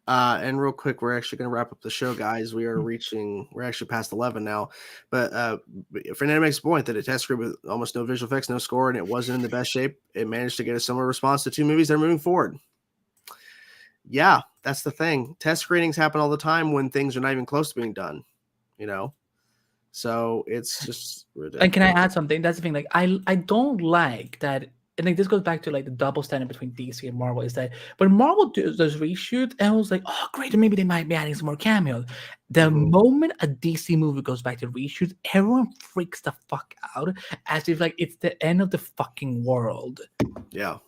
And real quick, we're actually going to wrap up the show, guys. We're actually past 11 now. But Fernando makes a point that a test script with almost no visual effects, no score, and it wasn't in the best shape. It managed to get a similar response to two movies that are moving forward. Yeah, that's the thing. Test screenings happen all the time when things are not even close to being done, So it's just ridiculous. And can I add something? That's the thing. Like, I don't like that. And like this goes back to like the double standard between DC and Marvel is that when Marvel does reshoots, and I was like, oh great, maybe they might be adding some more cameos. The moment a DC movie goes back to reshoots, everyone freaks the fuck out as if like it's the end of the fucking world. Yeah.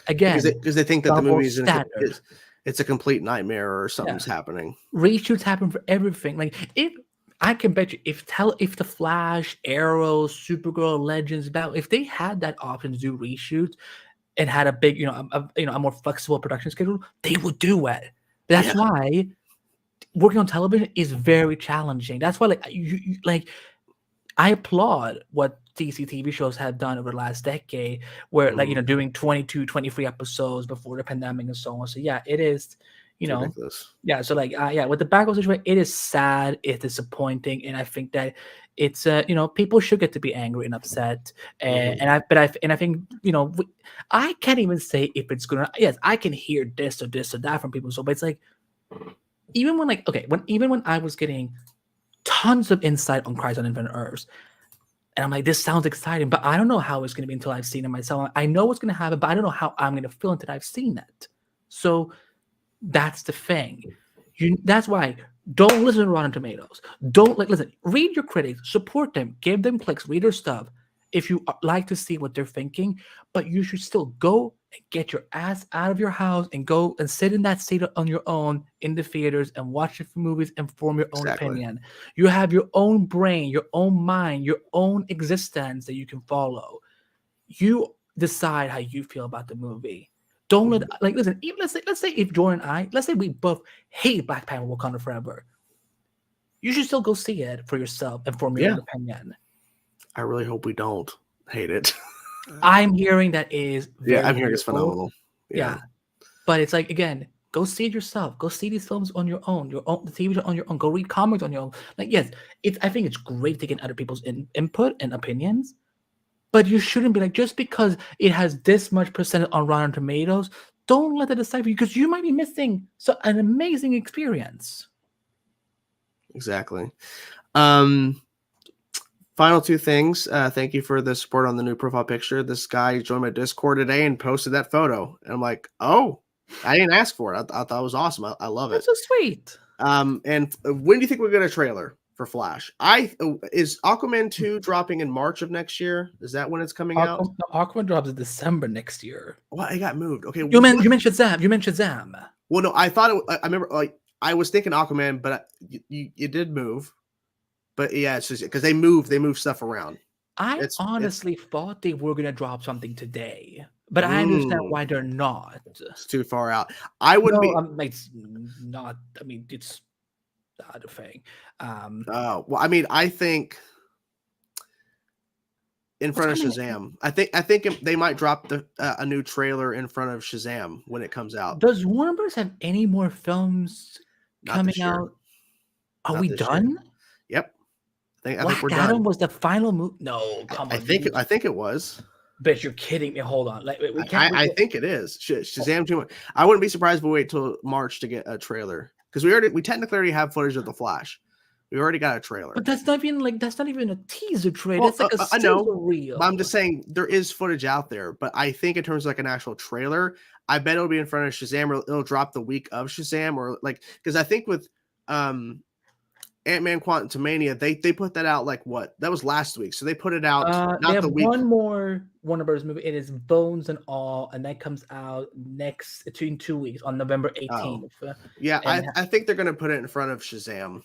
Again, because they think that the double movie standard. it's a complete nightmare or something's happening. Reshoots happen for everything. Like if I can bet you if the Flash, Arrow, Supergirl, Legends, Battle, if they had that option to do reshoots and had a big, a more flexible production schedule, they would do it. That's why working on television is very challenging. That's why, like, I applaud what DC TV shows have done over the last decade, where doing 22, 23 episodes before the pandemic and so on. So yeah, it is. Ridiculous. Yeah. So with the backlog situation, it is sad, it's disappointing, and I think that it's people should get to be angry and upset. And I think I can't even say if it's gonna. Yes, I can hear this or that from people. So, but it's like even when I was getting tons of insight on Crisis on Infinite Earths, and I'm like, this sounds exciting, but I don't know how it's gonna be until I've seen it myself. I know what's gonna happen, but I don't know how I'm gonna feel until I've seen it. So. That's the thing. That's why don't listen to Rotten Tomatoes. Don't listen. Read your critics, support them, give them clicks, read their stuff if you like to see what they're thinking. But you should still go and get your ass out of your house and go and sit in that seat on your own in the theaters and watch the movies and form your own opinion. You have your own brain, your own mind, your own existence that you can follow. You decide how you feel about the movie. Don't listen. Even let's say if Jordan and I, let's say we both hate Black Panther: Wakanda Forever, you should still go see it for yourself and form your own opinion. I really hope we don't hate it. I'm hearing that is I'm hearing it's phenomenal. Yeah, but it's like again, go see it yourself. Go see these films on your own. The TV show on your own. Go read comics on your own. Like yes, I think it's great taking other people's input and opinions. But you shouldn't be like, just because it has this much percent on Rotten Tomatoes, don't let that decide for you, because you might be missing an amazing experience. Exactly. Final two things. Thank you for the support on the new profile picture. This guy joined my Discord today and posted that photo. And I'm like, oh, I didn't ask for it. I thought it was awesome. I love it. That's so sweet. And when do you think we'll get a trailer for Flash? Is Aquaman 2 dropping in March of next year? Is that when it's coming out? Aquaman drops in December next year. Well, it got moved. Okay, you mentioned Shazam. Well, no, I thought I remember I was thinking Aquaman, but you did move. But yeah, it's just because they move stuff around. I honestly thought they were gonna drop something today, but I understand why they're not. It's too far out. I wouldn't be. It's not. I mean, it's not a thing. Well, I mean, I think in front of Shazam, I think they might drop a new trailer in front of Shazam when it comes out. Does Warner Bros. Have any more films coming out? Are we done? Yep. I think we're Adam done. was the final movie. No, come on. I think it was. Bet you're kidding me. Hold on. I think it is. Shazam 2. I wouldn't be surprised if we wait till March to get a trailer, because we technically already have footage of the Flash. We already got a trailer. But that's not even a teaser trailer. That's like a I know, sizzle reel. But I'm just saying there is footage out there. But I think in terms of like an actual trailer, I bet it'll be in front of Shazam, or it'll drop the week of Shazam, or like because I think with Ant-Man Quantumania, they put that out like what? That was last week. So they put it out They not have the week. one more Warner Bros. Movie. It is Bones and All, and that comes out in 2 weeks on November 18th. Yeah, And- I think they're going to put it in front of Shazam.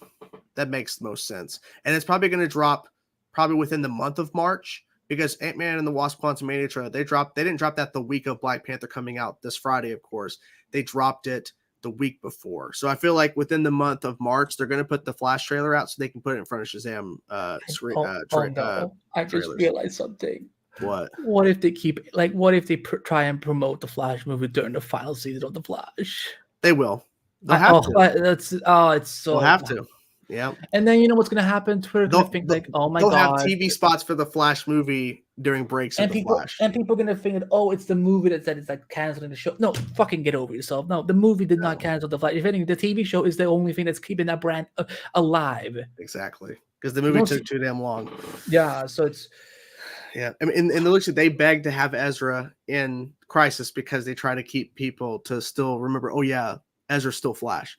That makes the most sense. And it's probably going to drop probably within the month of March because Ant-Man and the Wasp Quantumania trailer, they didn't drop that the week of Black Panther coming out this Friday, of course. They dropped it the week before. So I feel like within the month of March, they're going to put the Flash trailer out so they can put it in front of Shazam. I just trailers. realized something. What? What if they try and promote the Flash movie during the final season of the Flash? They will. They'll have to. It's so. They'll have to. Yeah. And then you know what's gonna happen? Twitter gonna think like, oh my god. They'll have TV spots for the Flash movie during breaks of the Flash. And people are gonna think that, oh, it's the movie that said it's like canceling the show. No, fucking get over yourself. No, the movie did not cancel the Flash. If anything, the TV show is the only thing that's keeping that brand alive. Exactly. Because the movie took too damn long. Yeah, so it's Yeah. I mean, in the looks, they begged to have Ezra in Crisis because they try to keep people to still remember, oh yeah, Ezra's still Flash.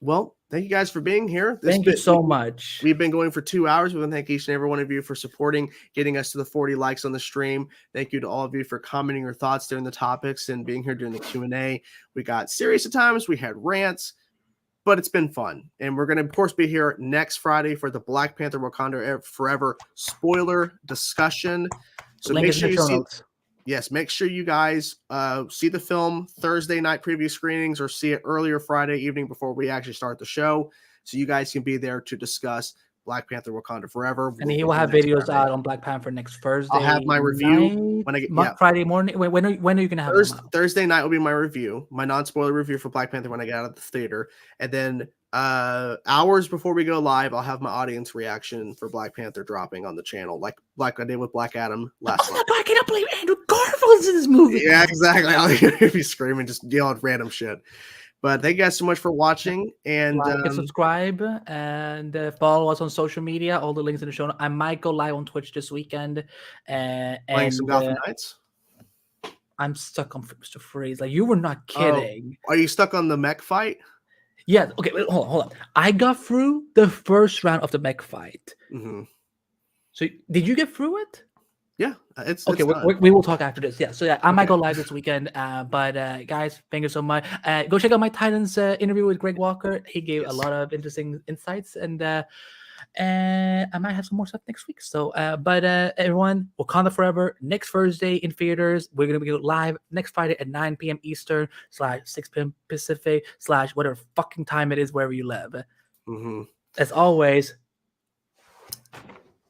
Well, thank you guys for being here. Thank you so much. We've been going for 2 hours. We want to thank each and every one of you for supporting, getting us to the 40 likes on the stream. Thank you to all of you for commenting your thoughts during the topics and being here during the Q&A. We got serious at times. We had rants, but it's been fun. And we're going to, of course, be here next Friday for the Black Panther Wakanda Forever spoiler discussion. So make sure you see. Yes, make sure you guys see the film Thursday night preview screenings or see it earlier Friday evening before we actually start the show. So you guys can be there to discuss Black Panther Wakanda Forever. And he will have videos out on Black Panther next Thursday. I'll have my review when I get Friday morning. When are you going to have it? Thursday night will be my review, my non-spoiler review for Black Panther when I get out of the theater. And then hours before we go live, I'll have my audience reaction for Black Panther dropping on the channel, like I did with Black Adam last night. I cannot believe Andrew Garfield's in this movie. Yeah, exactly. I'll be screaming, just yelling random shit. But thank you guys so much for watching, and like and subscribe and follow us on social media. All the links in the show. I might go live on Twitch this weekend. Playing some Gotham Knights. I'm stuck on Mr. Freeze. Like, you were not kidding. Are you stuck on the mech fight? Yeah. Okay. Wait, hold on. I got through the first round of the mech fight. Mm-hmm. So did you get through it? Yeah, it's okay. We will talk after this. Yeah. So yeah, I might go live this weekend. But guys, thank you so much. Go check out my Titans interview with Greg Walker. He gave a lot of interesting insights, and I might have some more stuff next week. So, but everyone, Wakanda Forever next Thursday in theaters. We're gonna be live next Friday at 9 p.m. Eastern /6 p.m. Pacific / whatever fucking time it is wherever you live. Mm-hmm. As always.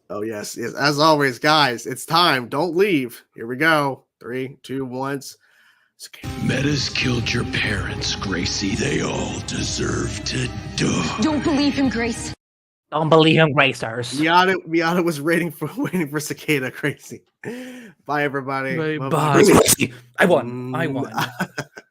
Oh, yes. As always, guys, it's time. Don't leave. Here we go. 3, 2, 1. Metas killed your parents, Gracie. They all deserve to die. Don't believe him, Grace. Don't believe him, Gracers. Miata was waiting for Cicada, Crazy. Bye, everybody. Bye. I won.